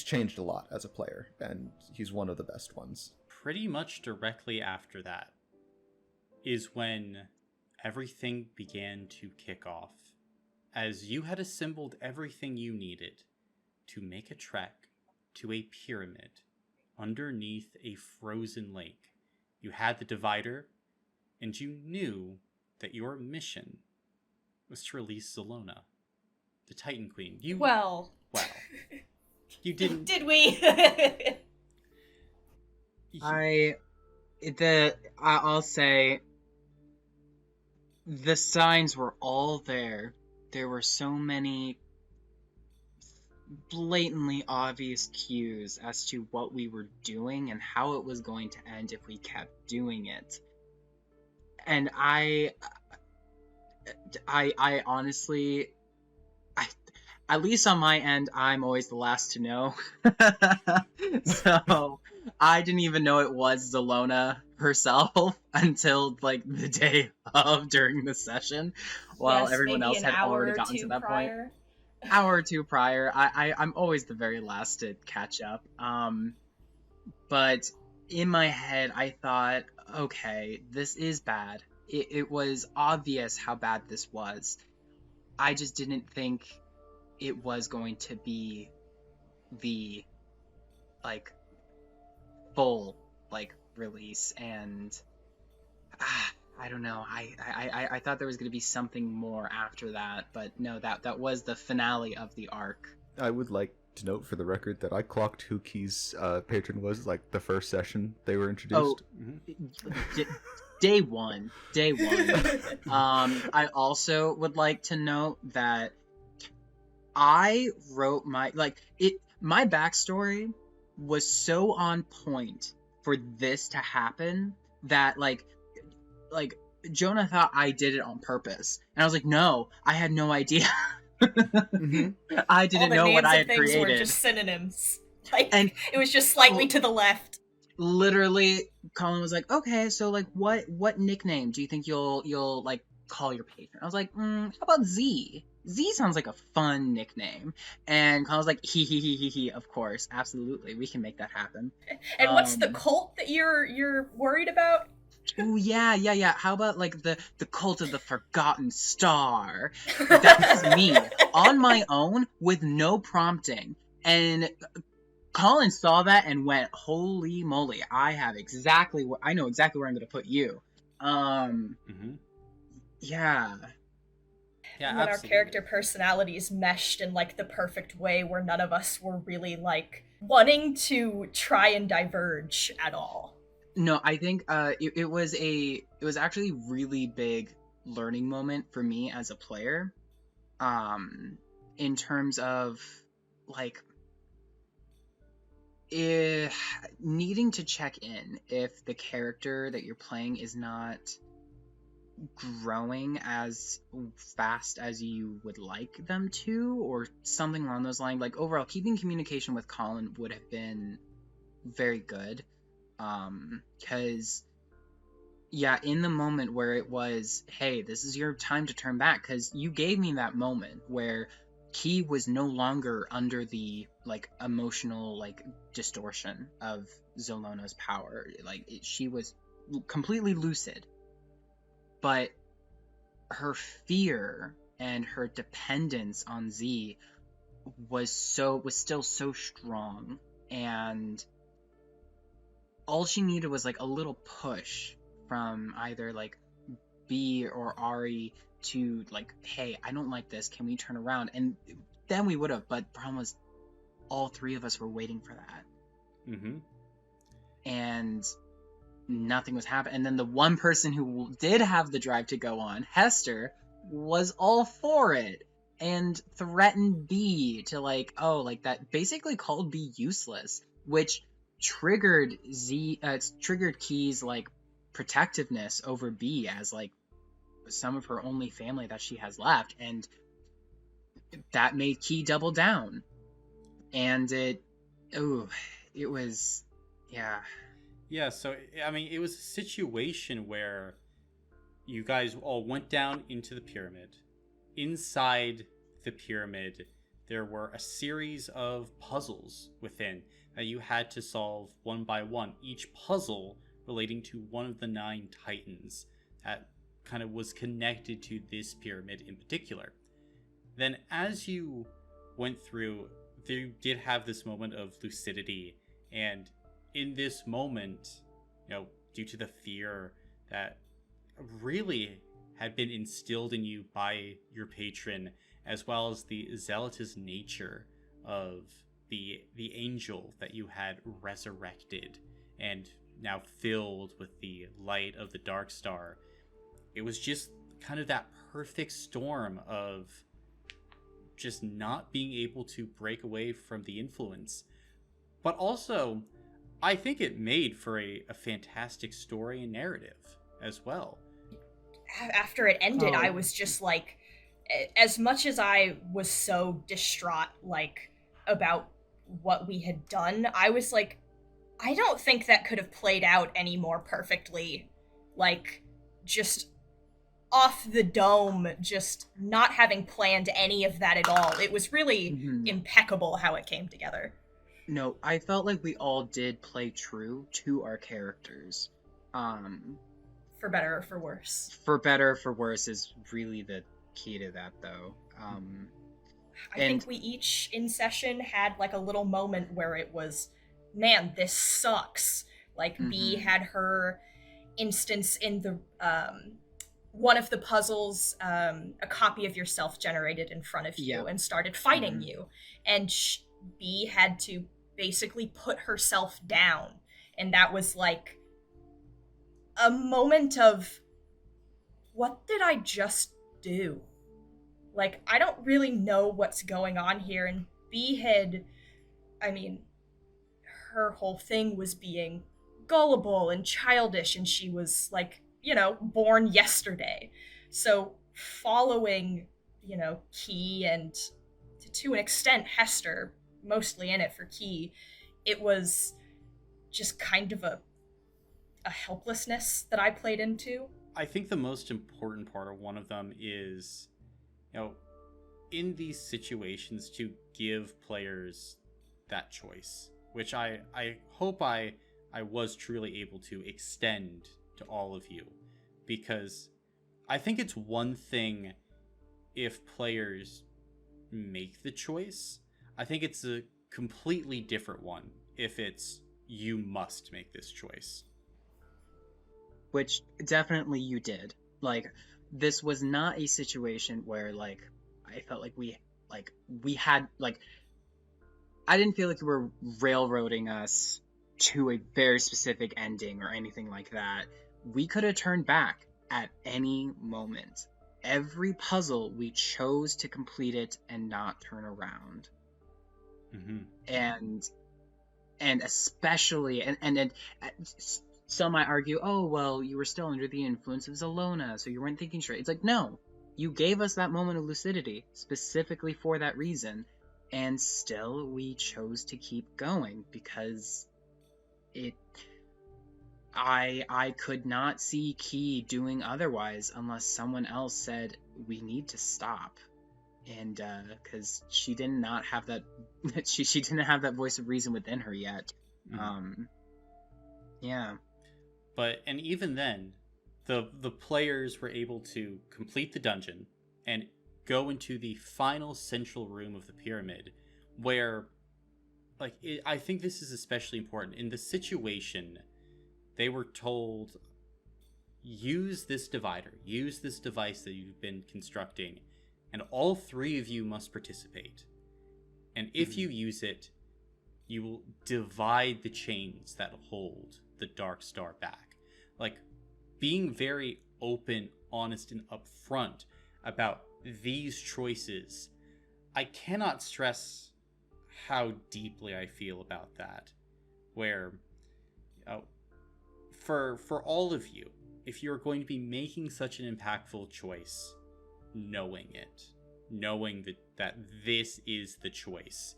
changed a lot as a player, and he's one of the best ones. Pretty much directly after that is when everything began to kick off, as you had assembled everything you needed to make a trek to a pyramid underneath a frozen lake. You had the divider, and you knew that your mission was to release Zelona, the Titan Queen. Well, you didn't. Did we? I'll say the signs were all there. There were so many blatantly obvious cues as to what we were doing and how it was going to end if we kept doing it. And I honestly, at least on my end, I'm always the last to know. So I didn't even know it was Zelona herself until the day of during the session, while everyone else had already gotten to that point. Hour or two prior. I'm always the very last to catch up. But in my head, I thought, okay, this is bad. It was obvious how bad this was. I just didn't think it was going to be the full release, and I don't know. I thought there was going to be something more after that, but no, that was the finale of the arc. I would like to note for the record that I clocked who Key's patron was the first session they were introduced. Day one. I also would like to note that I wrote my backstory was so on point for this to happen that Jonah thought I did it on purpose, and I was like, no, I had no idea. I didn't know what I had created. All the names of things were just synonyms. And it was just slightly to the left. Literally, Colin was like, okay, so what nickname do you think you'll call your patron? I was like, how about Z? Z sounds like a fun nickname. And Colin was like, he, of course, absolutely, we can make that happen. And what's the cult that you're worried about? Oh yeah. How about like the cult of the Forgotten Star? That was me on my own with no prompting, and Colin saw that and went, "Holy moly! I know exactly where I'm going to put you." Mm-hmm. Yeah. Yeah, And then our absolutely. character personalities meshed in like the perfect way where none of us were really like wanting to try and diverge at all. No, I think it was actually a really big learning moment for me as a player, in terms of like needing to check in if the character that you're playing is not growing as fast as you would like them to, or something along those lines. Like overall, keeping communication with Colin would have been very good, because yeah, in the moment where it was, hey, this is your time to turn back, because you gave me that moment where Key was no longer under the like emotional like distortion of Zolona's power. Like she was completely lucid, but her fear and her dependence on Z was still so strong, and all she needed was like a little push from either like B or Ari to like, hey, I don't like this, can we turn around? And then we would have, but the problem was all three of us were waiting for that. Mm-hmm. And nothing was happening. And then the one person who did have the drive to go on, Hester, was all for it and threatened B to like, oh, like that, basically called B useless, which triggered triggered Key's like protectiveness over B as like some of her only family that she has left, and that made Key double down. And it was, yeah. Yeah, so I mean, it was a situation where you guys all went down into the pyramid. Inside the pyramid, there were a series of puzzles within that you had to solve one by one, each puzzle relating to one of the 9 titans that kind of was connected to this pyramid in particular. Then as you went through, you did have this moment of lucidity, and in this moment, due to the fear that really had been instilled in you by your patron, as well as the zealotous nature of the angel that you had resurrected and now filled with the light of the Dark Star, it was just kind of that perfect storm of just not being able to break away from the influence. But also, I think it made for a fantastic story and narrative as well. After it ended, Oh. I was just like, as much as I was so distraught, like, about what we had done, I was like, I don't think that could have played out any more perfectly. Like, just off the dome, just not having planned any of that at all. It was really impeccable how it came together. No, I felt like we all did play true to our characters. For better or for worse. For better or for worse is really the key to that, though. I think we each in session had like a little moment where it was, man, this sucks. Like B had her instance in the one of the puzzles, a copy of yourself generated in front of you and started fighting you, and B had to basically put herself down, and that was like a moment of, what did I just do? Like, I don't really know what's going on here. And B had, I mean, her whole thing was being gullible and childish, and she was like, born yesterday. So following, Key and to an extent Hester, mostly in it for Key, it was just kind of a helplessness that I played into. I think the most important part of one of them is, in these situations, to give players that choice, which I hope I was truly able to extend to all of you, because I think it's one thing if players make the choice. I think it's a completely different one if it's you must make this choice. Which definitely you did. Like, this was not a situation where, like, I felt like we had, like, I didn't feel like you were railroading us to a very specific ending or anything like that. We could have turned back at any moment. Every puzzle, we chose to complete it and not turn around. And especially, and some might argue, oh, well, you were still under the influence of Zelona, so you weren't thinking straight. It's like, no, you gave us that moment of lucidity specifically for that reason, and still we chose to keep going because I could not see Key doing otherwise unless someone else said, we need to stop. And because she did not have that she didn't have that voice of reason within her yet. Yeah. But and even then, the players were able to complete the dungeon and go into the final central room of the pyramid, where, like, I think this is especially important. In the situation, they were told, use this divider, use this device that you've been constructing, and all three of you must participate. And if you use it, you will divide the chains that hold the Dark Star back. Like, being very open, honest, and upfront about these choices, I cannot stress how deeply I feel about that. Where, for all of you, if you're going to be making such an impactful choice, knowing that this is the choice,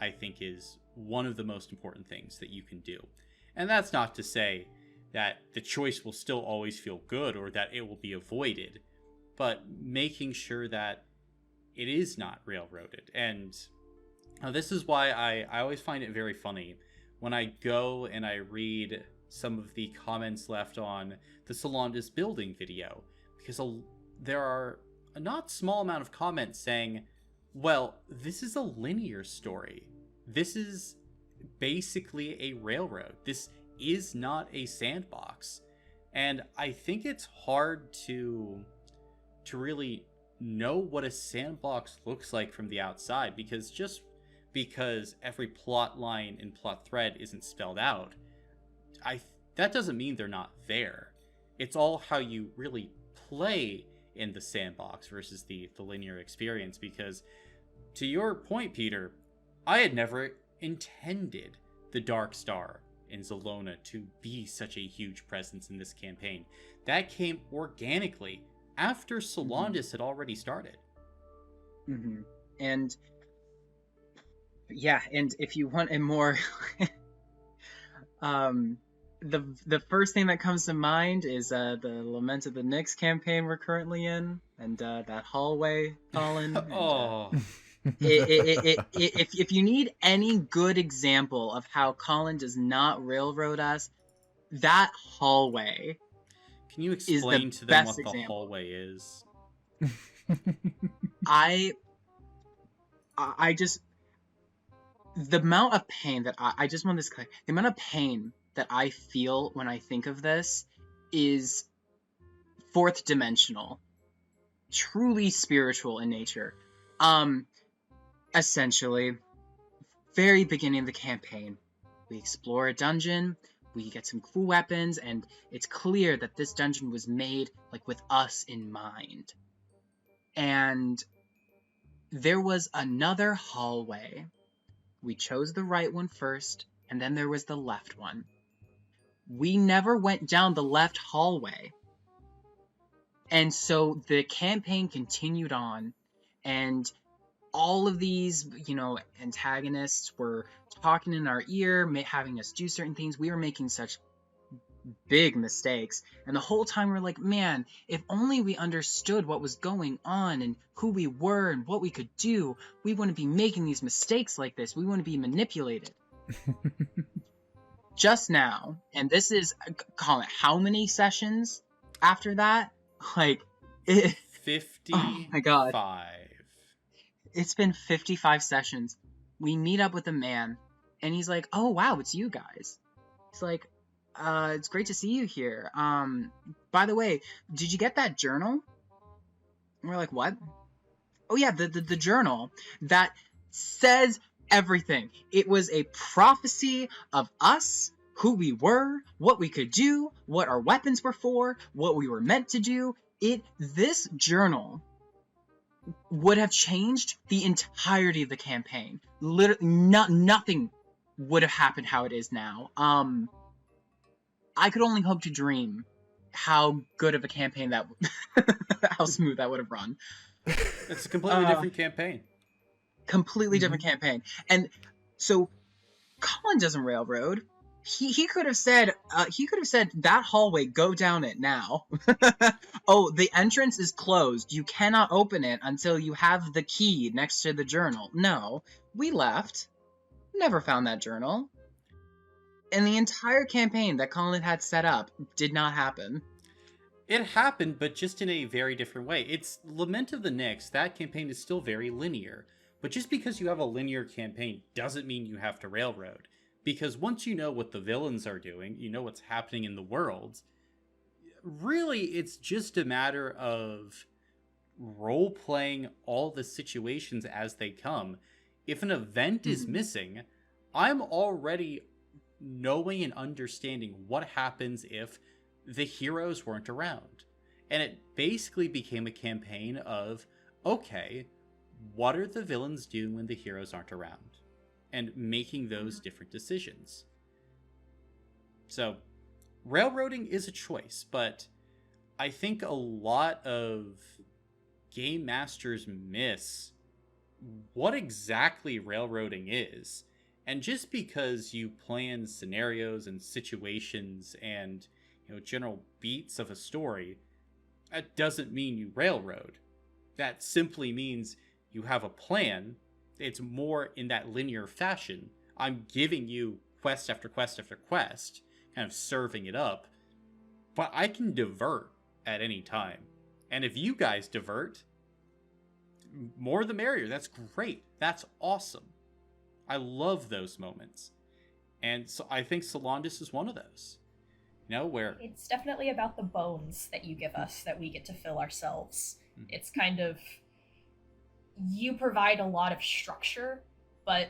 I think is one of the most important things that you can do. And that's not to say that the choice will still always feel good or that it will be avoided, but making sure that it is not railroaded. And this is why I always find it very funny when I go and I read some of the comments left on the Solandis building video, because there are a not small amount of comments saying, well, this is a linear story. This is basically a railroad. This is not a sandbox. And I think it's hard to really know what a sandbox looks like from the outside, because just because every plot line and plot thread isn't spelled out, that doesn't mean they're not there. It's all how you really play in the sandbox versus the linear experience. Because to your point, Peter, I had never intended the Dark Star in Zelona to be such a huge presence in this campaign. That came organically after Solandis had already started. And yeah, and if you want a more the first thing that comes to mind is the Lament of the Nyx campaign we're currently in, and that hallway, Colin. And, if you need any good example of how Colin does not railroad us, that hallway. Can you explain to them what the hallway is? I just, the amount of pain that I just want this clear. The amount of pain that I feel when I think of this is fourth dimensional, truly spiritual in nature. Essentially, very beginning of the campaign, we explore a dungeon, we get some cool weapons, and it's clear that this dungeon was made like with us in mind. And there was another hallway. We chose the right one first, and then there was the left one. We never went down the left hallway. And so the campaign continued on, and all of these, antagonists were talking in our ear, having us do certain things. We were making such big mistakes. And the whole time we're like, man, if only we understood what was going on and who we were and what we could do, we wouldn't be making these mistakes like this. We wouldn't be manipulated. just now, and this is, call it, how many sessions after that? Like, 55. oh my god. It's been 55 sessions. We meet up with a man, and he's like, oh wow, it's you guys. He's like, it's great to see you here. By the way, did you get that journal? And we're like, what? Oh yeah, the journal that says everything. It was a prophecy of us, who we were, what we could do, what our weapons were for, what we were meant to do. This journal would have changed the entirety of the campaign. Literally, nothing would have happened how it is now. I could only hope to dream how good of a campaign that, how smooth that would have run. It's a completely different campaign. Completely different campaign. And so Colin doesn't railroad. He could have said that hallway, go down it now. Oh, the entrance is closed. You cannot open it until you have the key next to the journal. No, we left. Never found that journal. And the entire campaign that Colin had set up did not happen. It happened, but just in a very different way. It's Lament of the Nyx. That campaign is still very linear. But just because you have a linear campaign doesn't mean you have to railroad. Because once you know what the villains are doing, you know what's happening in the world, really it's just a matter of role-playing all the situations as they come. If an event is missing, I'm already knowing and understanding what happens if the heroes weren't around. And it basically became a campaign of, okay, what are the villains doing when the heroes aren't around? And making those different decisions. So, railroading is a choice, but I think a lot of game masters miss what exactly railroading is. And just because you plan scenarios and situations and, general beats of a story, that doesn't mean you railroad. That simply means you have a plan. It's more in that linear fashion. I'm giving you quest after quest after quest, kind of serving it up, but I can divert at any time. And if you guys divert, more the merrier. That's great. That's awesome. I love those moments. And so I think Solandis is one of those. Where it's definitely about the bones that you give us that we get to fill ourselves. It's kind of, you provide a lot of structure, but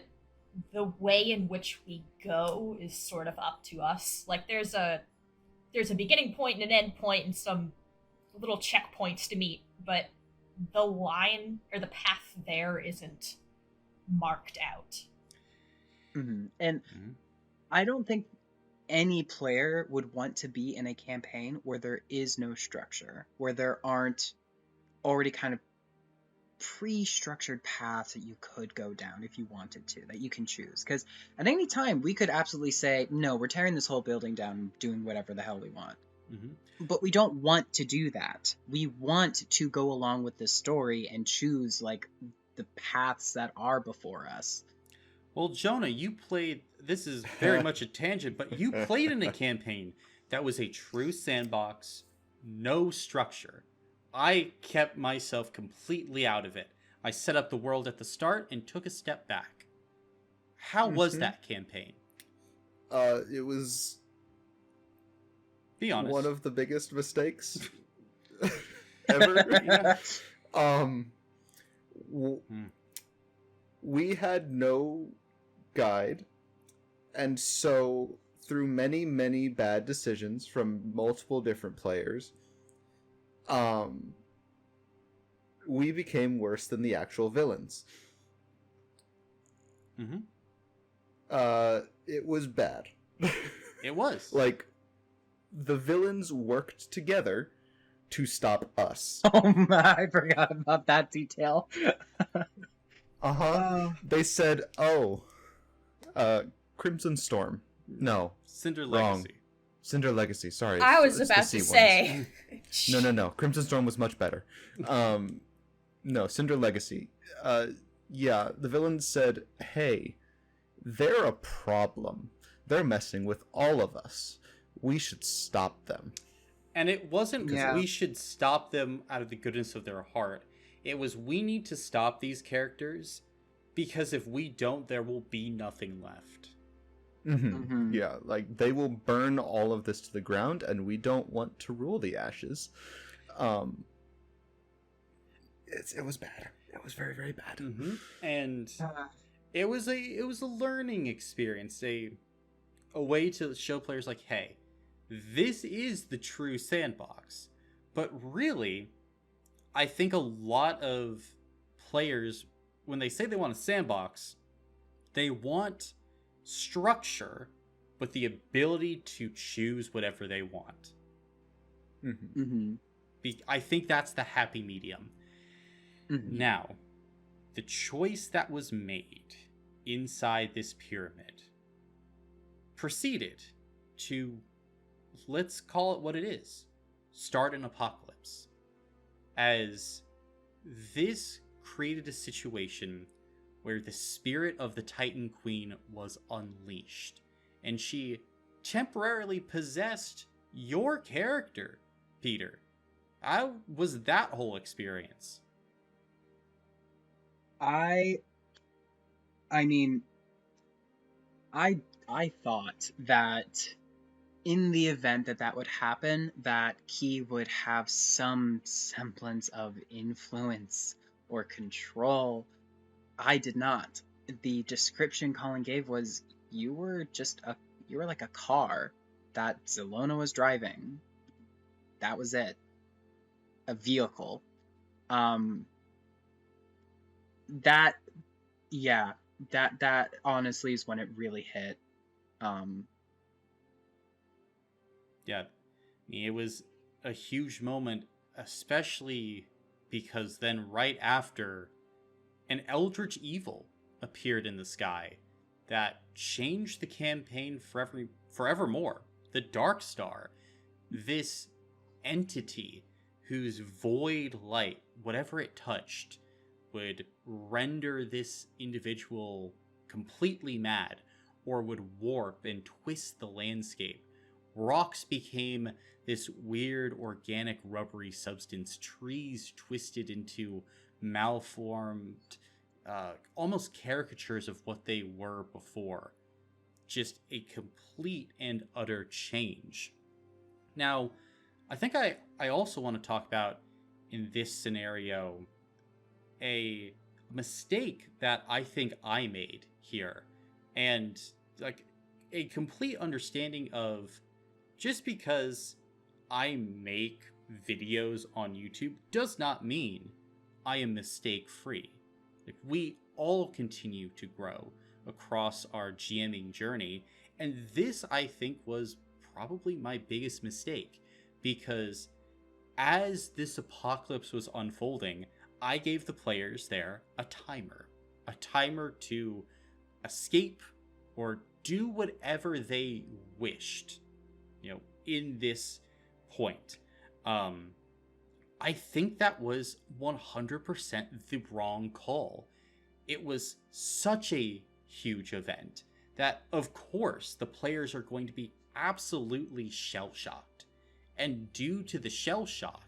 the way in which we go is sort of up to us. Like there's a beginning point and an end point and some little checkpoints to meet, but the line or the path there isn't marked out. And I don't think any player would want to be in a campaign where there is no structure, where there aren't already kind of pre-structured paths that you could go down if you wanted to, that you can choose. Because at any time, we could absolutely say, no, we're tearing this whole building down and doing whatever the hell we want. But we don't want to do that. We want to go along with this story and choose, like, the paths that are before us. Well, Jonah, you played, this is very much a tangent, but you played in a campaign that was a true sandbox, no structure. I kept myself completely out of it. I set up the world at the start and took a step back. How was that campaign? It was... Be honest. One of the biggest mistakes ever. We had no guide, and so through many, many bad decisions from multiple different players, we became worse than the actual villains. It was bad. It was. Like, the villains worked together to stop us. Oh my, I forgot about that detail. They said, Crimson Storm. No. Cinder wrong. Legacy. Cinder Legacy, sorry. I was it's about the to C say. ones. No. Crimson Storm was much better. No, Cinder Legacy. Yeah, the villains said, hey, they're a problem. They're messing with all of us. We should stop them. And it wasn't because Yeah. we should stop them out of the goodness of their heart. It was, we need to stop these characters because if we don't, there will be nothing left. Mhm. Yeah, like, they will burn all of this to the ground, and we don't want to rule the ashes. It was bad. It was very, very bad. And it was a learning experience, a way to show players like, hey, this is the true sandbox. But really, I think a lot of players, when they say they want a sandbox, they want structure, but the ability to choose whatever they want. I think that's the happy medium. Now, the choice that was made inside this pyramid proceeded to, let's call it what it is, start an apocalypse. As this created a situation where the spirit of the Titan Queen was unleashed, and she temporarily possessed your character, Peter. How was that whole experience? I mean, I thought that in the event that would happen, that Key would have some semblance of influence or control. I did not. The description Colin gave was, you were like a car that Zelona was driving. That was it. A vehicle. That honestly is when it really hit. Yeah, it was a huge moment, especially because then right after, an eldritch evil appeared in the sky that changed the campaign forevermore. The Dark Star, this entity whose void light, whatever it touched, would render this individual completely mad, or would warp and twist the landscape. Rocks became this weird organic rubbery substance. Trees twisted into malformed, almost caricatures of what they were before. Just a complete and utter change. Now, I think I also want to talk about, in this scenario, a mistake that I think I made here. And like a complete understanding of, just because I make videos on YouTube does not mean I am mistake free. Like, we all continue to grow across our GMing journey, and this, I think, was probably my biggest mistake, because as this apocalypse was unfolding, I gave the players there a timer to escape or do whatever they wished, in this point. I think that was 100% the wrong call. It was such a huge event that, of course, the players are going to be absolutely shell-shocked. And due to the shell-shock,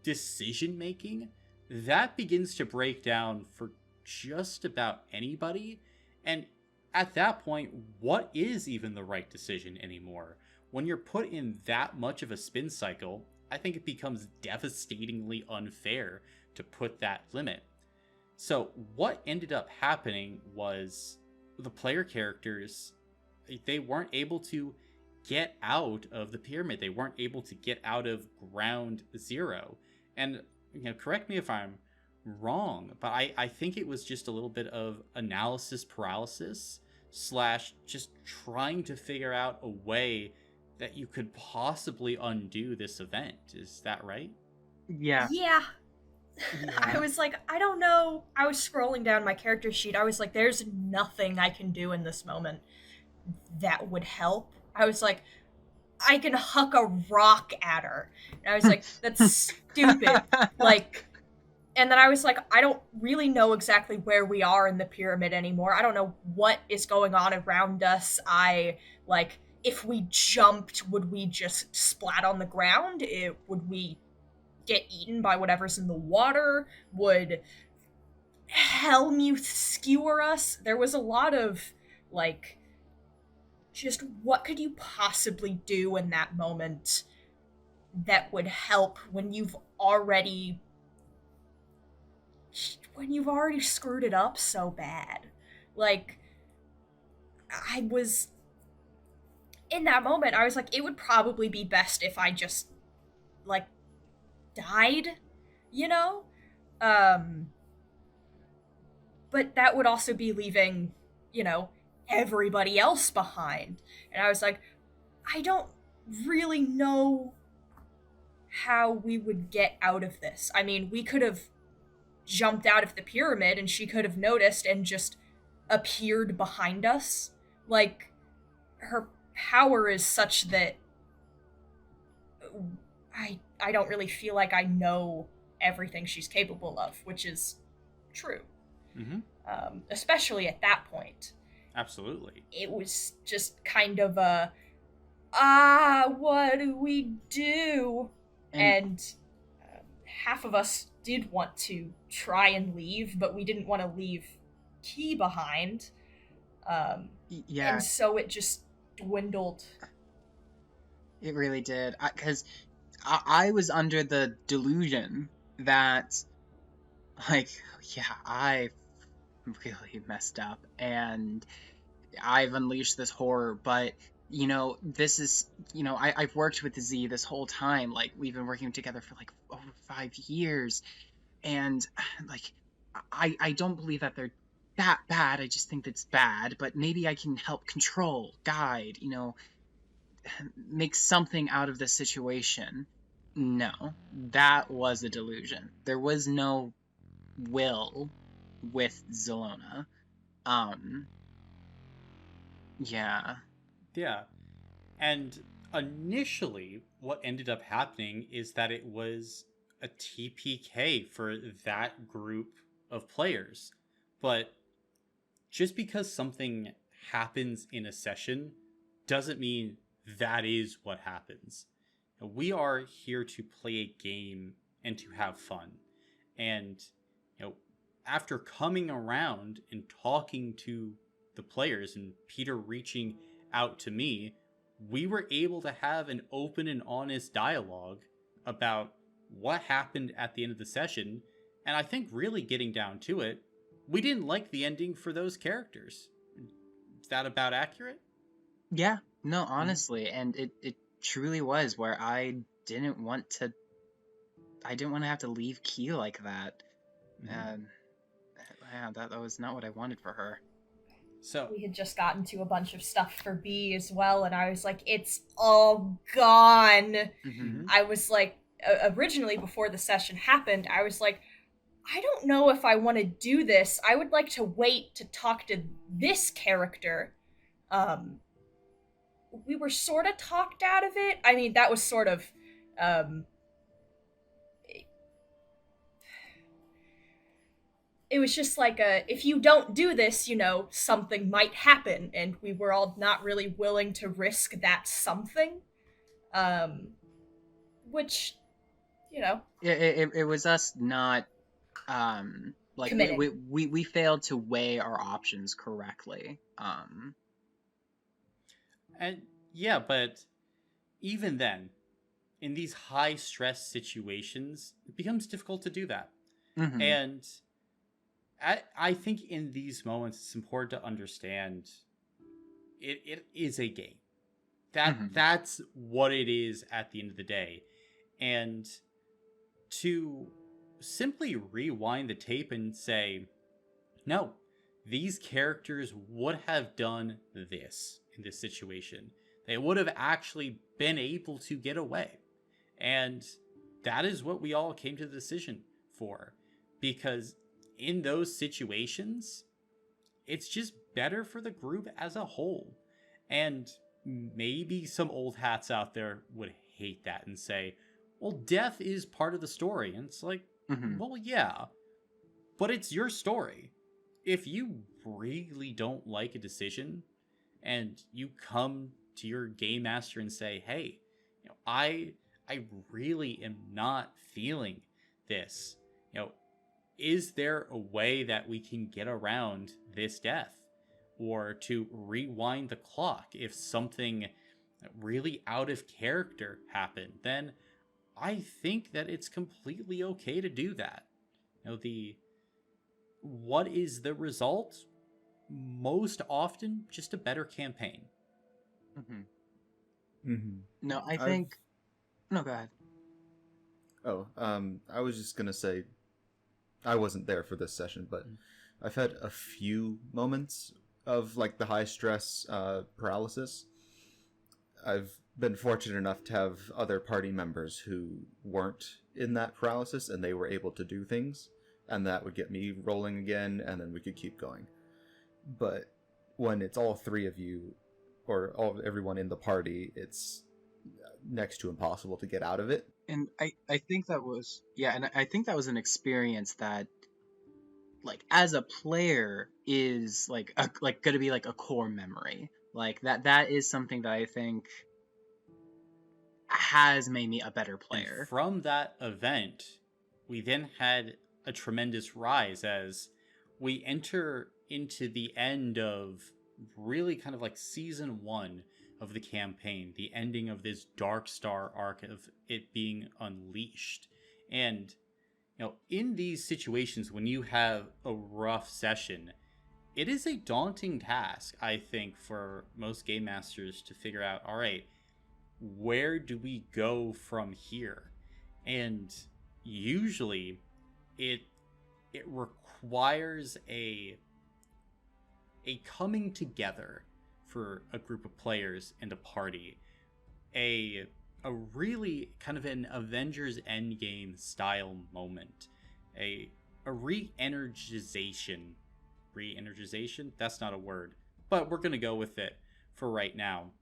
decision-making, that begins to break down for just about anybody. And at that point, what is even the right decision anymore? When you're put in that much of a spin cycle, I think it becomes devastatingly unfair to put that limit. So what ended up happening was the player characters, they weren't able to get out of the pyramid. They weren't able to get out of ground zero. And, correct me if I'm wrong, but I think it was just a little bit of analysis paralysis / just trying to figure out a way that you could possibly undo this event. Is that right? Yeah. I was like, I don't know. I was scrolling down my character sheet. I was like, there's nothing I can do in this moment that would help. I was like, I can huck a rock at her. And I was like, that's stupid. Like, and then I was like, I don't really know exactly where we are in the pyramid anymore. I don't know what is going on around us. Like, if we jumped, would we just splat on the ground? Would we get eaten by whatever's in the water? Would Hellmuth skewer us? There was a lot of, like, just what could you possibly do in that moment that would help when you've already screwed it up so bad. Like, I was in that moment, I was like, it would probably be best if I just, like, died, you know? But that would also be leaving, everybody else behind. And I was like, I don't really know how we would get out of this. I mean, we could have jumped out of the pyramid and she could have noticed and just appeared behind us. Like, her power is such that I don't really feel like I know everything she's capable of, which is true. Mm-hmm. Especially at that point. Absolutely. It was just kind of what do we do? And half of us did want to try and leave, but we didn't want to leave Key behind. Yeah. And so it just dwindled. It really did. Because I was under the delusion that, like, yeah, I really messed up and I've unleashed this horror, but this is, I've worked with Z this whole time. Like, we've been working together for like over 5 years, and like, I don't believe that they're that bad. I just think it's bad, but maybe I can help control, guide, make something out of the situation. No, that was a delusion. There was no will with Zelona. Yeah. Yeah. And initially, what ended up happening is that it was a TPK for that group of players. But just because something happens in a session doesn't mean that is what happens. We are here to play a game and to have fun. And, after coming around and talking to the players and Peter reaching out to me, we were able to have an open and honest dialogue about what happened at the end of the session. And I think really getting down to it, we didn't like the ending for those characters. Is that about accurate? Yeah, no, honestly. And it truly was where I didn't want to have to leave Key like that. Yeah, that was not what I wanted for her. So we had just gotten to a bunch of stuff for B as well, and I was like, it's all gone. Mm-hmm. I was like, originally before the session happened, I was like, I don't know if I want to do this. I would like to wait to talk to this character. We were sort of talked out of it. I mean, that was sort of it was just like if you don't do this, something might happen, and we were all not really willing to risk that something. Which, it was us not like we failed to weigh our options correctly. And yeah, but even then, in these high stress situations, it becomes difficult to do that. Mm-hmm. And I think in these moments, it's important to understand it is a game. That's what it is at the end of the day. And to simply rewind the tape and say, no, these characters would have done this in this situation. They would have actually been able to get away. And that is what we all came to the decision for. Because in those situations, it's just better for the group as a whole. And maybe some old hats out there would hate that and say, well, death is part of the story. And it's like, Mhm. Well, yeah, but it's your story. If you really don't like a decision and you come to your game master and say, "Hey, I really am not feeling this. You know, is there a way that we can get around this death or to rewind the clock if something really out of character happened?" Then I think that it's completely okay to do that. The what is the result? Most often, just a better campaign. Mhm. Mm-hmm. No, I think. No, go ahead. I was just gonna say, I wasn't there for this session, but I've had a few moments of like the high stress paralysis. I've been fortunate enough to have other party members who weren't in that paralysis and they were able to do things, and that would get me rolling again, and then we could keep going. But when it's all three of you, or everyone in the party, it's next to impossible to get out of it. And I think that was, yeah, and I think that was an experience that, like, as a player is like gonna be like a core memory. Like that is something that I think has made me a better And player. from that event, we then had a tremendous rise as we enter into the end of really kind of like season 1 of the campaign, the ending of this Dark Star arc of it being unleashed. And in these situations when you have a rough session, it is a daunting task, I think, for most game masters to figure out, all right, where do we go from here? And usually it requires a coming together for a group of players and a party, a really kind of an Avengers Endgame style moment, a re-energization. That's not a word, but we're gonna go with it for right now,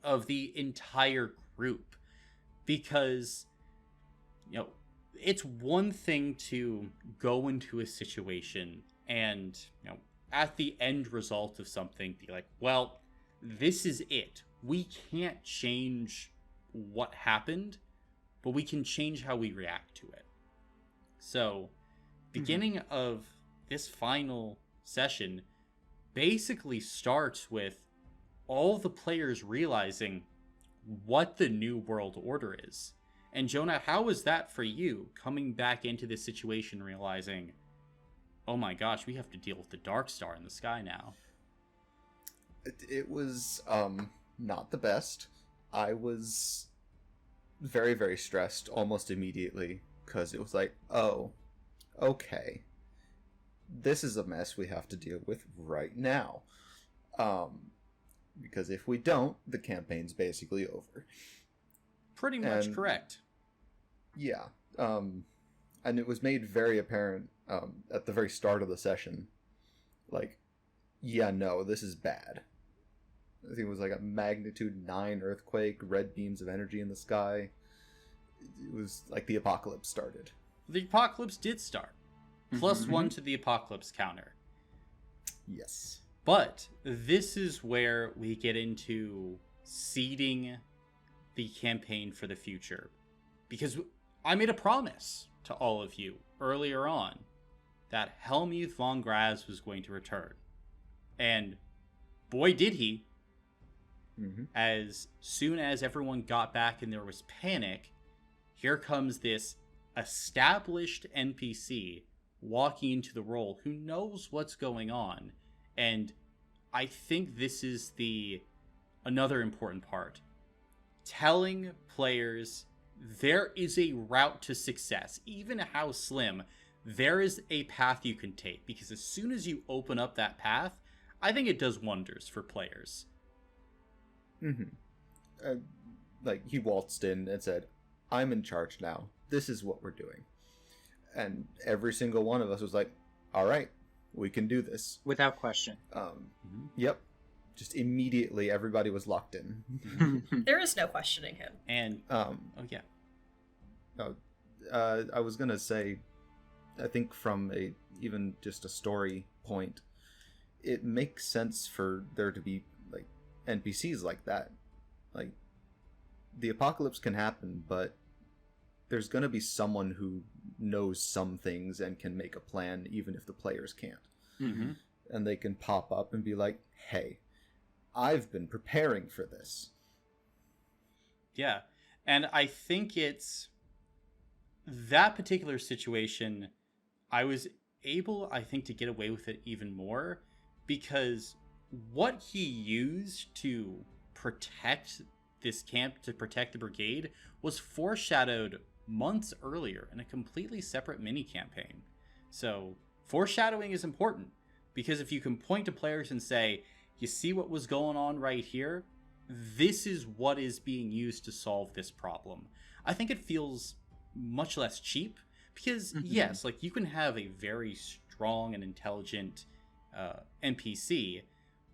of the entire group. Because it's one thing to go into a situation and at the end result of something be like, well, this is it, we can't change what happened, but we can change how we react to it. So beginning of this final session basically starts with all the players realizing what the new world order is. And Jonah, how was that for you, coming back into this situation realizing, oh my gosh, we have to deal with the Dark Star in the sky now? It was not the best. I was very, very stressed almost immediately, because it was like, oh, okay, this is a mess we have to deal with right now. Because if we don't, the campaign's basically over. Pretty much correct. Yeah. And it was made very apparent at the very start of the session. Like, yeah, no, this is bad. I think it was like a magnitude 9 earthquake, red beams of energy in the sky. It was like the apocalypse started. The apocalypse did start. +1 to the apocalypse counter. Yes. But this is where we get into seeding the campaign for the future. Because I made a promise to all of you earlier on that Helmuth von Graz was going to return. And boy did he. As soon as everyone got back and there was panic, here comes this established NPC walking into the role who knows what's going on. And I think this is another important part. Telling players there is a route to success, even how slim, there is a path you can take. Because as soon as you open up that path, I think it does wonders for players. Like, he waltzed in and said, I'm in charge now. This is what we're doing. And every single one of us was like, all right, we can do this. Without question. Yep. Just immediately everybody was locked in. There is no questioning him. And I was gonna say, I think from even just a story point, it makes sense for there to be like NPCs like that. Like, the apocalypse can happen, but there's going to be someone who knows some things and can make a plan even if the players can't. Mm-hmm. And they can pop up and be like, hey, I've been preparing for this. Yeah. And I think it's that particular situation, I was able, I think, to get away with it even more because what he used to protect this camp, to protect the brigade, was foreshadowed months earlier in a completely separate mini campaign. So foreshadowing is important because if you can point to players and say, you see what was going on right here? This is what is being used to solve this problem. I think it feels much less cheap because yes, like you can have a very strong and intelligent NPC,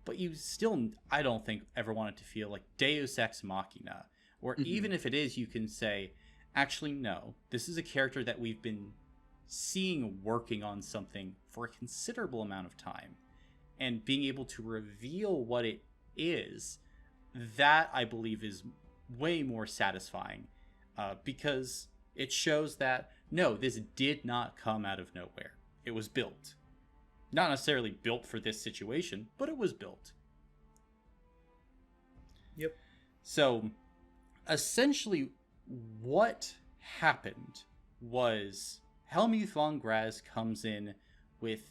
but you still, I don't think, ever want it to feel like Deus Ex Machina. Or even if it is, you can say, actually, no, this is a character that we've been seeing working on something for a considerable amount of time. And being able to reveal what it is, that I believe is way more satisfying because it shows that, no, this did not come out of nowhere. It was built. Not necessarily built for this situation, but it was built. Yep. So, essentially, what happened was Helmuth von Graz comes in with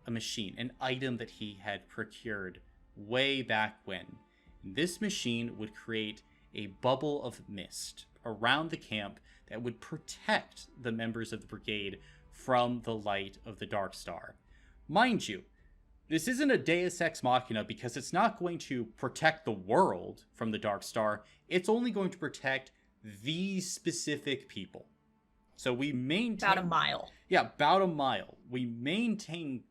a machine, an item that he had procured way back when. This machine would create a bubble of mist around the camp that would protect the members of the brigade from the light of the Dark Star. Mind you, this isn't a Deus Ex Machina because it's not going to protect the world from the Dark Star. It's only going to protect these specific people. So we maintain... About a mile. Yeah, about a mile. We maintain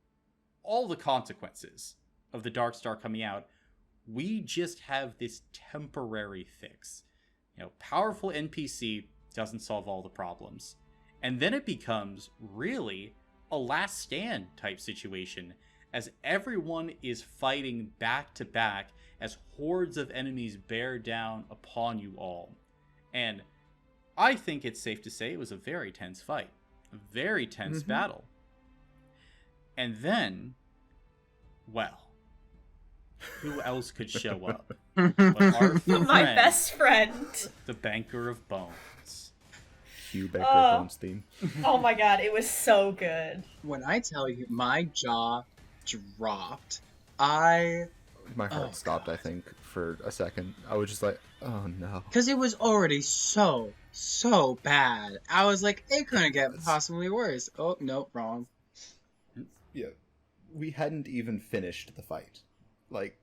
all the consequences of the Dark Star coming out. We just have this temporary fix. You know, powerful NPC doesn't solve all the problems. And then it becomes really a last stand type situation as everyone is fighting back to back as hordes of enemies bear down upon you all. And I think it's safe to say it was a very tense fight. A very tense battle. And then, well, who else could show up but our friend, My best friend. the Banker of Bones. Hugh Baker Oh. Bones theme. Oh my god, it was so good. When I tell you, my jaw dropped. I My heart Oh, stopped, God. I think, for a second. I was just like, oh no. Because it was already so bad. I was like, it couldn't get possibly worse. Oh, no, wrong. Yeah. We hadn't even finished the fight. Like,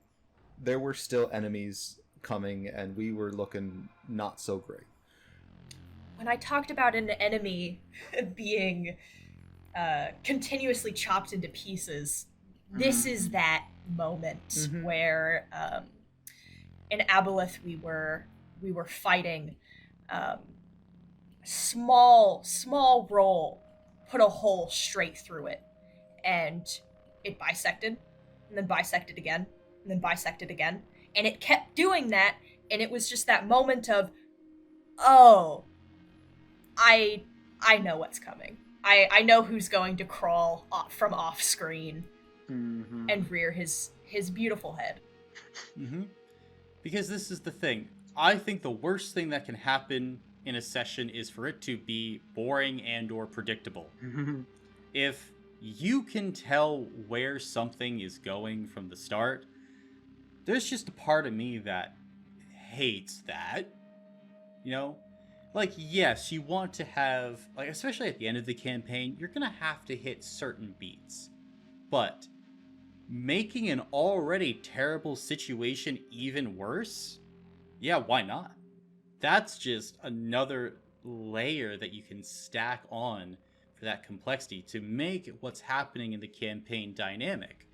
there were still enemies coming, and we were looking not so great. When I talked about an enemy being continuously chopped into pieces, this is that moment where in Aboleth we were fighting. Small roll put a hole straight through it, and it bisected, and then bisected again, and then bisected again, and it kept doing that, and it was just that moment of, oh, I know what's coming. I know who's going to crawl from off screen and rear his beautiful head. Because this is the thing. I think the worst thing that can happen in a session is for it to be boring and or predictable. If you can tell where something is going from the start, there's just a part of me that hates that. You know? Like, yes, you want to have, like, especially at the end of the campaign, you're gonna have to hit certain beats. But making an already terrible situation even worse? Yeah, why not? That's just another layer that you can stack on for that complexity to make what's happening in the campaign dynamic.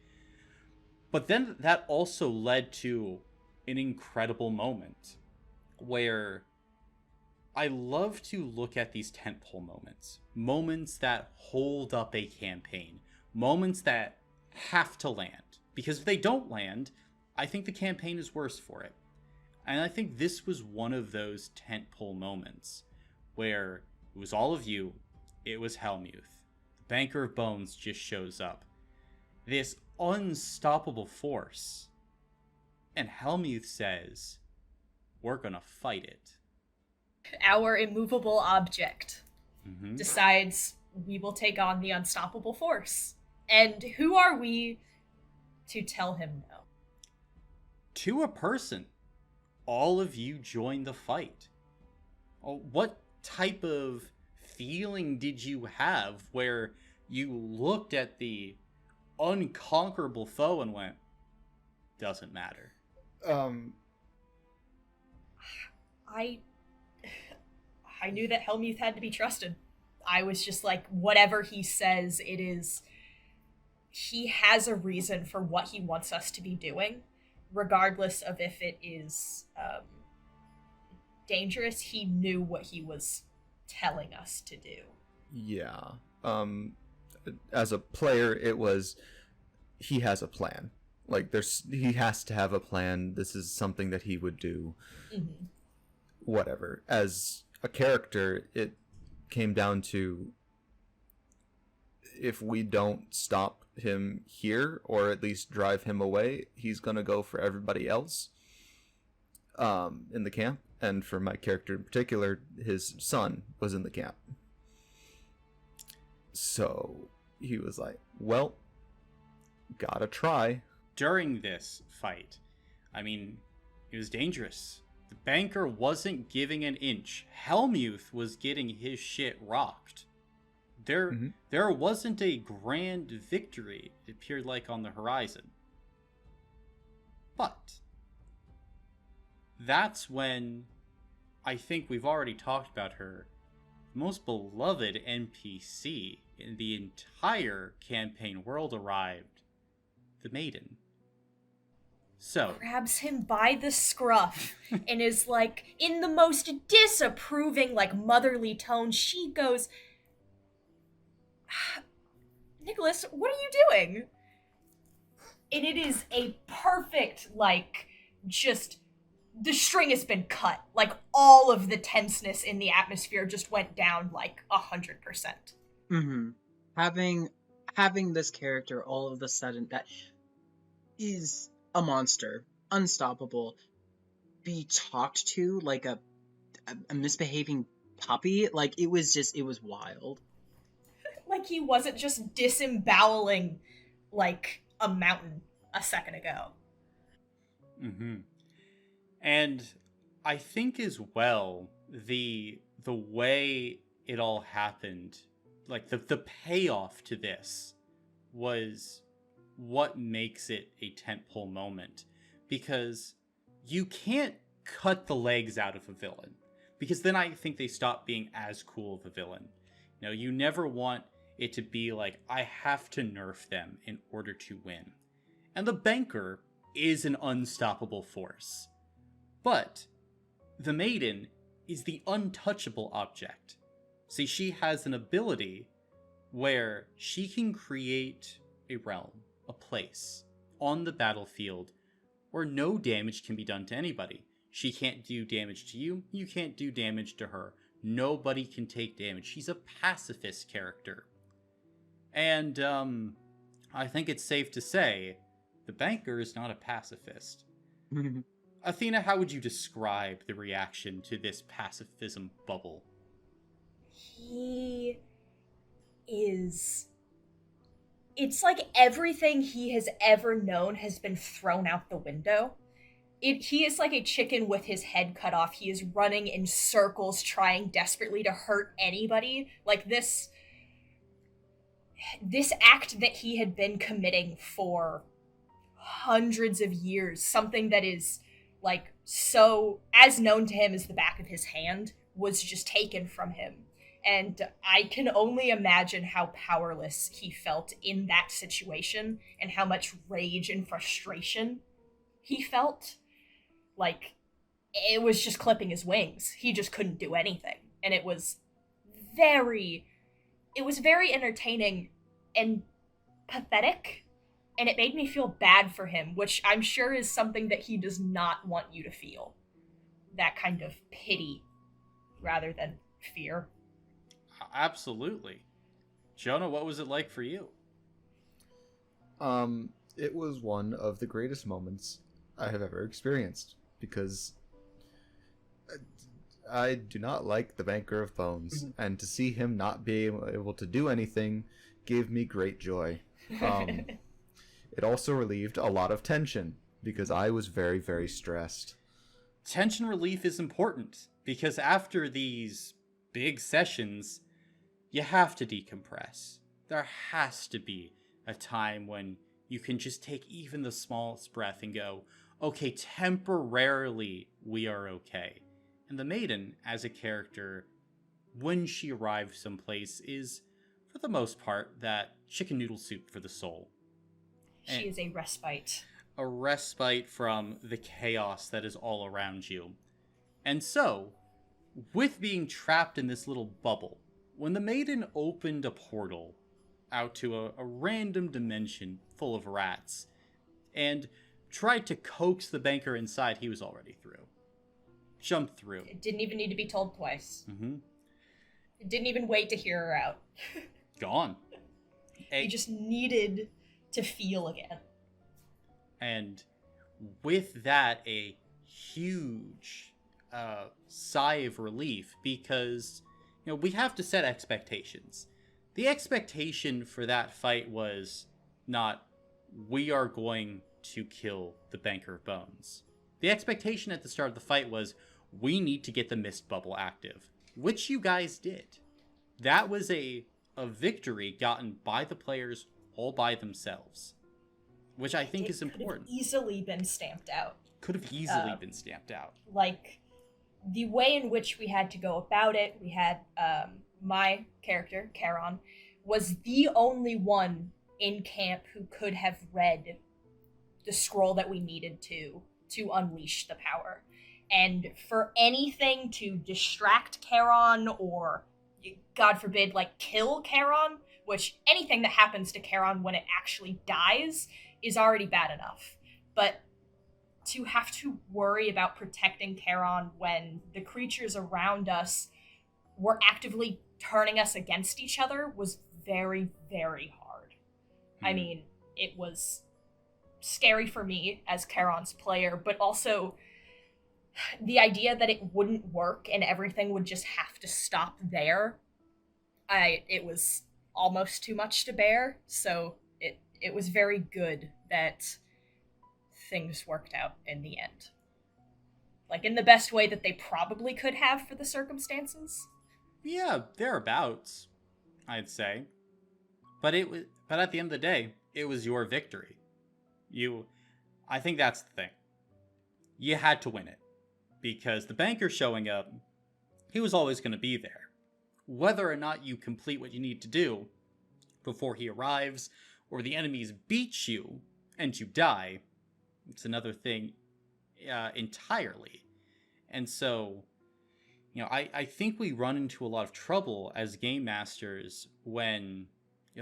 But then that also led to an incredible moment where I love to look at these tentpole moments. Moments that hold up a campaign. Moments that have to land. Because if they don't land, I think the campaign is worse for it. And I think this was one of those tentpole moments where it was all of you, it was Helmuth. The Banker of Bones just shows up. This unstoppable force. And Helmuth says, we're gonna fight it. Our immovable object decides we will take on the unstoppable force. And who are we to tell him no? To a person, all of you join the fight. What type of feeling did you have where you looked at the unconquerable foe and went, doesn't matter? I knew that Helmuth had to be trusted. I was just like, whatever he says, it is... He has a reason for what he wants us to be doing, regardless of if it is dangerous. He knew what he was telling us to do. Yeah. As a player, it was... He has a plan. Like, he has to have a plan. This is something that he would do. Mm-hmm. Whatever. As a character, it came down to, if we don't stop him here, or at least drive him away, he's gonna go for everybody else in the camp. And for my character in particular, his son was in the camp. So he was like, well, gotta try. During this fight, I mean, it was dangerous. The Banker wasn't giving an inch. Helmuth was getting his shit rocked. There wasn't a grand victory, it appeared like, on the horizon. But that's when I think we've already talked about her, the most beloved NPC in the entire campaign world arrived, the Maiden. So Grabs him by the scruff and is like, in the most disapproving, like, motherly tone, she goes, Nicholas, what are you doing? And it is a perfect, like, just, the string has been cut. Like, all of the tenseness in the atmosphere just went down, like, 100%. Mm-hmm. Having this character all of a sudden that is a monster, unstoppable, be talked to like a misbehaving puppy, like, it was wild. Like he wasn't just disemboweling, like, a mountain a second ago. Mm-hmm. And I think as well, the way it all happened, like the payoff to this was what makes it a tentpole moment. Because you can't cut the legs out of a villain, because then I think they stop being as cool of a villain. You know, you never want it to be like, I have to nerf them in order to win. And the Banker is an unstoppable force. But the Maiden is the untouchable object. See, she has an ability where she can create a realm, a place, on the battlefield where no damage can be done to anybody. She can't do damage to you, you can't do damage to her. Nobody can take damage. She's a pacifist character. And I think it's safe to say the Banker is not a pacifist. Athena, how would you describe the reaction to this pacifism bubble? He is... It's like everything he has ever known has been thrown out the window. He is like a chicken with his head cut off. He is running in circles, trying desperately to hurt anybody. Like, this act that he had been committing for hundreds of years, something that is, like, so as known to him as the back of his hand, was just taken from him. And I can only imagine how powerless he felt in that situation, and how much rage and frustration he felt. Like, it was just clipping his wings. He just couldn't do anything. And it was very entertaining and pathetic. And it made me feel bad for him, which I'm sure is something that he does not want you to feel. That kind of pity rather than fear. Absolutely. Jonah, what was it like for you? It was one of the greatest moments I have ever experienced, because I do not like the Banker of Bones, and to see him not be able to do anything gave me great joy. It also relieved a lot of tension, because I was very, very stressed. Tension relief is important, because after these big sessions, you have to decompress. There has to be a time when you can just take even the smallest breath and go, okay, temporarily we are okay. And the Maiden, as a character, when she arrives someplace, is, for the most part, that chicken noodle soup for the soul. She is a respite. A respite from the chaos that is all around you. And so, with being trapped in this little bubble, when the Maiden opened a portal out to a random dimension full of rats, and tried to coax the banker inside, he was already through. Jumped through. It didn't even need to be told twice. Mm-hmm. It didn't even wait to hear her out. Gone. He just needed to feel again. And with that, a huge sigh of relief, because we have to set expectations. The expectation for that fight was not, we are going to kill the Banker of Bones. The expectation at the start of the fight was, we need to get the mist bubble active, which you guys did. That was a victory gotten by the players all by themselves, which I think is important. Could have easily been stamped out. Could have easily been stamped out. Like, the way in which we had to go about it, we had my character, Charon, was the only one in camp who could have read the scroll that we needed to unleash the power. And for anything to distract Charon or, God forbid, like, kill Charon, which anything that happens to Charon when it actually dies is already bad enough. But to have to worry about protecting Charon when the creatures around us were actively turning us against each other was very, very hard. I mean, it was scary for me as Charon's player, but also the idea that it wouldn't work and everything would just have to stop there, it was almost too much to bear, so it was very good that things worked out in the end. Like, in the best way that they probably could have for the circumstances. Yeah, thereabouts, I'd say. But at the end of the day, it was your victory. I think that's the thing. You had to win it. Because the banker showing up, he was always going to be there. Whether or not you complete what you need to do before he arrives, or the enemies beat you and you die, it's another thing entirely. And so, I think we run into a lot of trouble as game masters when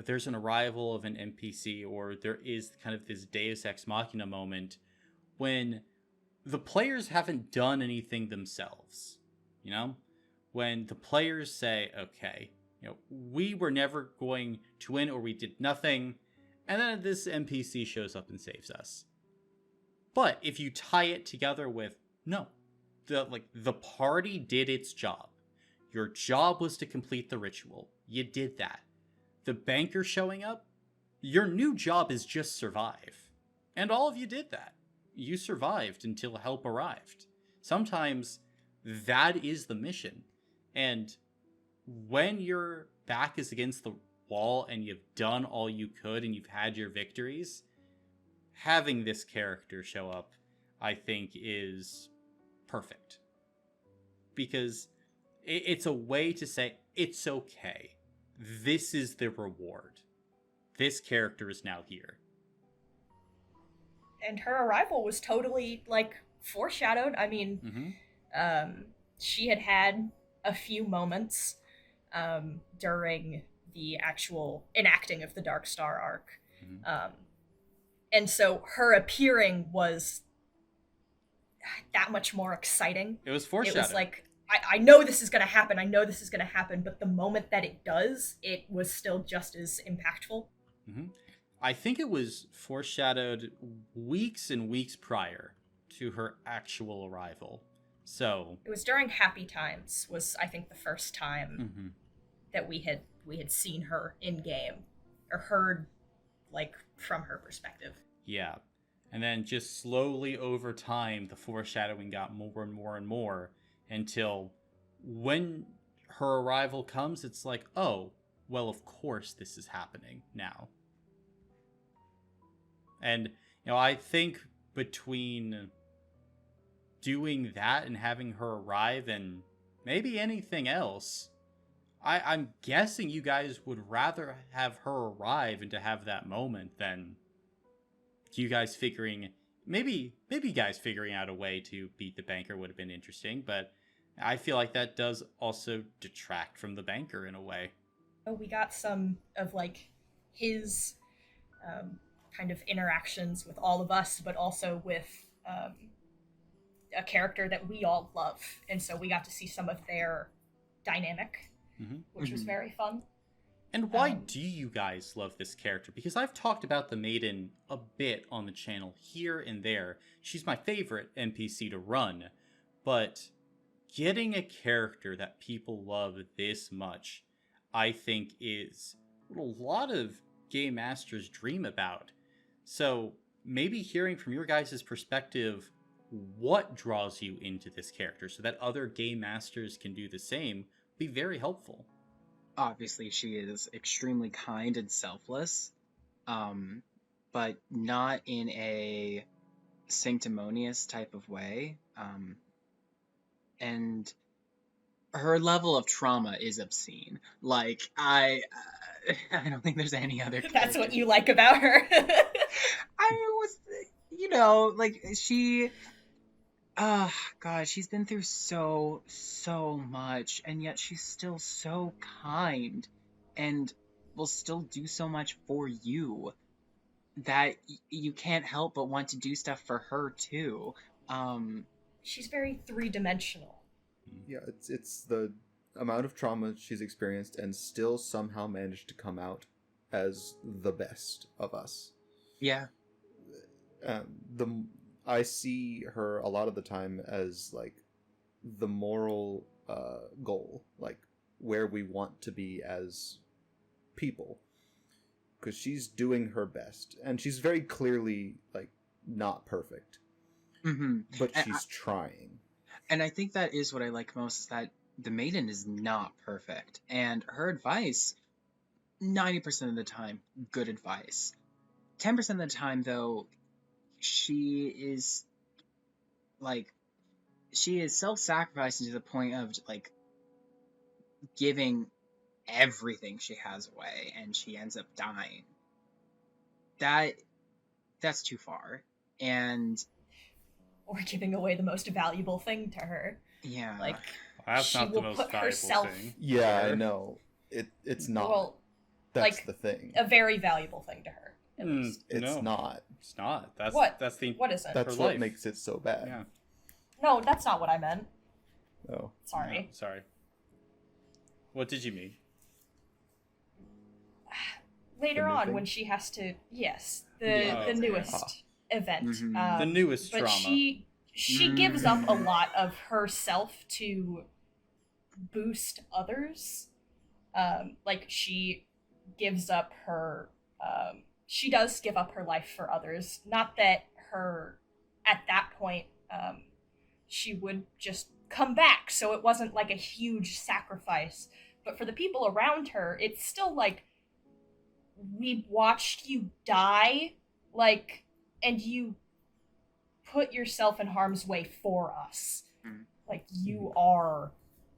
there's an arrival of an NPC, or there is kind of this Deus Ex Machina moment when the players haven't done anything themselves. When the players say, okay, we were never going to win, or we did nothing, and then this NPC shows up and saves us. But if you tie it together with, no, the party did its job. Your job was to complete the ritual. You did that. The banker showing up, your new job is just survive. And all of you did that. You survived until help arrived. Sometimes that is the mission. And when your back is against the wall and you've done all you could and you've had your victories, having this character show up, I think, is perfect. Because it's a way to say, it's okay. This is the reward. This character is now here. And her arrival was totally, foreshadowed. I mean, She had a few moments during the actual enacting of the Dark Star arc. And so her appearing was that much more exciting. It was foreshadowed. It was like, I know this is going to happen. I know this is going to happen. But the moment that it does, it was still just as impactful. Mm-hmm. I think it was foreshadowed weeks and weeks prior to her actual arrival. So it was during Happy Times was, I think, the first time that we had seen her in game or heard like from her perspective. Yeah. And then just slowly over time, the foreshadowing got more and more and more until when her arrival comes, it's like, oh, well, of course this is happening now. And, I think between doing that and having her arrive and maybe anything else, I'm guessing you guys would rather have her arrive and to have that moment than you guys figuring maybe guys figuring out a way to beat the banker would have been interesting, but I feel like that does also detract from the banker in a way. We got some of like his kind of interactions with all of us, but also with a character that we all love, and so we got to see some of their dynamic, which was very fun. And why do you guys love this character? Because I've talked about the Maiden a bit on the channel here and there. She's my favorite NPC to run. But getting a character that people love this much, I think is what a lot of game masters dream about. So maybe hearing from your guys' perspective, what draws you into this character so that other game masters can do the same would be very helpful. Obviously, she is extremely kind and selfless, but not in a sanctimonious type of way. And her level of trauma is obscene. Like, I don't think there's any other character. That's what you like about her. She... God, she's been through so much, and yet she's still so kind, and will still do so much for you, that you can't help but want to do stuff for her, too. She's very three-dimensional. Yeah, it's the amount of trauma she's experienced and still somehow managed to come out as the best of us. Yeah. I see her a lot of the time as, like, the moral goal, like, where we want to be as people. Because she's doing her best. And she's very clearly, like, not perfect. But she's trying. And I think that is what I like most, is that the Maiden is not perfect. And her advice, 90% of the time, good advice. 10% of the time, though, she is self-sacrificing to the point of, like, giving everything she has away, and she ends up dying. That's too far. Or giving away the most valuable thing to her. Yeah. Like, that's she not the will most put valuable herself... thing. Yeah, I know. It's not. Well, that's like, the thing. a very valuable thing to her. It's not. It's not. What? That's the... What is it? That's her what life. makes it so bad. Yeah. No, that's not what I meant. Oh. Sorry. No, sorry. What did you mean? Later The new on, thing? when she has to... Yes, the Yeah. newest event. Mhm. The newest but trauma. she gives up a lot of herself to boost others. Like, she gives up her... she does give up her life for others. Not that at that point, she would just come back, so it wasn't like a huge sacrifice. But for the people around her, it's still like, we watched you die, like, and you put yourself in harm's way for us. Like, you are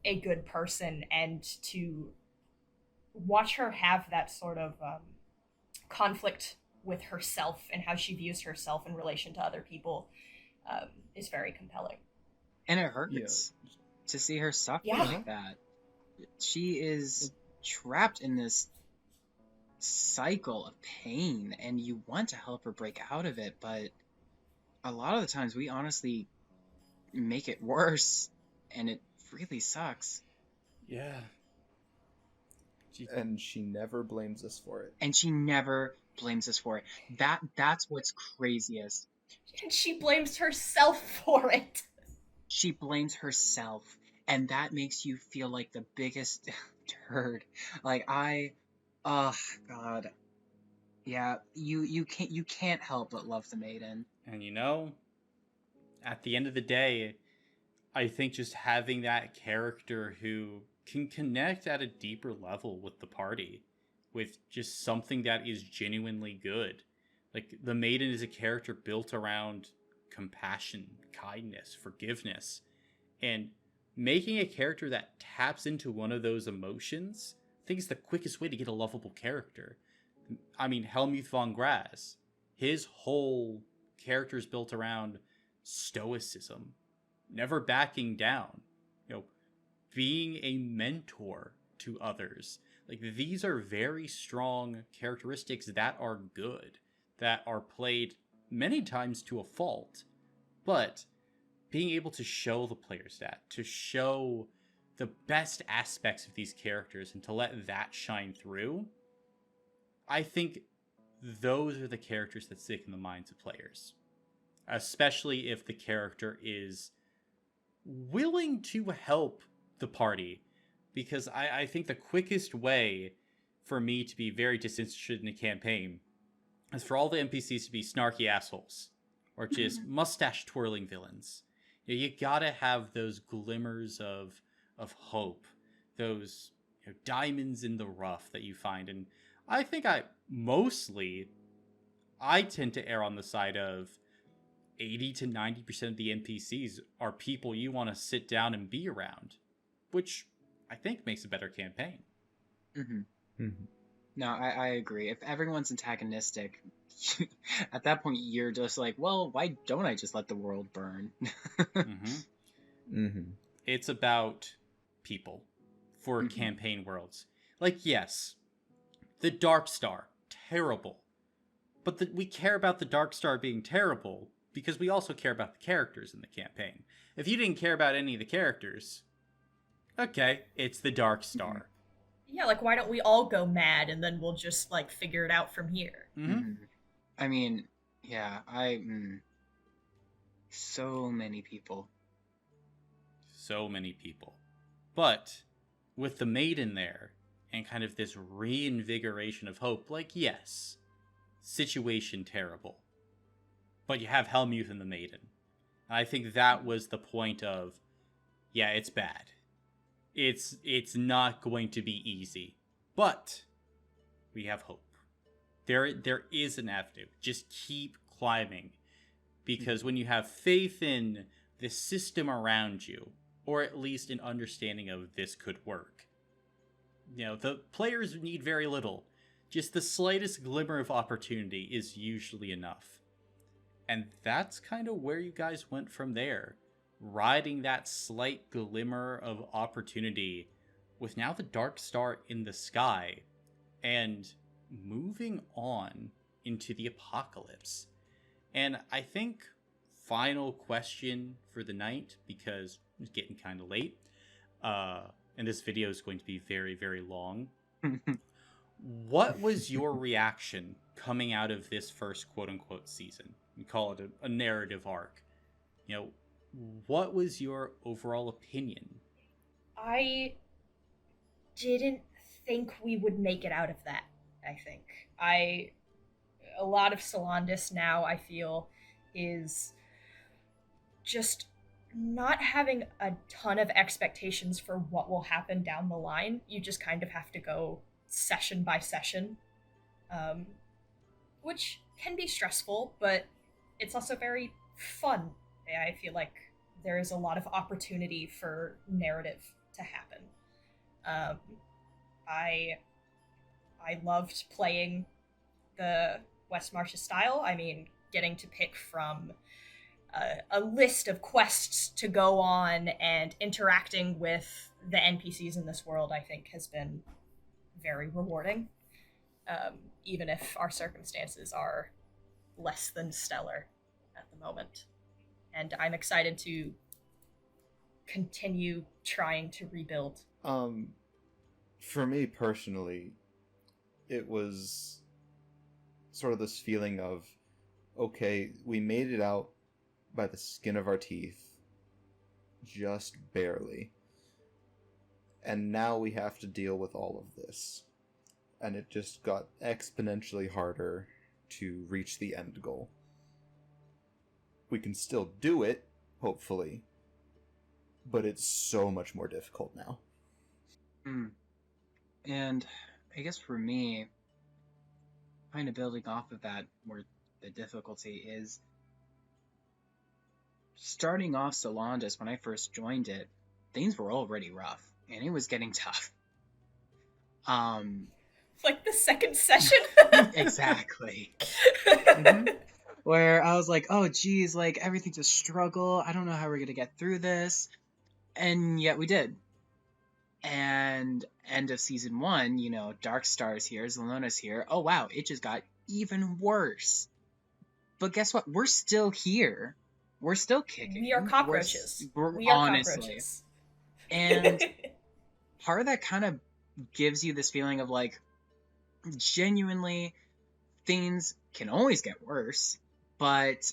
a good person, and to watch her have that sort of conflict with herself and how she views herself in relation to other people is very compelling. And it hurts to see her suffer Yeah. like that. She is trapped in this cycle of pain, and you want to help her break out of it, but a lot of the times we honestly make it worse, and it really sucks. Yeah. And she never blames us for it. And she never blames us for it. That's what's craziest. And she blames herself for it. She blames herself, and that makes you feel like the biggest turd. Like oh god. Yeah, you can't help but love the maiden. And you know, at the end of the day, I think just having that character who can connect at a deeper level with the party, with just something that is genuinely good. Like, the maiden is a character built around compassion, kindness, forgiveness, and making a character that taps into one of those emotions, I think is the quickest way to get a lovable character. I mean, Helmuth von Graz, his whole character is built around stoicism, never backing down, being a mentor to others. Like, these are very strong characteristics that are good, that are played many times to a fault, but being able to show the players that, to show the best aspects of these characters and to let that shine through, I think those are the characters that stick in the minds of players. Especially if the character is willing to help the party. Because I think the quickest way for me to be very disinterested in a campaign is for all the NPCs to be snarky assholes. Or just mustache-twirling villains. You gotta have those glimmers of hope. Those diamonds in the rough that you find. And I think I tend to err on the side of 80 to 90% of the NPCs are people you want to sit down and be around, which I think makes a better campaign. No, I agree. If everyone's antagonistic, at that point you're just like, well, why don't I just let the world burn? It's about people for campaign worlds. Like, yes, the Dark Star, terrible. But we care about the Dark Star being terrible because we also care about the characters in the campaign. If you didn't care about any of the characters, okay, it's the Dark Star. Yeah, like, why don't we all go mad and then we'll just, like, figure it out from here? I mean, yeah, so many people. So many people. But with the maiden there, and kind of this reinvigoration of hope, like, yes, situation terrible, but you have Helmuth and the maiden. And I think that was the point of, yeah, it's bad. It's not going to be easy, but we have hope. There is an avenue. Just keep climbing, because when you have faith in the system around you, or at least an understanding of this could work, the players need very little. Just the slightest glimmer of opportunity is usually enough. And that's kind of where you guys went from there. Riding that slight glimmer of opportunity with now the Dark Star in the sky and moving on into the apocalypse. And I think final question for the night, because it's getting kind of late, and this video is going to be very, very long. What was your reaction coming out of this first quote-unquote season? We call it a narrative arc. What was your overall opinion? I didn't think we would make it out of that, I think. A lot of Solandis now, I feel, is just not having a ton of expectations for what will happen down the line. You just kind of have to go session by session, which can be stressful, but it's also very fun. I feel like there is a lot of opportunity for narrative to happen. I loved playing the West Marches style. I mean, getting to pick from a list of quests to go on, and interacting with the NPCs in this world, I think, has been very rewarding, even if our circumstances are less than stellar at the moment. And I'm excited to continue trying to rebuild. For me personally, it was sort of this feeling of, okay, we made it out by the skin of our teeth, just barely. And now we have to deal with all of this. And it just got exponentially harder to reach the end goal. We can still do it, hopefully, but it's so much more difficult now. And I guess for me, kind of building off of that, where the difficulty is, starting off Solandis, when I first joined it, things were already rough, and it was getting tough. Like the second session? Exactly. Mm-hmm. Where I was like, oh geez, like everything's a struggle, I don't know how we're gonna get through this, and yet we did. And end of season 1, you know, Darkstar's here, Zelona's here, oh wow, it just got even worse. But guess what? We're still here. We're still kicking. We are cockroaches. We are honestly. Cockroaches. And part of that kind of gives you this feeling of like, genuinely, things can always get worse, but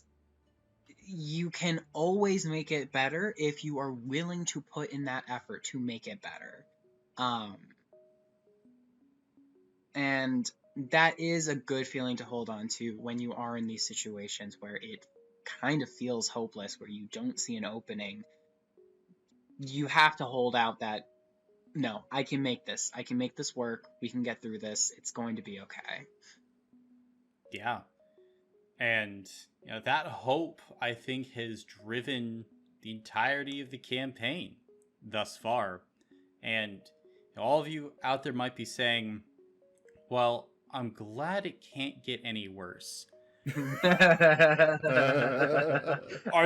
you can always make it better if you are willing to put in that effort to make it better. And that is a good feeling to hold on to when you are in these situations where it kind of feels hopeless, where you don't see an opening. You have to hold out that, no, I can make this. I can make this work. We can get through this. It's going to be okay. Yeah. And that hope, I think, has driven the entirety of the campaign thus far. And all of you out there might be saying, well, I'm glad it can't get any worse. Are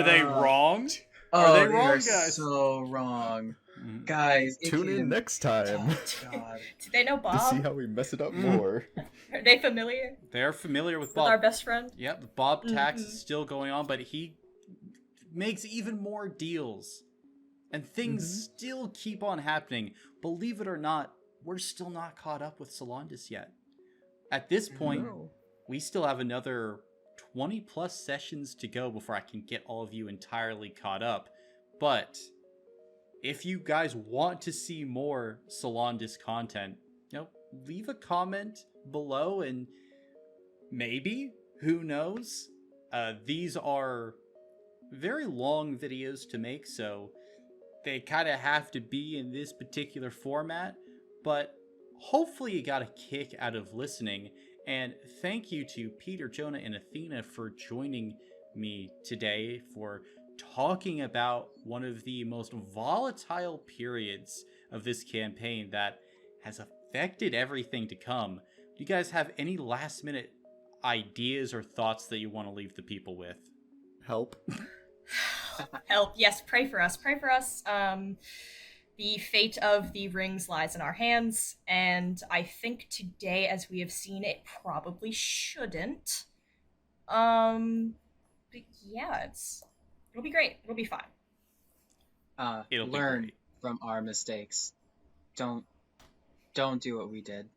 they wrong? Are they wrong, guys? So wrong. Guys, tune in next time. Oh, God. Do they know Bob? To see how we mess it up more. Are they familiar? They're familiar with Bob. With our best friend? Yep, the Bob tax is still going on, but he makes even more deals. And things still keep on happening. Believe it or not, we're still not caught up with Solandis yet. At this point, we still have another 20 plus sessions to go before I can get all of you entirely caught up. But if you guys want to see more Solandis content, leave a comment below, and maybe, who knows, these are very long videos to make, so they kind of have to be in this particular format, but hopefully you got a kick out of listening. And thank you to Peter, Jonah, and Athena for joining me today, for talking about one of the most volatile periods of this campaign that has affected everything to come. Do you guys have any last minute ideas or thoughts that you want to leave the people with? Help. Help. Yes, pray for us. Pray for us. The fate of the rings lies in our hands, and I think today, as we have seen, it probably shouldn't. But yeah, it'll be great. It'll be fine. It'll learn be great. From our mistakes. Don't do what we did,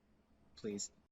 please.